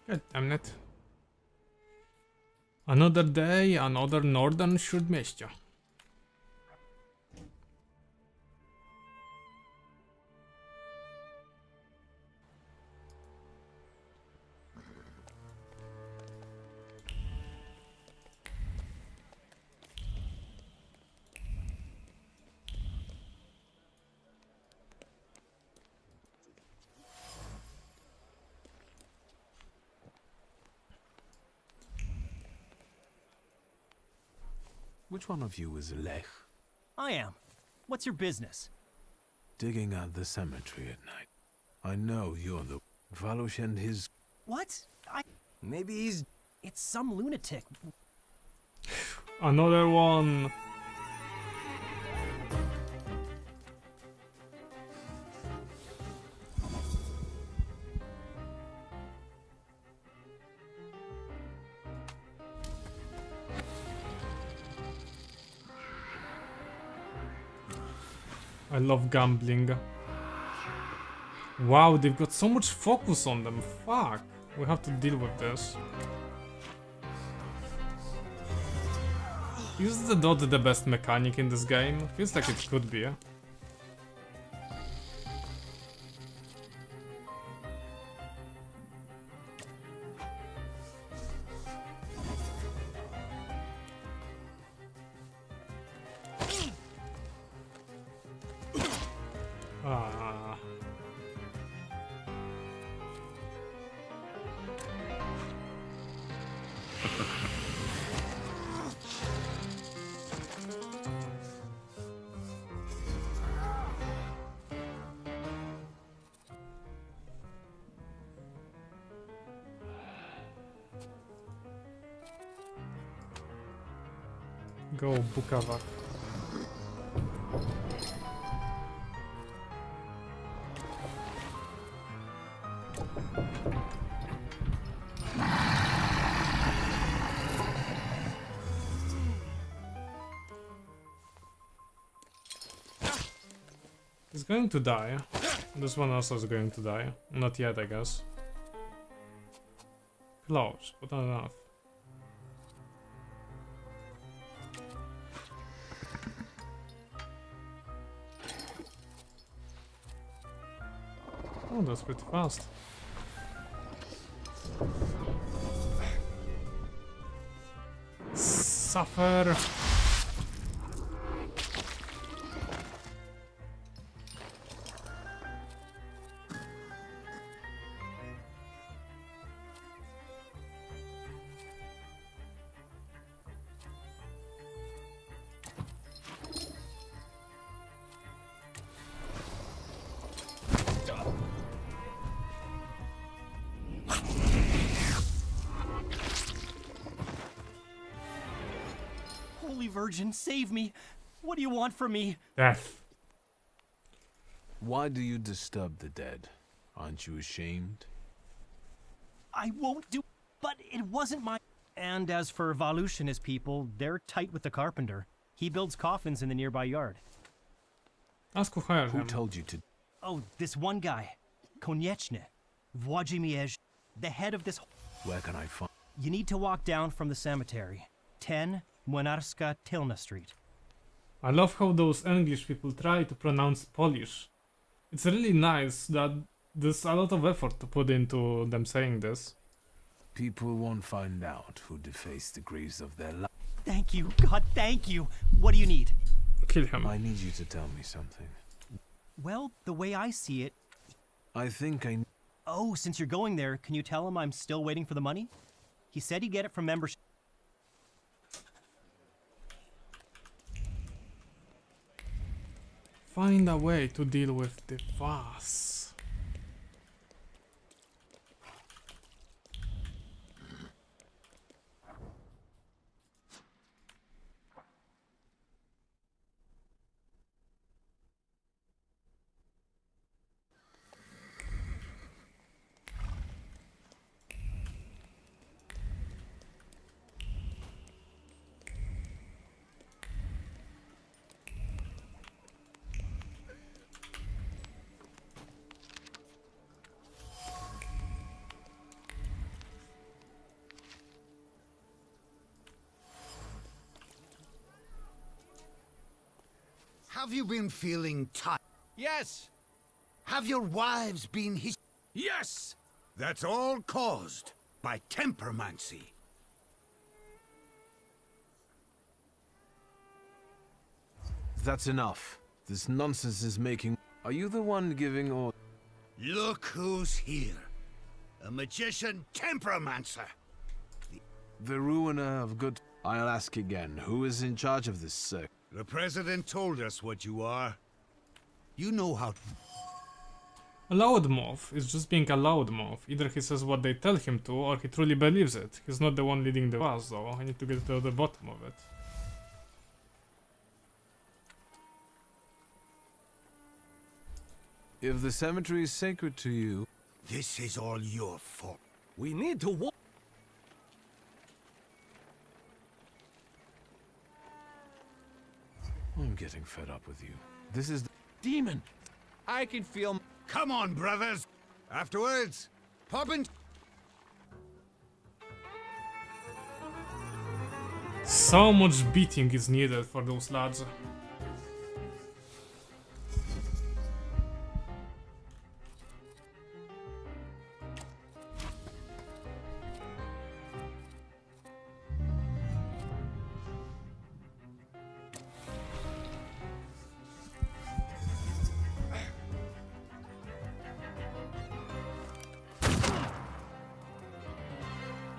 Speaker 1: God damn it. Another day, another northern śródmieścia.
Speaker 4: Which one of you is Lech?
Speaker 13: I am. What's your business?
Speaker 4: Digging at the cemetery at night. I know you're the... Valush and his...
Speaker 13: What? Maybe he's... It's some lunatic.
Speaker 1: Another one. I love gambling. Wow, they've got so much focus on them. Fuck. We have to deal with this. Is the dot the best mechanic in this game? Feels like it could be. Ah. Go Bukawa. He's going to die. This one also is going to die. Not yet, I guess. Close, but not enough. Oh, that's pretty fast. Suffer.
Speaker 9: Holy Virgin, save me! What do you want from me?
Speaker 1: Death.
Speaker 4: Why do you disturb the dead? Aren't you ashamed?
Speaker 9: I won't do... But it wasn't my... And as for Valush and his people, they're tight with the carpenter. He builds coffins in the nearby yard.
Speaker 1: Ask who hired him.
Speaker 4: Who told you to...
Speaker 9: Oh, this one guy. Konieczny. Włodzimierz. The head of this...
Speaker 4: Where can I find...
Speaker 9: You need to walk down from the cemetery. 10 Młynarska Tylna Street.
Speaker 1: I love how those English people try to pronounce Polish. It's really nice that there's a lot of effort to put into them saying this.
Speaker 4: People won't find out who defaced the graves of their lives.
Speaker 9: Thank you, God, thank you. What do you need?
Speaker 1: Kill him.
Speaker 4: I need you to tell me something.
Speaker 9: Well, the way I see it...
Speaker 4: I think I...
Speaker 9: Oh, since you're going there, can you tell him I'm still waiting for the money? He said he'd get it from membership.
Speaker 1: Find a way to deal with the vods.
Speaker 22: Have you been feeling tired?
Speaker 15: Yes!
Speaker 22: Have your wives been his...
Speaker 15: Yes!
Speaker 22: That's all caused by tempermancy.
Speaker 4: That's enough. This nonsense is making... Are you the one giving or...
Speaker 22: Look who's here. A magician temperomancer.
Speaker 4: The ruiner of good... I'll ask again. Who is in charge of this circle?
Speaker 22: The President told us what you are. You know how to...
Speaker 1: A loudmouth is just being a loudmouth. Either he says what they tell him to, or he truly believes it. He's not the one leading the vods, though. I need to get to the bottom of it.
Speaker 4: If the cemetery is sacred to you...
Speaker 22: This is all your fault.
Speaker 15: We need to walk.
Speaker 4: I'm getting fed up with you. This is...
Speaker 16: demon. I can feel...
Speaker 22: Come on, brothers. Afterwards, pop in.
Speaker 1: So much beating is needed for those lads.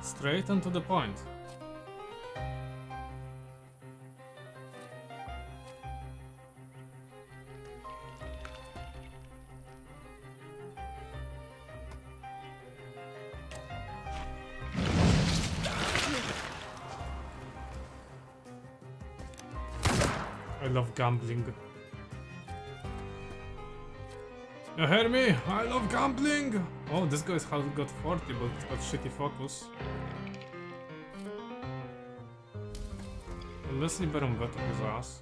Speaker 1: Straight and to the point. I love gambling. You hear me? I love gambling! Oh, this guy's got 40, but it's got shitty focus. Unless he better bet on his ass.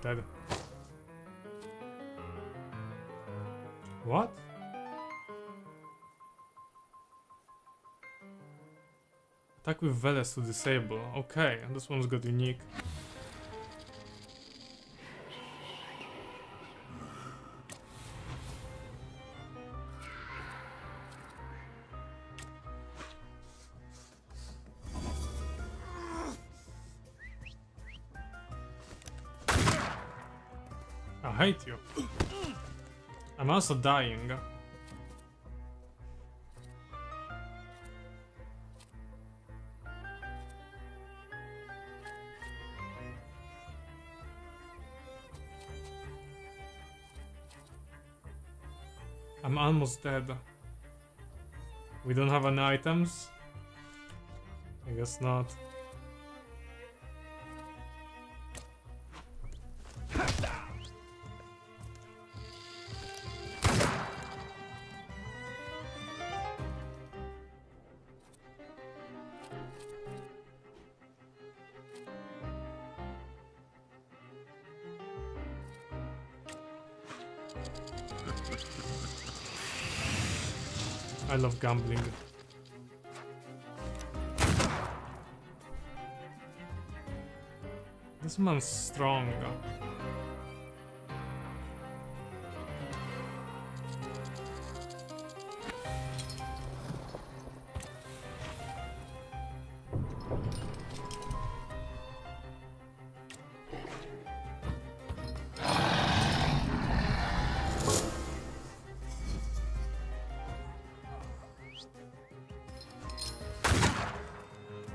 Speaker 1: Dead. What? Attack with Veles to disable. Okay, this one's got unique. I hate you. I'm also dying. I'm almost dead. We don't have any items? I guess not. I love gambling. This man's strong.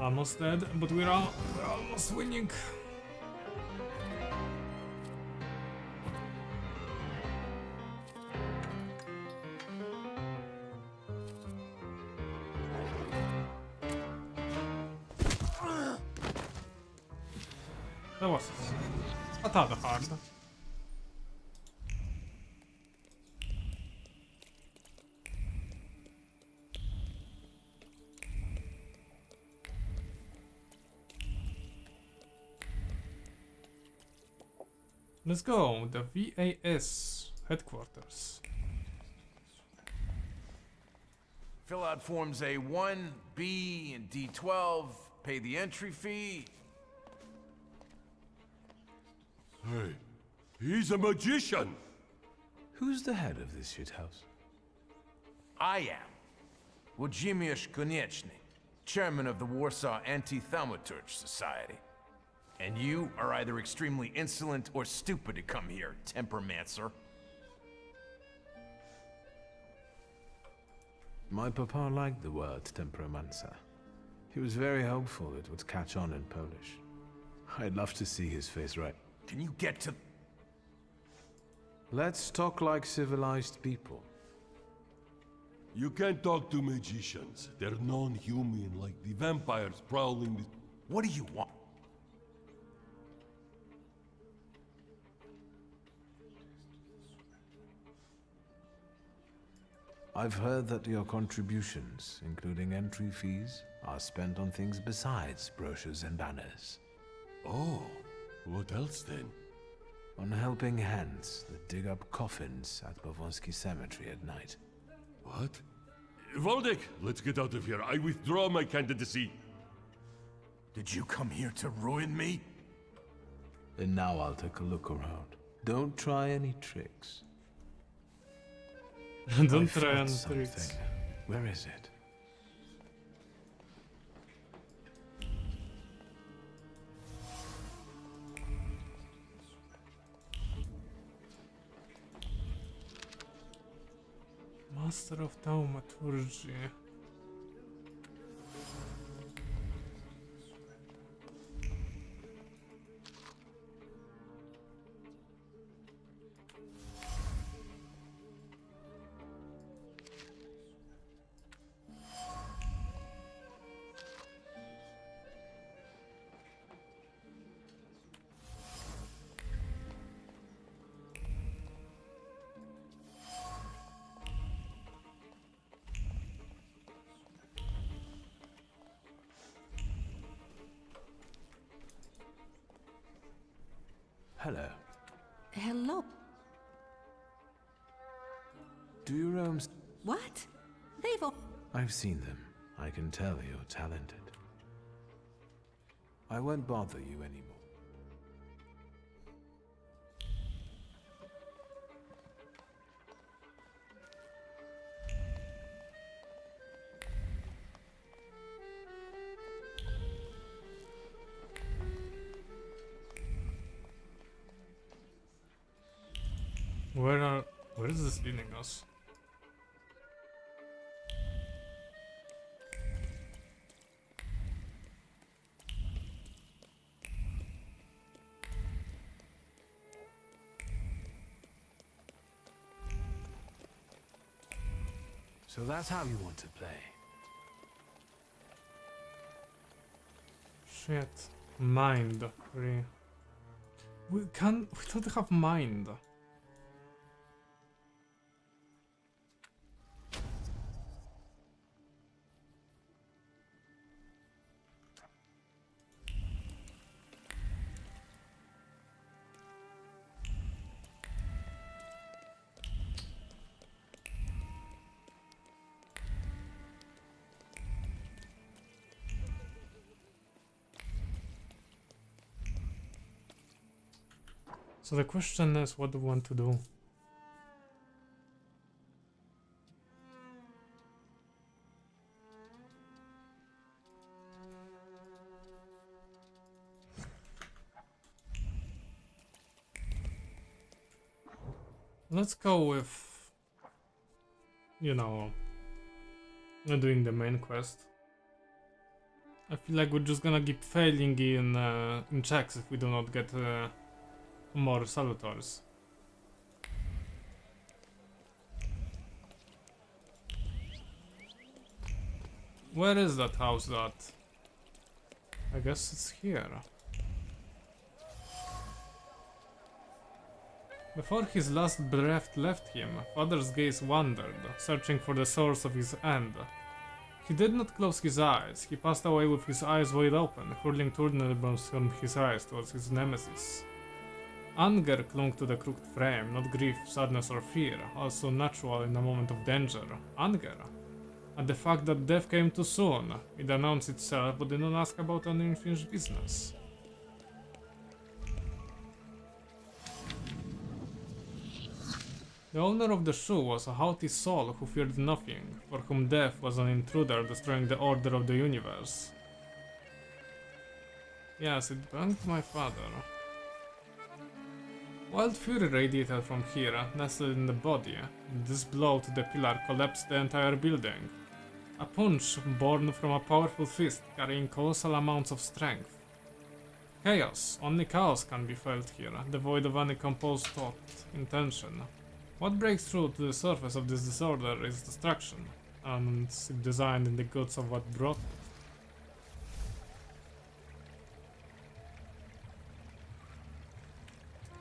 Speaker 1: Almost dead, but we're almost winning. That was not that hard. Let's go, the VAS headquarters.
Speaker 17: Fill out forms A1, B, and D12, pay the entry fee.
Speaker 20: Hey, he's a magician!
Speaker 2: Who's the head of this shithouse?
Speaker 17: I am. Włodzimierz Konieczny, chairman of the Warsaw Anti-Thaumaturge Society. And you are either extremely insolent or stupid to come here, Tempermancer.
Speaker 2: My papa liked the word Tempermancer. He was very hopeful it would catch on in Polish. I'd love to see his face right.
Speaker 17: Can you get to...
Speaker 2: Let's talk like civilized people.
Speaker 20: You can't talk to magicians. They're non-human, like the vampires prowling the...
Speaker 17: What do you want?
Speaker 4: I've heard that your contributions, including entry fees, are spent on things besides brochures and banners.
Speaker 20: Oh, what else then?
Speaker 4: On helping hands that dig up coffins at Bavonsky Cemetery at night.
Speaker 20: What? Voldek, let's get out of here. I withdraw my candidacy.
Speaker 17: Did you come here to ruin me?
Speaker 4: And now I'll take a look around. Don't try any tricks.
Speaker 1: Don't
Speaker 4: I
Speaker 1: try
Speaker 4: felt
Speaker 1: any
Speaker 4: something.
Speaker 1: tricks.
Speaker 4: Where is it?
Speaker 1: Master of Thaumaturge.
Speaker 4: Hello.
Speaker 23: Hello.
Speaker 4: Do you roam?
Speaker 23: What? They've all...
Speaker 4: I've seen them. I can tell you're talented. I won't bother you anymore.
Speaker 1: Where is this leading us?
Speaker 4: So that's how you want to play.
Speaker 1: Shit. Mind. We don't have mind. So the question is, what do we want to do? Let's go with, you know, not doing the main quest. I feel like we're just gonna keep failing in checks if we do not get more salutars. Where is that house that? I guess it's here. Before his last breath left him, Father's gaze wandered, searching for the source of his end. He did not close his eyes. He passed away with his eyes wide open, hurling turbulence from his eyes towards his nemesis. Anger clung to the crooked frame, not grief, sadness or fear, also natural in a moment of danger. Anger. At the fact that death came too soon, it announced itself but did not ask about an unfinished business. The owner of the shoe was a haughty soul who feared nothing, for whom death was an intruder destroying the order of the universe. Yes, it belonged to my father. Wild fury radiated from here, nestled in the body. This blow to the pillar collapsed the entire building. A punch born from a powerful fist carrying colossal amounts of strength. Chaos. Only chaos can be felt here, devoid of any composed thought, intention. What breaks through to the surface of this disorder is destruction, and designed in the guts of what brought it.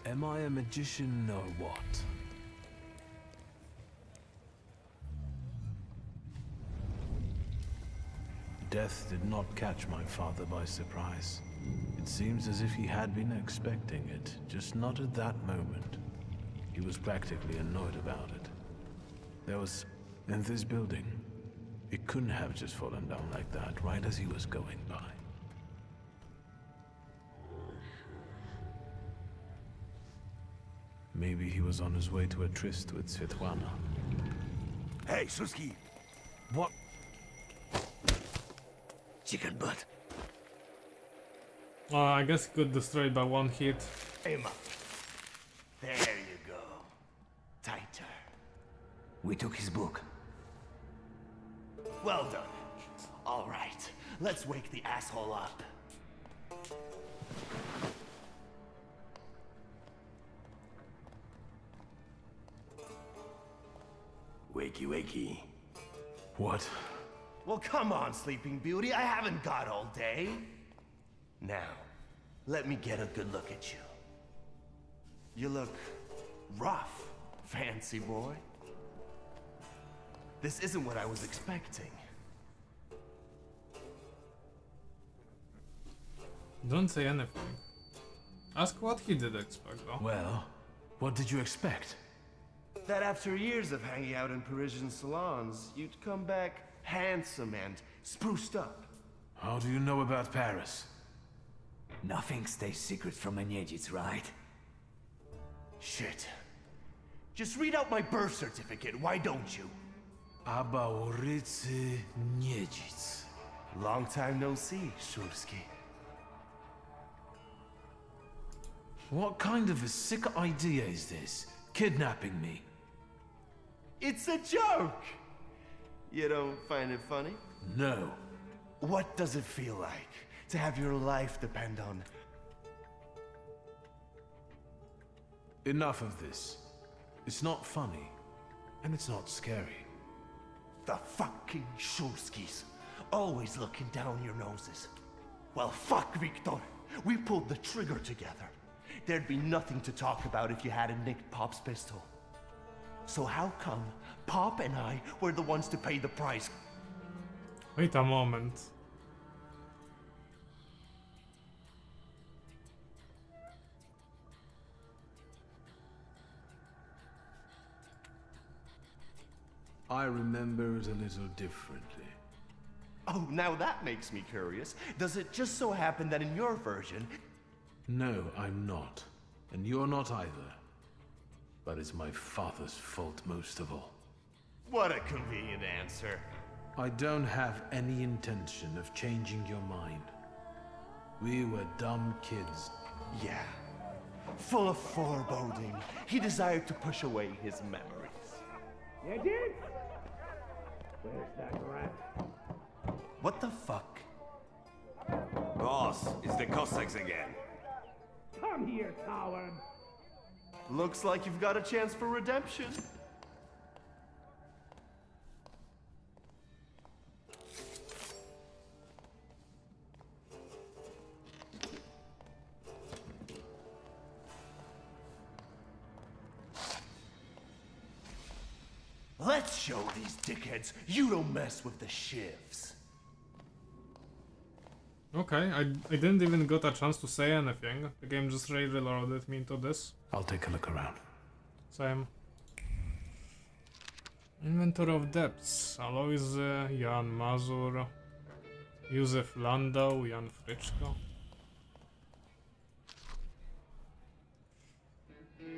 Speaker 4: Am I a magician or what? Death did not catch my father by surprise. It seems as if he had been expecting it, just not at that moment. He was practically annoyed about it. There was... in this building. It couldn't have just fallen down like that, right as he was going by. Maybe he was on his way to a tryst with Svetlana.
Speaker 7: Hey, Suski!
Speaker 18: What?
Speaker 7: Chicken butt.
Speaker 1: Oh, I guess he could destroy it by one hit.
Speaker 7: Emma. There you go. Tighter.
Speaker 18: We took his book.
Speaker 7: Well done. All right, let's wake the asshole up. Wakey, wakey.
Speaker 4: What?
Speaker 7: Well, come on, Sleeping Beauty. I haven't got all day. Now, let me get a good look at you. You look rough, fancy boy. This isn't what I was expecting.
Speaker 1: Don't say anything. Ask what he did expect, though.
Speaker 4: Well, what did you expect?
Speaker 7: That after years of hanging out in Parisian salons, you'd come back handsome and spruced up.
Speaker 4: How do you know about Paris?
Speaker 18: Nothing stays secret from a Niedzic, right?
Speaker 7: Shit. Just read out my birth certificate, why don't you?
Speaker 4: Abaurice Niedzic.
Speaker 7: Long time no see, Shurski.
Speaker 4: What kind of a sick idea is this? Kidnapping me?
Speaker 7: It's a joke! You don't find it funny?
Speaker 4: No.
Speaker 7: What does it feel like to have your life depend on...
Speaker 4: Enough of this. It's not funny, and it's not scary.
Speaker 7: The fucking Shurskis. Always looking down your noses. Well, fuck, Victor. We pulled the trigger together. There'd be nothing to talk about if you hadn't nicked Pop's pistol. So how come Pop and I were the ones to pay the price?
Speaker 1: Wait a moment.
Speaker 4: I remember it a little differently.
Speaker 7: Oh, now that makes me curious. Does it just so happen that in your version...
Speaker 4: No, I'm not. And you're not either. But it's my father's fault most of all.
Speaker 7: What a convenient answer.
Speaker 4: I don't have any intention of changing your mind. We were dumb kids.
Speaker 7: Yeah. Full of foreboding, he desired to push away his memories.
Speaker 18: You did? Where's that rat?
Speaker 7: What the fuck?
Speaker 3: Boss, it's the Cossacks again.
Speaker 18: Come here, coward!
Speaker 7: Looks like you've got a chance for redemption. Let's show these dickheads you don't mess with the shivs.
Speaker 1: Okay, I didn't even got a chance to say anything. The game just reloaded me into this.
Speaker 4: I'll take a look around.
Speaker 1: Same. Inventory of depths. Alois, Jan Mazur, Józef Landau, Jan Fryczko.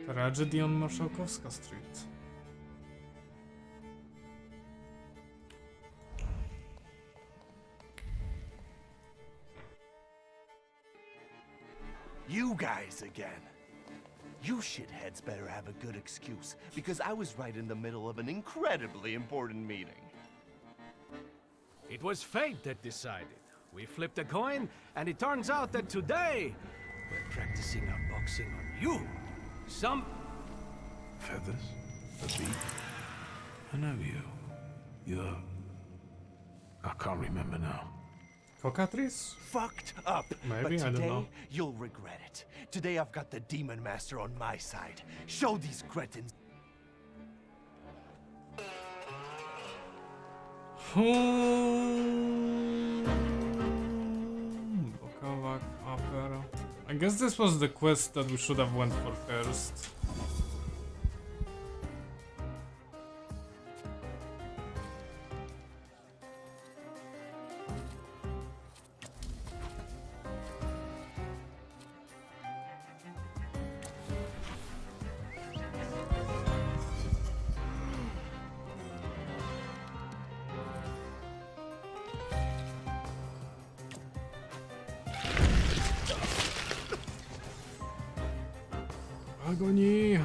Speaker 1: Tragedy on Marszałkowska Street.
Speaker 7: You guys again. You shitheads better have a good excuse, because I was right in the middle of an incredibly important meeting.
Speaker 18: It was fate that decided. We flipped a coin, and it turns out that today, we're practicing our boxing on you. Some...
Speaker 4: Feathers? A beak? I know you. You're... I can't remember now.
Speaker 1: Cockatrice?
Speaker 7: Fucked up.
Speaker 1: Maybe,
Speaker 7: but
Speaker 1: I don't
Speaker 7: today,
Speaker 1: know.
Speaker 7: you'll regret it. Today I've got the Demon Master on my side. Show these cretins.
Speaker 1: I guess this was the quest that we should have went for first. Agony.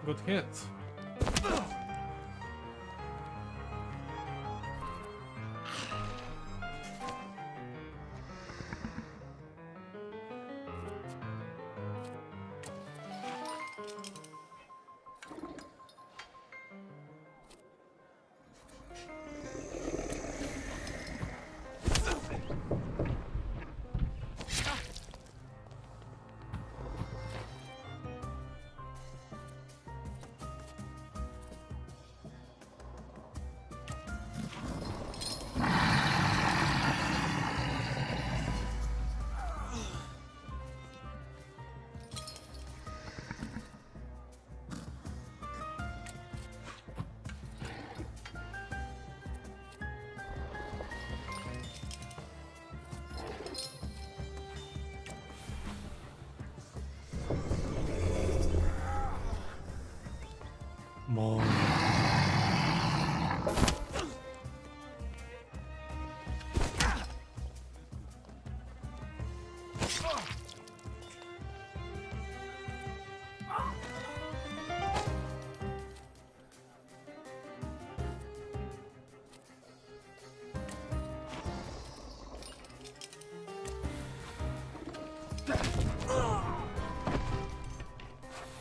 Speaker 1: Good hit. More.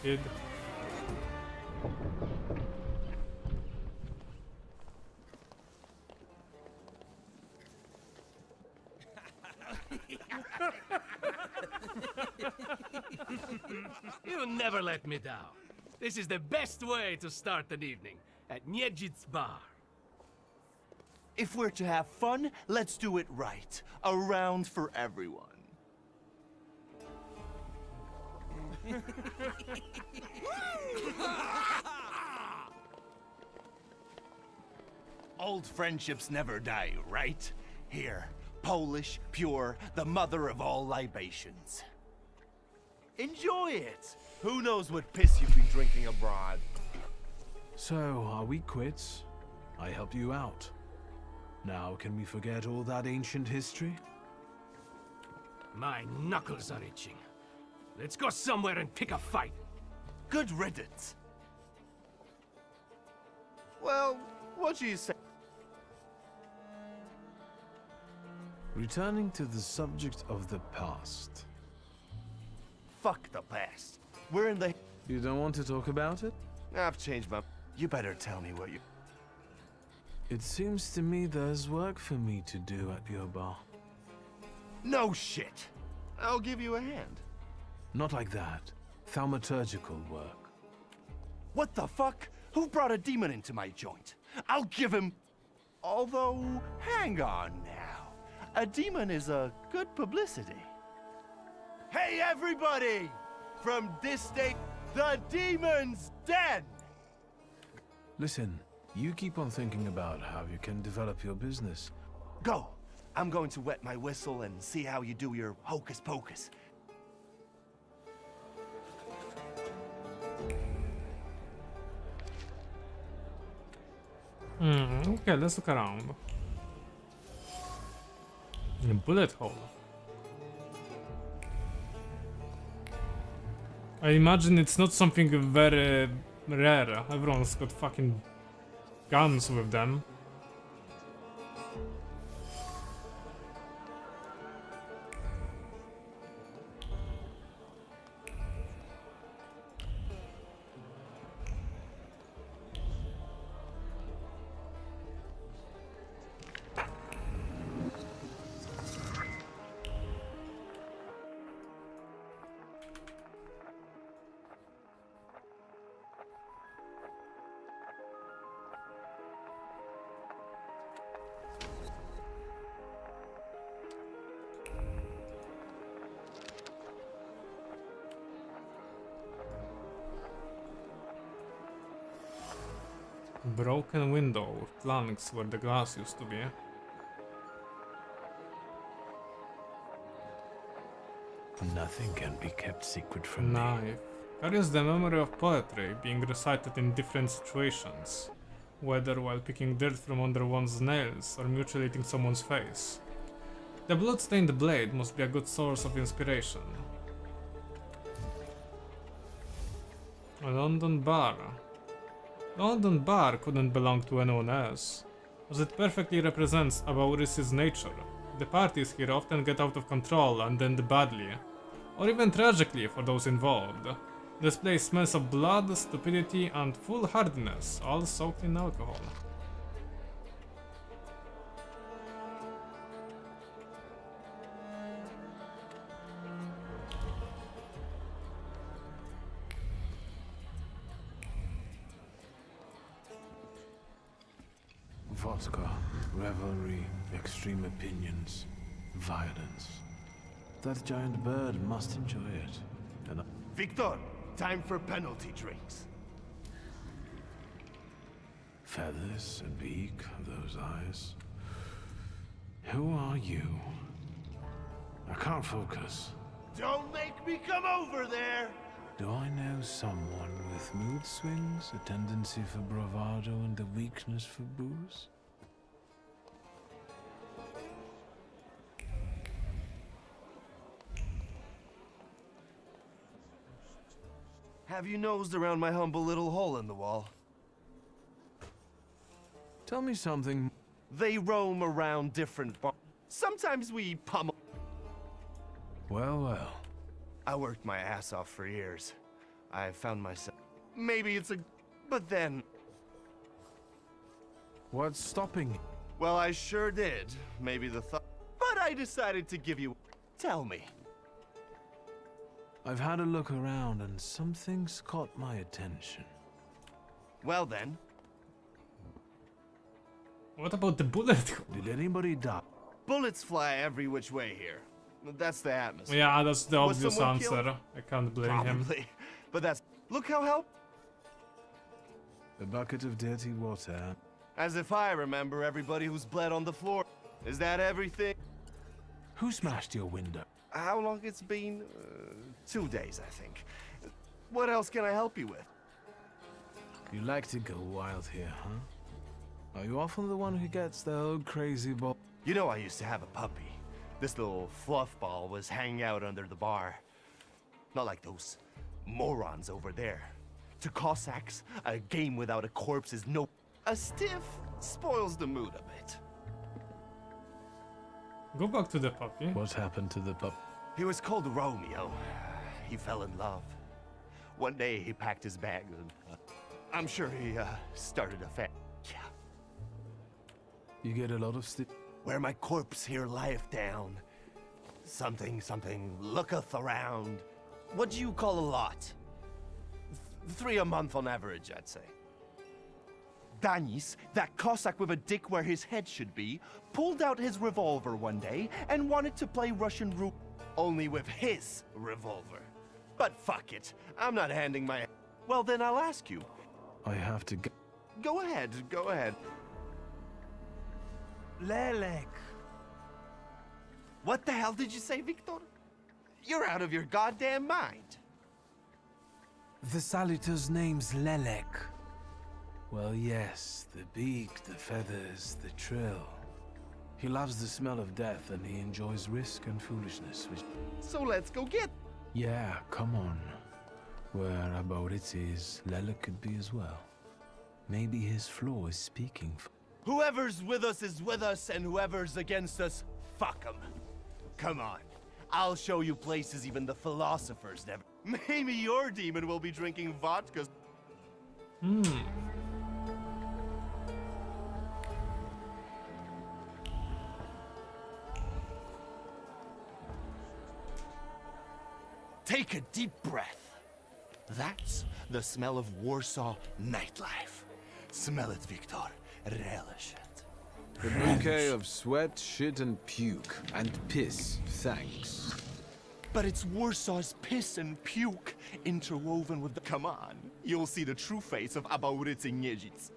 Speaker 1: Kid.
Speaker 5: You never let me down. This is the best way to start an evening at Niedzic's bar.
Speaker 7: If we're to have fun, let's do it right. A round for everyone. Old friendships never die, right? Here, Polish, pure, the mother of all libations. Enjoy it! Who knows what piss you've been drinking abroad?
Speaker 4: So, are we quits? I helped you out. Now, can we forget all that ancient history?
Speaker 5: My knuckles are itching. Let's go somewhere and pick a fight.
Speaker 7: Good riddance. Well, what do you say?
Speaker 4: Returning to the subject of the past.
Speaker 7: Fuck the past. We're in the...
Speaker 4: You don't want to talk about it?
Speaker 7: I've changed my... You better tell me what you...
Speaker 4: It seems to me there's work for me to do at your bar.
Speaker 7: No shit. I'll give you a hand.
Speaker 4: Not like that. Thaumaturgical work.
Speaker 7: What the fuck? Who brought a demon into my joint? I'll give him... Although, hang on now. A demon is a good publicity. Hey everybody! From this day, the demon's den!
Speaker 4: Listen, you keep on thinking about how you can develop your business.
Speaker 7: Go! I'm going to wet my whistle and see how you do your hocus pocus.
Speaker 1: Okay, let's look around. A bullet hole. I imagine it's not something very rare. Everyone's got fucking guns with them. Broken window with planks where the glass used to be.
Speaker 4: Nothing can be kept secret from me.
Speaker 1: Knife. Carries the memory of poetry being recited in different situations, whether while picking dirt from under one's nails or mutilating someone's face. The blood-stained blade must be a good source of inspiration. A London bar. The London bar couldn't belong to anyone else, as it perfectly represents Abauris's nature. The parties here often get out of control and end badly, or even tragically for those involved. This place smells of blood, stupidity, and foolhardiness, all soaked in alcohol.
Speaker 4: Vodka, revelry, extreme opinions, violence. That giant bird must enjoy it. And
Speaker 7: Victor, time for penalty drinks.
Speaker 4: feathers, a beak, those eyes. Who are you? I can't focus.
Speaker 7: Don't make me come over there!
Speaker 4: Do I know someone with mood swings, a tendency for bravado, and a weakness for booze?
Speaker 7: Have you nosed around my humble little hole in the wall?
Speaker 4: Tell me something.
Speaker 7: They roam around different bars. Sometimes we pummel.
Speaker 4: Well, well.
Speaker 7: I worked my ass off for years. I found myself. Maybe it's a. But then.
Speaker 4: What's stopping?
Speaker 7: Well, I sure did. Maybe the thought. But I decided to give you. Tell me.
Speaker 4: I've had a look around and something's caught my attention.
Speaker 7: Well then.
Speaker 1: What about the bullet?
Speaker 4: Did anybody die?
Speaker 7: Bullets fly every which way here. That's the atmosphere.
Speaker 1: Yeah, that's the
Speaker 7: Was
Speaker 1: obvious
Speaker 7: someone
Speaker 1: answer.
Speaker 7: killed?
Speaker 1: I can't blame
Speaker 7: Probably.
Speaker 1: him.
Speaker 7: But that's. Look how help.
Speaker 4: A bucket of dirty water.
Speaker 7: As if I remember everybody who's bled on the floor. Is that everything?
Speaker 4: Who smashed your window?
Speaker 7: How long it's been? 2 days, I think. What else can I help you with?
Speaker 4: You like to go wild here, huh? Are you often the one who gets the old crazy ball?
Speaker 7: You know I used to have a puppy. This little fluff ball was hanging out under the bar. Not like those morons over there. To Cossacks, a game without a corpse is no... A stiff spoils the mood a bit.
Speaker 1: Go back to the puppy.
Speaker 4: What happened to the pup?
Speaker 7: He was called Romeo. He fell in love. One day he packed his bag and... I'm sure he started a family. Yeah.
Speaker 4: You get a lot of
Speaker 7: Where my corpse here lieth down. Something, looketh around. What do you call a lot? 3 a month on average, I'd say. Danis, that Cossack with a dick where his head should be, pulled out his revolver one day and wanted to play Russian roulette, only with his revolver. But fuck it, I'm not handing my... Well, then I'll ask you.
Speaker 4: I have to go.
Speaker 7: Go ahead, go ahead.
Speaker 18: Lelek.
Speaker 7: What the hell did you say, Victor? You're out of your goddamn mind.
Speaker 4: The Salutor's name's Lelek. Well, yes, the beak, the feathers, the trill. He loves the smell of death and he enjoys risk and foolishness, which...
Speaker 7: So let's go get...
Speaker 4: Yeah, come on. Where Abauritz is, Lelek could be as well. Maybe his flaw is speaking for...
Speaker 7: Whoever's with us is with us, and whoever's against us, fuck 'em. Come on. I'll show you places even the philosophers never... Maybe your demon will be drinking vodka. Take a deep breath. That's the smell of Warsaw nightlife. Smell it, Victor. Relish it.
Speaker 2: A bouquet of sweat, shit, and puke. And piss, thanks.
Speaker 7: But it's Warsaw's piss and puke interwoven with the... Come on, you'll see the true face of Abauritz in Niedzic.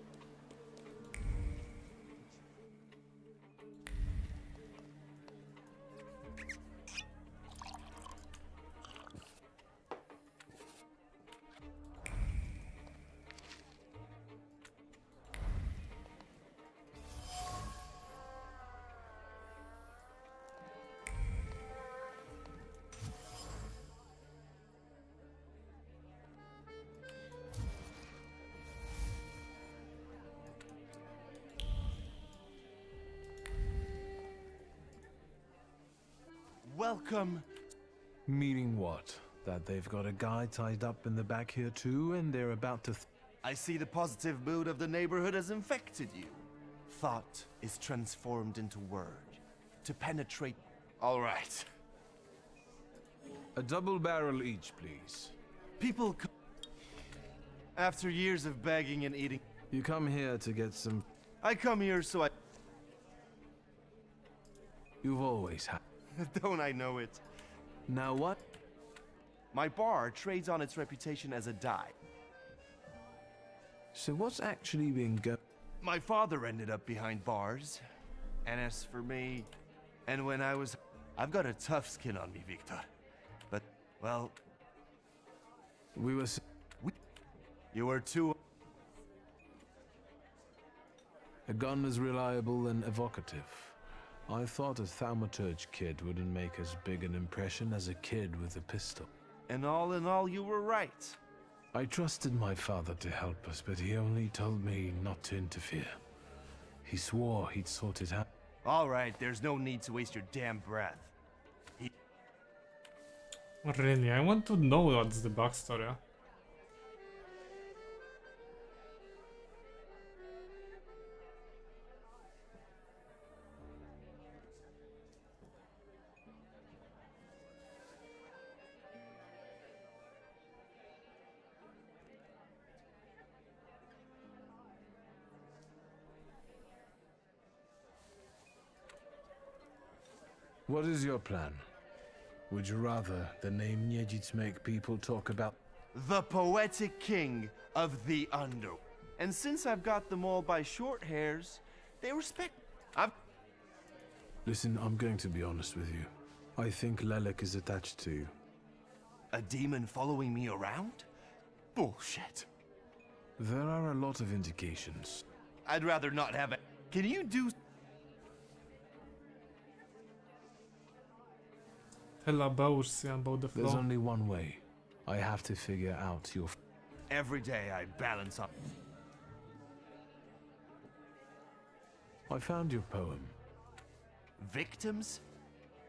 Speaker 7: welcome.
Speaker 4: Meaning what? That they've got a guy tied up in the back here too, and they're about to...
Speaker 7: I see the positive mood of the neighborhood has infected you. Thought is transformed into word. To penetrate... All right.
Speaker 4: A double barrel each, please.
Speaker 7: People after years of begging and eating...
Speaker 4: You come here to get some...
Speaker 7: I come here so I...
Speaker 4: You've always had...
Speaker 7: Don't I know it?
Speaker 4: Now what?
Speaker 7: My bar trades on its reputation as a dive.
Speaker 4: So what's actually been
Speaker 7: My father ended up behind bars. And as for me... And when I was... I've got a tough skin on me, Victor. But, well...
Speaker 4: We were...
Speaker 7: You were too...
Speaker 4: A gun as reliable and evocative. I thought a Thaumaturge kid wouldn't make as big an impression as a kid with a pistol.
Speaker 7: And all in all, you were right.
Speaker 4: I trusted my father to help us, but he only told me not to interfere. He swore he'd sort it out.
Speaker 7: All right, there's no need to waste your damn breath.
Speaker 1: Really, I want to know what's the backstory.
Speaker 4: What is your plan? Would you rather the name Niedzic make people talk about?
Speaker 7: The poetic king of the under. And since I've got them all by short hairs, they respect...
Speaker 4: Listen, I'm going to be honest with you. I think Lelek is attached to you.
Speaker 7: A demon following me around? Bullshit.
Speaker 4: There are a lot of indications.
Speaker 7: I'd rather not have it. Can you do...
Speaker 1: Tell about the flow.
Speaker 4: There's only one way. I have to figure out your...
Speaker 7: Every day I balance up.
Speaker 4: I found your poem.
Speaker 7: Victims?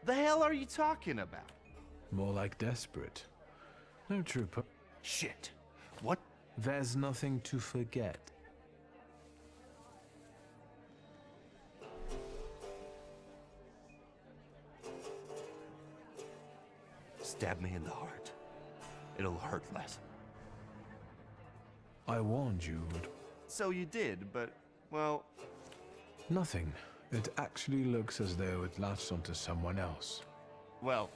Speaker 7: The hell are you talking about?
Speaker 4: More like desperate. No true
Speaker 7: Shit. What?
Speaker 4: There's nothing to forget.
Speaker 7: Stab me in the heart. It'll hurt less.
Speaker 4: I warned you would.
Speaker 7: So you did, but, well...
Speaker 4: Nothing. It actually looks as though it latched onto someone else.
Speaker 7: Well,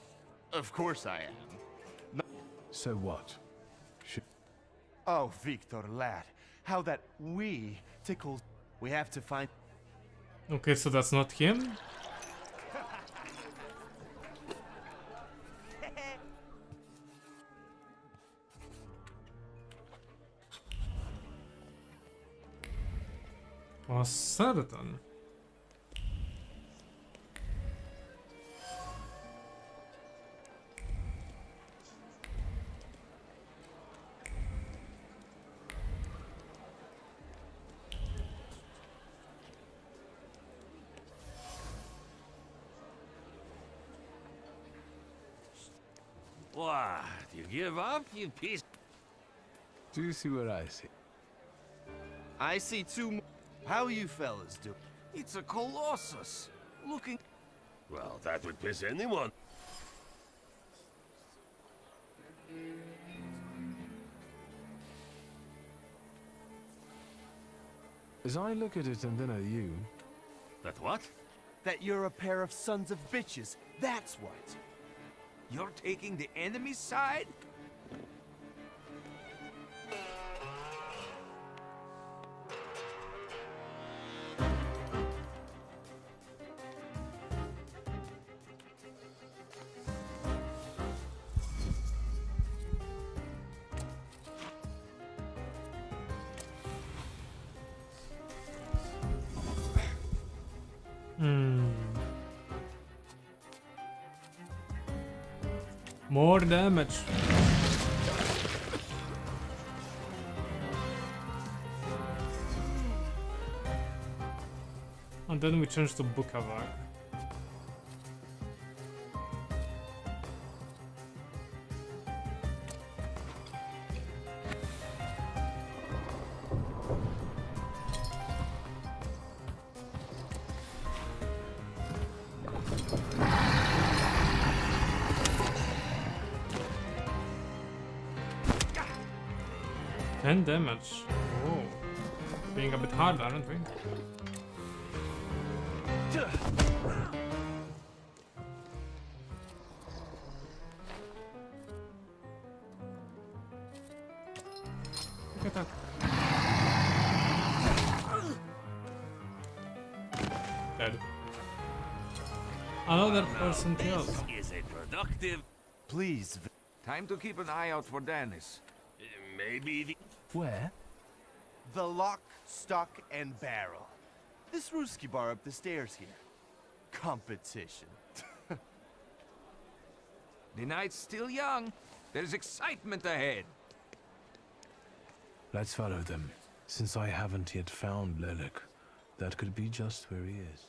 Speaker 7: of course I am.
Speaker 4: So what?
Speaker 7: Oh, Victor, lad. How that we tickles... We have to find...
Speaker 1: Okay, so that's not him? Was certain.
Speaker 5: What? You give up, you piece?
Speaker 4: Do you see what I see?
Speaker 7: I see two more. How you fellas do?
Speaker 5: It's a colossus. Looking... Well, that would piss anyone.
Speaker 4: As I look at it and then at you...
Speaker 5: That what?
Speaker 7: That you're a pair of sons of bitches. That's what.
Speaker 5: You're taking the enemy's side?
Speaker 1: More damage. And then we change to Bukavak. 10 damage. Whoa. Being a bit hard, aren't we? Look at that. Dead. Another person killed.
Speaker 5: Is it productive?
Speaker 3: Please.
Speaker 16: Time to keep an eye out for Dennis.
Speaker 5: Maybe the...
Speaker 9: Where?
Speaker 7: The lock, stock, and barrel. This Ruski bar up the stairs here. Competition.
Speaker 16: The night's still young. There's excitement ahead.
Speaker 4: Let's follow them. Since I haven't yet found Lelik, that could be just where he is.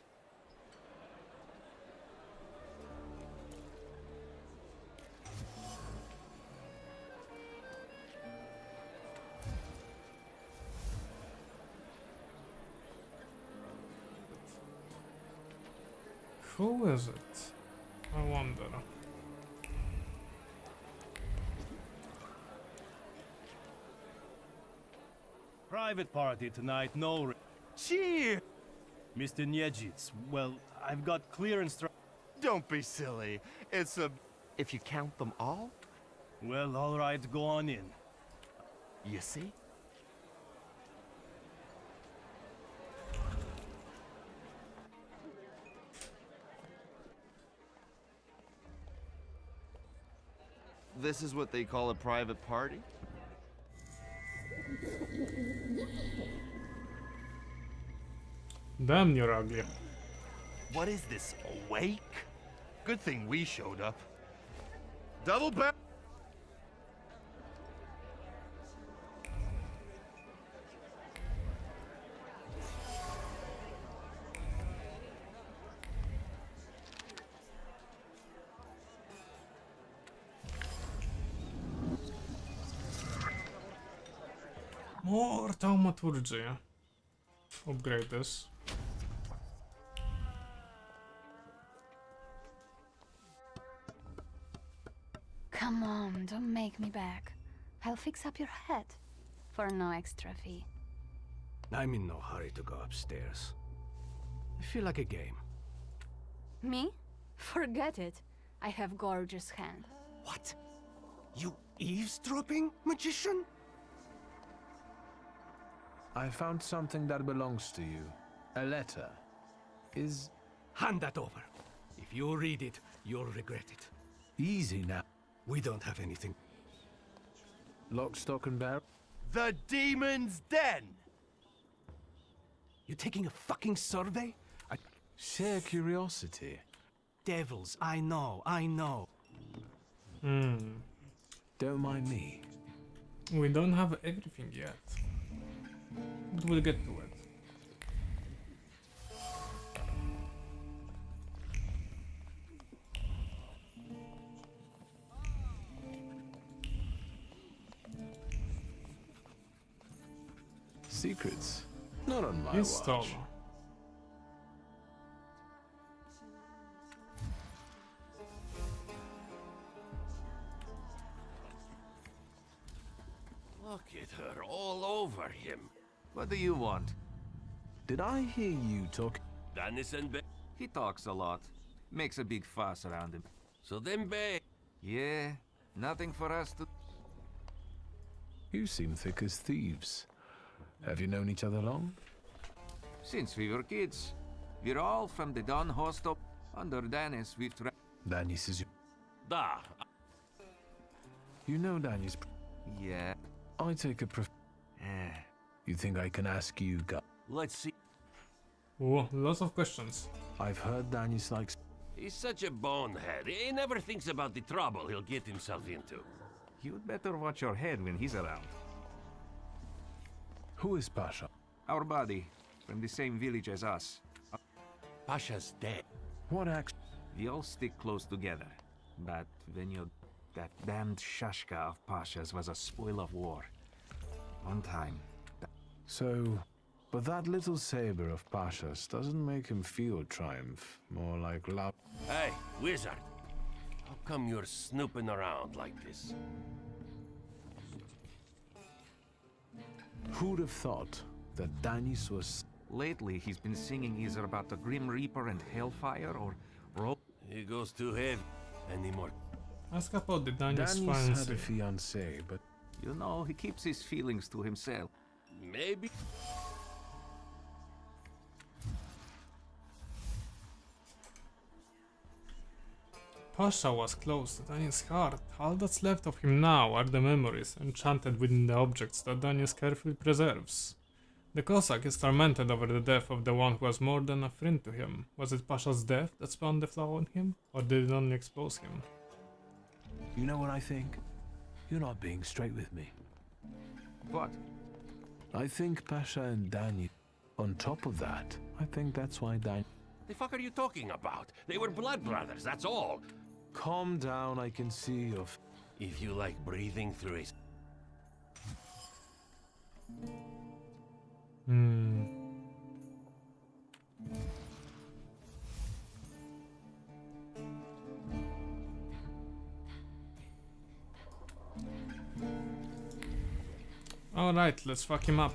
Speaker 1: Who is it? I wonder.
Speaker 9: Private party tonight, no...
Speaker 7: Cheer!
Speaker 9: Mr. Niedzic, well, I've got clear instructions.
Speaker 7: Don't be silly. It's a... If you count them all?
Speaker 9: Well, all right, go on in.
Speaker 7: You see? This is what they call a private party?
Speaker 1: Damn, you're ugly.
Speaker 7: What is this, a wake? Good thing we showed up. Double back.
Speaker 1: More Thaumaturge. Upgrade this.
Speaker 6: Come on, don't make me beg. I'll fix up your head for no extra fee.
Speaker 18: I'm in no hurry to go upstairs. I feel like a game.
Speaker 6: Me? Forget it. I have gorgeous hand.
Speaker 15: What? You eavesdropping, magician?
Speaker 4: I found something that belongs to you. A letter.
Speaker 18: Hand that over. If you read it, you'll regret it.
Speaker 4: Easy now.
Speaker 18: We don't have anything.
Speaker 4: Lock, stock, and barrel?
Speaker 7: The demon's den!
Speaker 18: You taking a fucking survey?
Speaker 4: Sheer curiosity.
Speaker 18: Devils, I know.
Speaker 4: Don't mind me.
Speaker 1: We don't have everything yet. But we'll get to it.
Speaker 4: Secrets? Not on my
Speaker 1: He's
Speaker 4: watch.
Speaker 1: stole.
Speaker 5: Look at her all over him.
Speaker 16: What do you want?
Speaker 4: Did I hear you talk?
Speaker 5: Dennis and Be...
Speaker 16: He talks a lot. Makes a big fuss around him.
Speaker 5: So then Be...
Speaker 16: Yeah, nothing for us to...
Speaker 4: You seem thick as thieves. Have you known each other long?
Speaker 16: Since we were kids. We're all from the Don Hosto. Under Dennis, we've tried...
Speaker 4: Dennis is your...
Speaker 5: Da.
Speaker 4: You know Dennis...
Speaker 16: Yeah.
Speaker 4: I take a You think I can ask you,
Speaker 5: Let's see.
Speaker 1: Oh, lots of questions.
Speaker 4: I've heard Dennis likes...
Speaker 5: He's such a bonehead. He never thinks about the trouble he'll get himself into.
Speaker 16: You'd better watch your head when he's around.
Speaker 4: Who is Pasha?
Speaker 16: Our buddy. From the same village as us.
Speaker 5: Pasha's dead.
Speaker 4: What act?
Speaker 16: We all stick close together. But when you're... That damned Shashka of Pasha's was a spoil of war. One time.
Speaker 4: So... But that little saber of Pasha's doesn't make him feel triumph. More like love.
Speaker 5: Hey, wizard. How come you're snooping around like this?
Speaker 4: Who'd have thought that Danis was...
Speaker 16: Lately, he's been singing either about the Grim Reaper and Hellfire or...
Speaker 5: He goes too heavy anymore.
Speaker 1: Ask about the Danis
Speaker 4: Danis had
Speaker 1: fancy.
Speaker 4: a fiancée, but...
Speaker 16: You know, he keeps his feelings to himself.
Speaker 5: Maybe.
Speaker 1: Pasha was close to Danis' heart. All that's left of him now are the memories enchanted within the objects that Danis carefully preserves. The Cossack is tormented over the death of the one who was more than a friend to him. Was it Pasha's death that spawned the flaw in him, or did it only expose him?
Speaker 4: You know what I think? You're not being straight with me.
Speaker 16: What?
Speaker 4: I think Pasha and Dani... On top of that, I think that's why Dani...
Speaker 5: The fuck are you talking about? They were blood brothers, that's all.
Speaker 4: Calm down, I can see your...
Speaker 5: If you like breathing through his...
Speaker 1: Alright, let's fuck him up.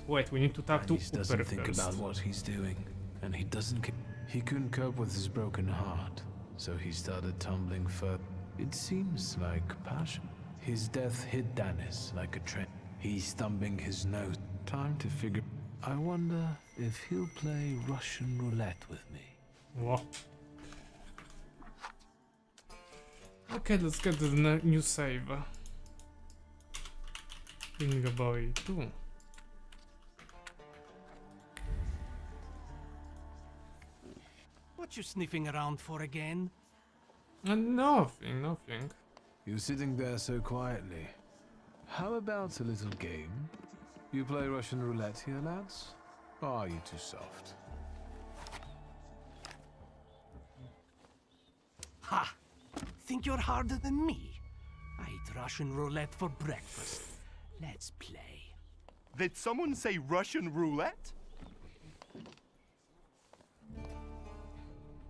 Speaker 1: Wait, we need to talk to
Speaker 4: He doesn't
Speaker 1: Uber
Speaker 4: think
Speaker 1: first.
Speaker 4: about what he's doing, and he doesn't... He couldn't cope with his broken heart, so he started tumbling further. It seems like Pasha. His death hit Danis like a train. He's thumbing his nose. Time to figure... I wonder if he'll play Russian roulette with me.
Speaker 1: What? Okay, let's get to the new save. Bingo boy 2.
Speaker 18: What you sniffing around for again?
Speaker 1: Nothing.
Speaker 4: You're sitting there so quietly. How about a little game? You play Russian roulette here, lads? Or are you too soft?
Speaker 18: Ha! Think you're harder than me? I eat Russian roulette for breakfast. Let's play.
Speaker 7: Did someone say Russian roulette?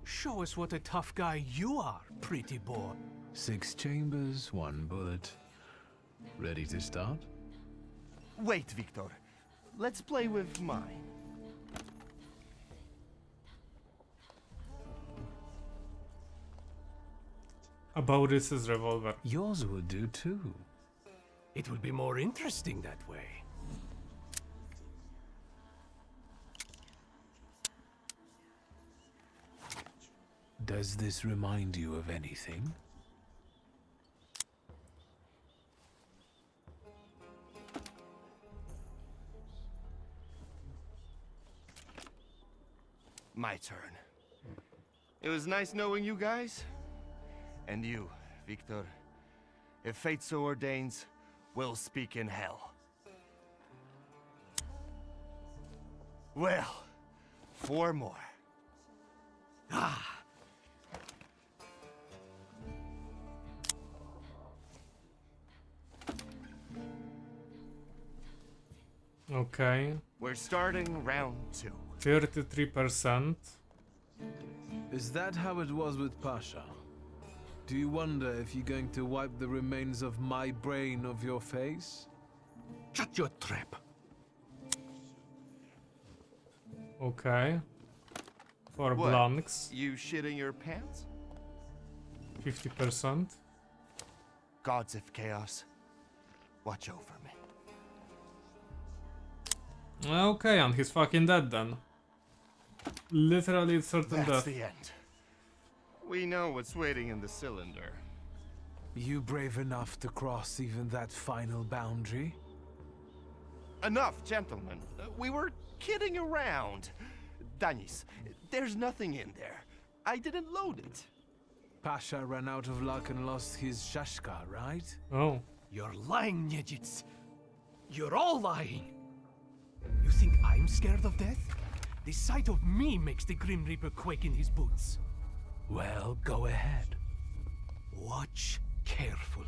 Speaker 18: Show us what a tough guy you are, pretty boy.
Speaker 4: 6 chambers, 1 bullet. Ready to start?
Speaker 7: Wait, Victor. Let's play with mine.
Speaker 1: About this is revolver.
Speaker 4: Yours would do too.
Speaker 18: It will be more interesting that way.
Speaker 4: Does this remind you of anything?
Speaker 7: My turn. It was nice knowing you guys. And you, Victor. If fate so ordains, we'll speak in hell. Well, 4 more. Ah!
Speaker 1: Okay.
Speaker 7: We're starting round 2.
Speaker 1: 33%.
Speaker 4: Is that how it was with Pasha? Do you wonder if you're going to wipe the remains of my brain off your face?
Speaker 18: Shut your trap.
Speaker 1: Okay. For
Speaker 7: What?
Speaker 1: blanks.
Speaker 7: You shitting your pants?
Speaker 1: 50%.
Speaker 7: Gods of chaos, watch over me.
Speaker 1: Okay, and he's fucking dead then. Literally certain
Speaker 7: That's
Speaker 1: death.
Speaker 7: the end. We know what's waiting in the cylinder.
Speaker 4: You brave enough to cross even that final boundary?
Speaker 7: Enough, gentlemen. We were kidding around. Danis, there's nothing in there. I didn't load it.
Speaker 4: Pasha ran out of luck and lost his shashka, right?
Speaker 1: Oh.
Speaker 18: You're lying, Nyejits. You're all lying. You think I'm scared of death? The sight of me makes the Grim Reaper quake in his boots.
Speaker 4: Well, go ahead.
Speaker 18: Watch carefully.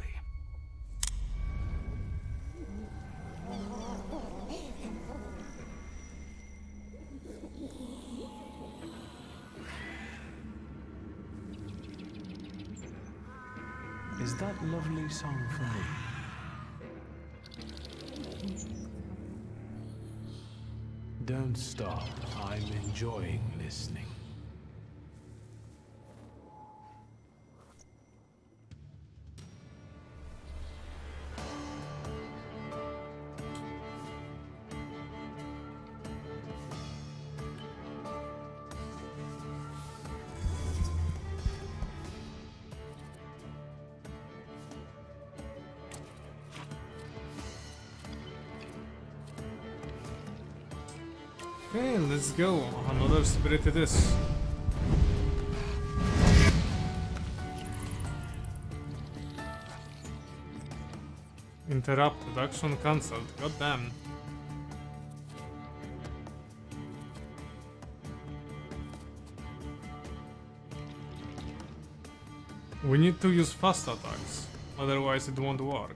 Speaker 4: Is that lovely song for me? Don't stop. I'm enjoying listening.
Speaker 1: Okay, let's go. Another spirit it is. Interrupted. Action cancelled. God damn. We need to use fast attacks, otherwise it won't work.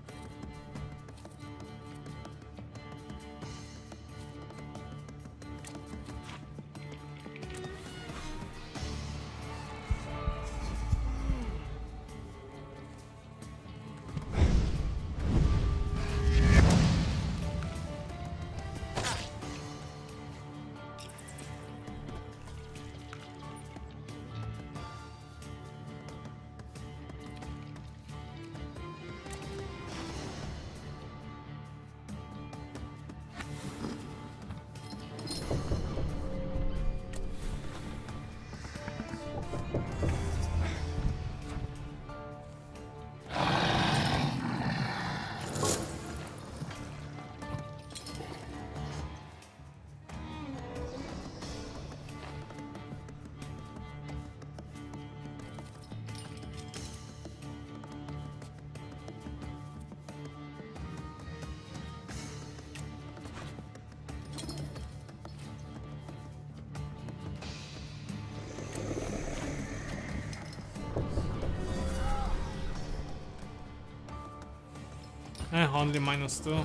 Speaker 1: Only -2.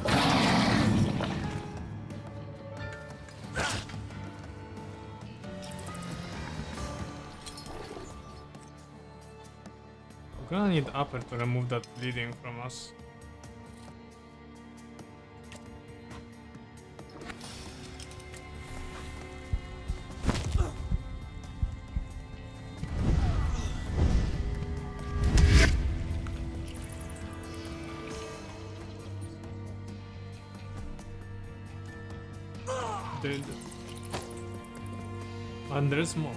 Speaker 1: We're gonna need upper to remove that bleeding from us. Dude. And there's more.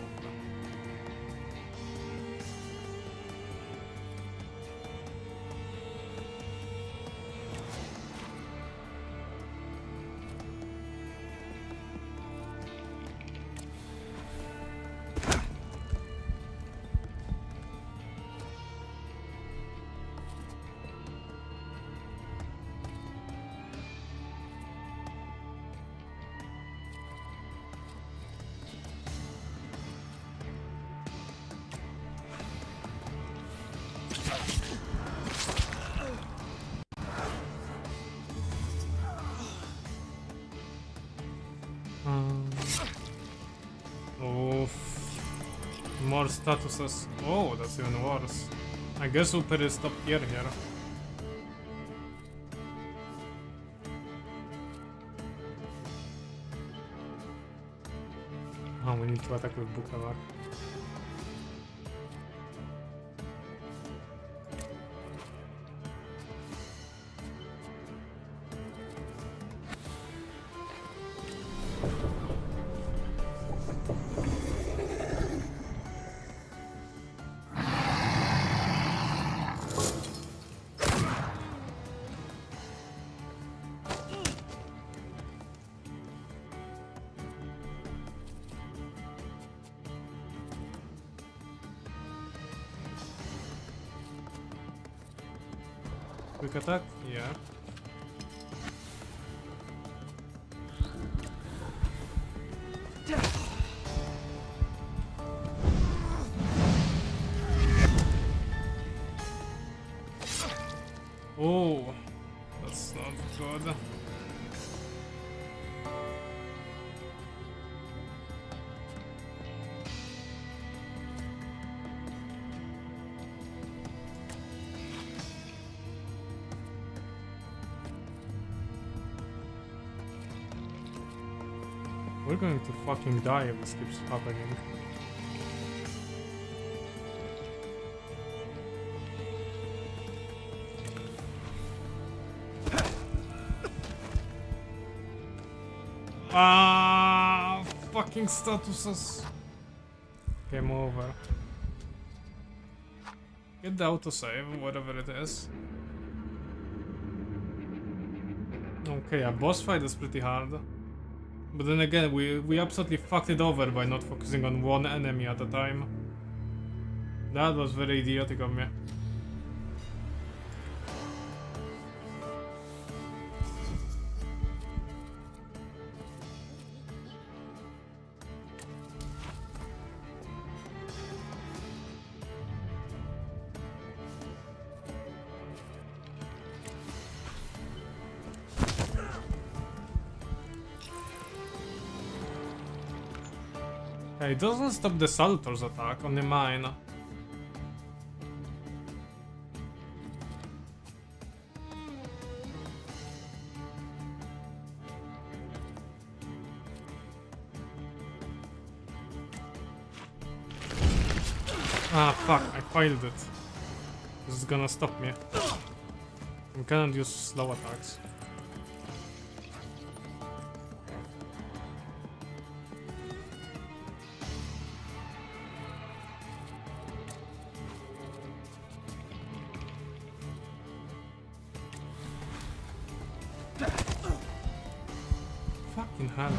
Speaker 1: More statuses. Oh, that's even worse. I guess Super is top tier here. Oh, we need to attack with Bukavar. Quick attack? Yeah. Oh, that's not good. We're going to fucking die if this keeps happening. Ah, fucking statuses. Game over. Get the autosave, whatever it is. Okay, a boss fight is pretty hard. But then again, we absolutely fucked it over by not focusing on one enemy at a time. That was very idiotic of me. It doesn't stop the Salutor's attack, only mine. Ah, fuck, I failed it. This is gonna stop me. I cannot use slow attacks. Fucking hell.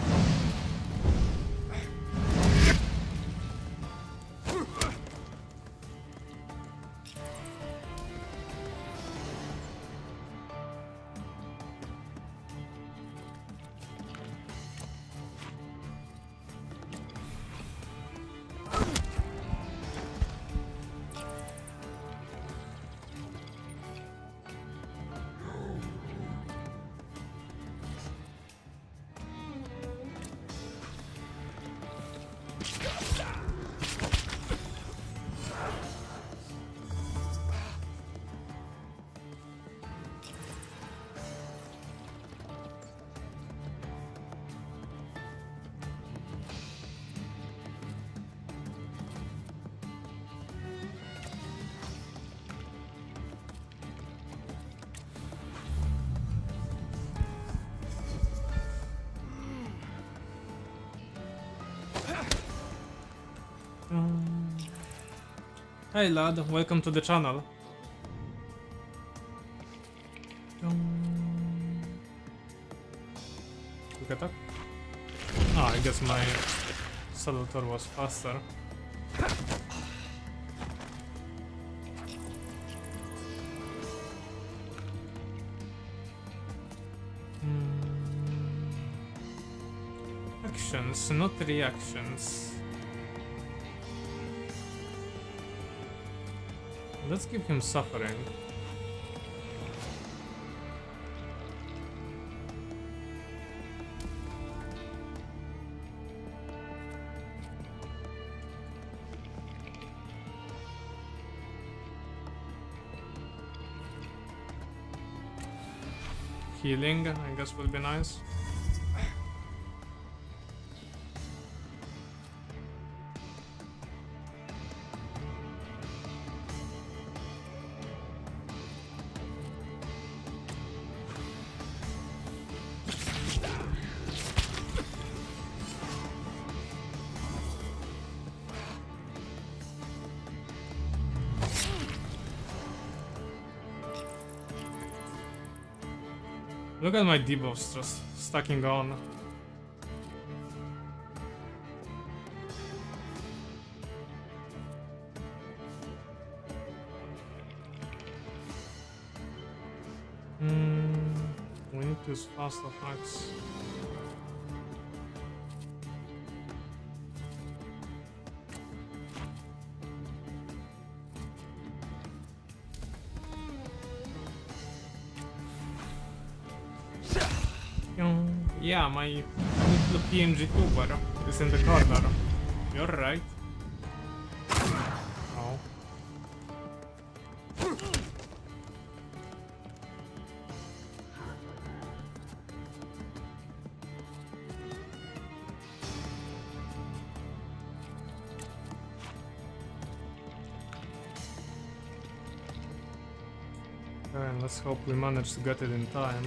Speaker 1: Hey lad, welcome to the channel. Quick attack. Ah, I guess my Salutor was faster. Actions, not reactions. Let's give him suffering. Healing, I guess, would be nice. Look at my debuffs just stacking on. We need to use fast attacks. Yeah, my little PNG tuber is in the corner. You're right. Oh. Okay, and let's hope we manage to get it in time.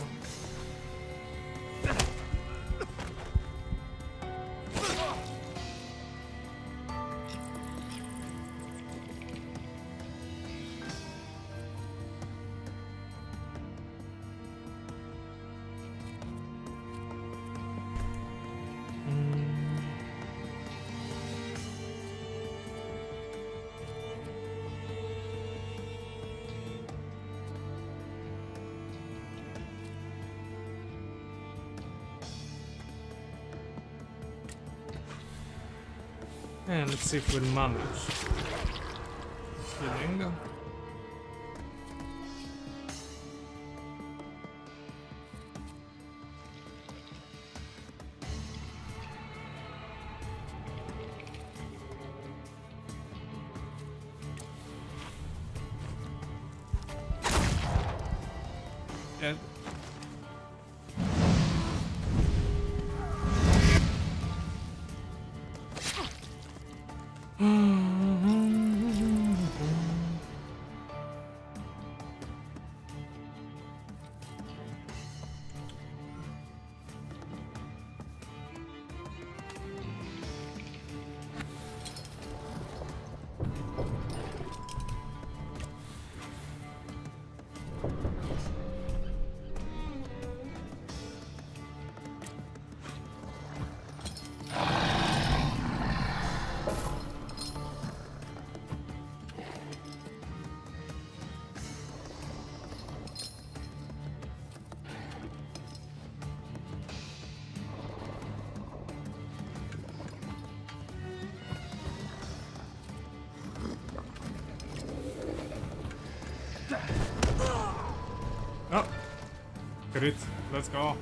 Speaker 1: And let's see if we'll manage. Healing. Dead. Oh, crit. Let's go.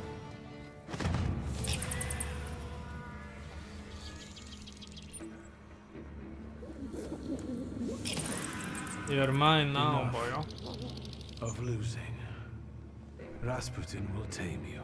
Speaker 1: You're mine now,
Speaker 4: Enough
Speaker 1: boyo.
Speaker 4: of losing. Rasputin will tame you.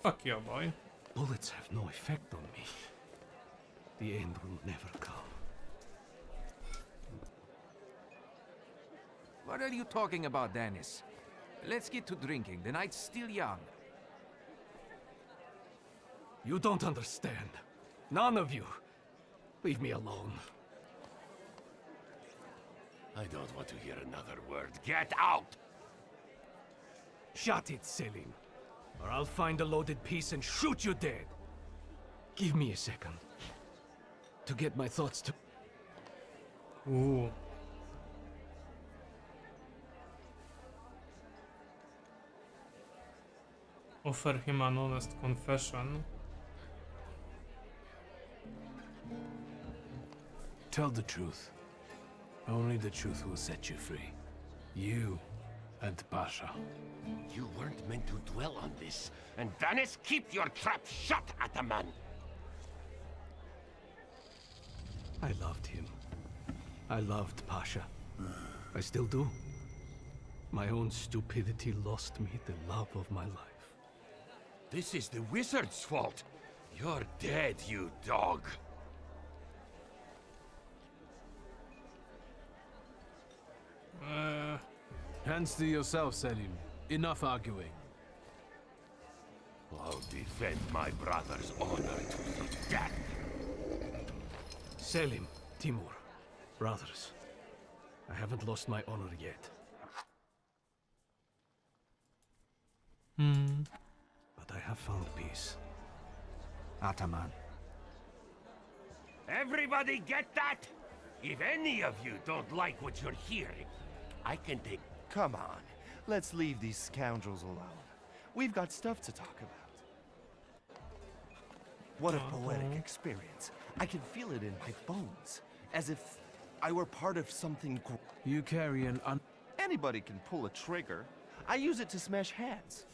Speaker 1: Fuck you, boy.
Speaker 4: Bullets have no effect on me. The end will never come.
Speaker 16: What are you talking about, Dennis? Let's get to drinking. The night's still young.
Speaker 4: You don't understand. None of you. Leave me alone.
Speaker 5: I don't want to hear another word. Get out!
Speaker 4: Shut it, Selim. Or I'll find a loaded piece and shoot you dead. Give me a second. To get my thoughts to...
Speaker 1: Ooh. Offer him an honest confession.
Speaker 4: Tell the truth. Only the truth will set you free. You and Pasha.
Speaker 5: You weren't meant to dwell on this. And Dennis, keep your trap shut, Ataman!
Speaker 4: I loved him. I loved Pasha. I still do. My own stupidity lost me the love of my life.
Speaker 5: This is the wizard's fault. You're dead, you dog.
Speaker 4: Hands to yourself, Selim. Enough arguing.
Speaker 5: I'll defend my brother's honor to the death.
Speaker 4: Selim, Timur, brothers. I haven't lost my honor yet. But I have found peace.
Speaker 16: Ataman.
Speaker 5: Everybody get that? If any of you don't like what you're hearing, I can take...
Speaker 7: Come on, let's leave these scoundrels alone. We've got stuff to talk about. What a poetic experience. I can feel it in my bones, as if I were part of something.
Speaker 4: You carry an
Speaker 7: Anybody can pull a trigger. I use it to smash heads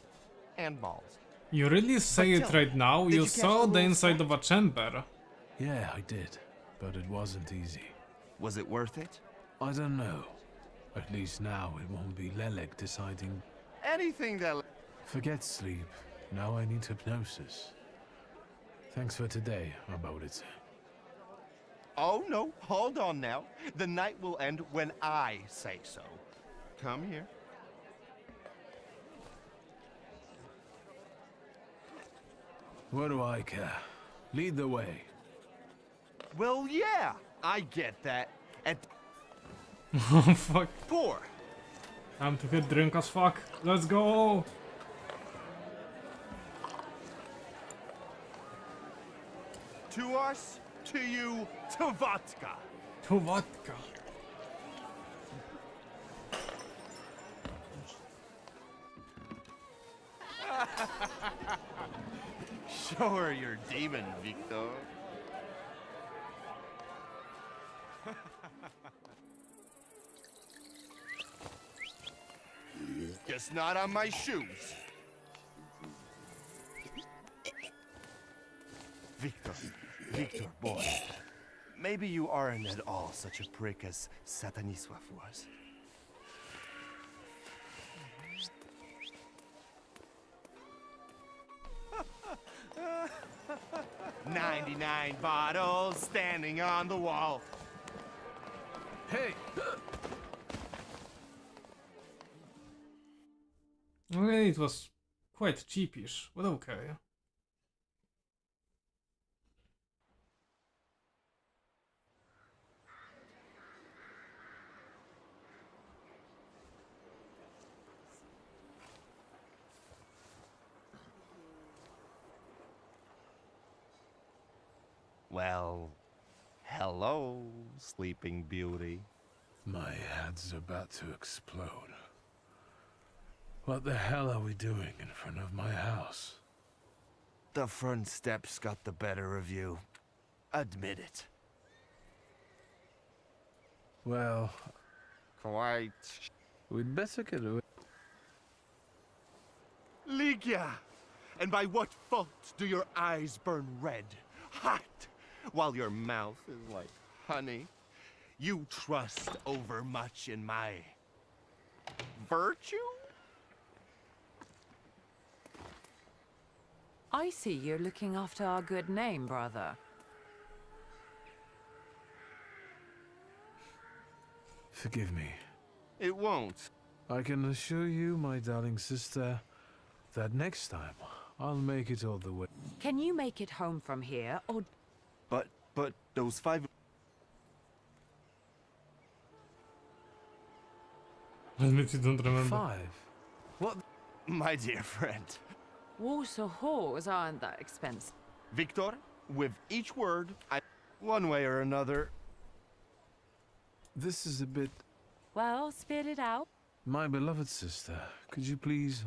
Speaker 7: and balls.
Speaker 1: You really say it right now? You saw the inside of a chamber.
Speaker 4: Yeah, I did, but it wasn't easy.
Speaker 7: Was it worth it?
Speaker 4: I don't know. At least now it won't be Lelek deciding.
Speaker 7: Anything that...
Speaker 4: Forget sleep. Now I need hypnosis. Thanks for today, Abodice.
Speaker 7: Oh, no, hold on now. The night will end when I say so. Come here.
Speaker 4: What do I care? Lead the way.
Speaker 7: Well, yeah, I get that. And
Speaker 1: Oh fuck.
Speaker 7: Poor.
Speaker 1: Time to get drunk as fuck. Let's go!
Speaker 7: To us, to you, to vodka.
Speaker 1: To vodka.
Speaker 7: Show her your demon, Victor. Just not on my shoes. Victor, boy. Maybe you aren't at all such a prick as Sataniswa was. 99 bottles standing on the wall.
Speaker 4: Hey!
Speaker 1: Okay, it was quite cheapish, but okay.
Speaker 7: Well, hello, Sleeping Beauty.
Speaker 4: My head's about to explode. What the hell are we doing in front of my house?
Speaker 7: The front steps got the better of you. Admit it.
Speaker 4: Well...
Speaker 7: Quite.
Speaker 4: We'd better get away.
Speaker 7: Ligia! And by what fault do your eyes burn red, hot, while your mouth is like honey? You trust overmuch in my... virtue?
Speaker 10: I see you're looking after our good name, brother.
Speaker 4: Forgive me.
Speaker 7: It won't.
Speaker 4: I can assure you, my darling sister, that next time I'll make it all the way.
Speaker 10: Can you make it home from here, or...
Speaker 7: But those 5...
Speaker 1: Admit you don't remember.
Speaker 4: 5? What?
Speaker 7: My dear friend.
Speaker 10: Warsaw whores aren't that expensive.
Speaker 7: Victor, with each word, one way or another...
Speaker 4: This is a bit...
Speaker 10: Well, spit it out.
Speaker 4: My beloved sister, could you please...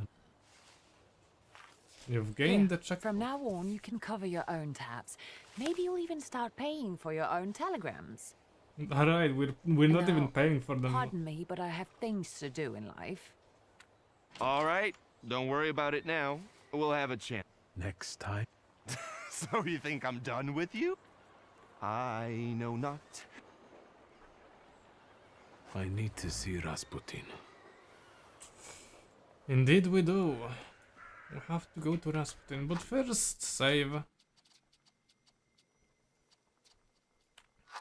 Speaker 1: You've gained the check.
Speaker 10: From now on, you can cover your own tabs. Maybe you'll even start paying for your own telegrams.
Speaker 1: Alright, we're not even paying for them.
Speaker 10: Pardon me, but I have things to do in life.
Speaker 7: Alright, don't worry about it now. We'll have a chance.
Speaker 4: Next time?
Speaker 7: So you think I'm done with you? I know not.
Speaker 4: I need to see Rasputin.
Speaker 1: Indeed we do. We have to go to Rasputin, but first save.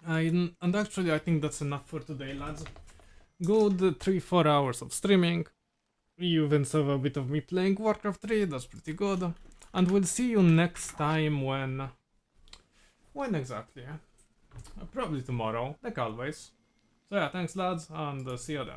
Speaker 1: And actually I think that's enough for today, lads. Good 3-4 hours of streaming. You even saw a bit of me playing Warcraft 3, that's pretty good. And we'll see you next time when... When exactly? Probably tomorrow, like always. So yeah, thanks lads, and see you then.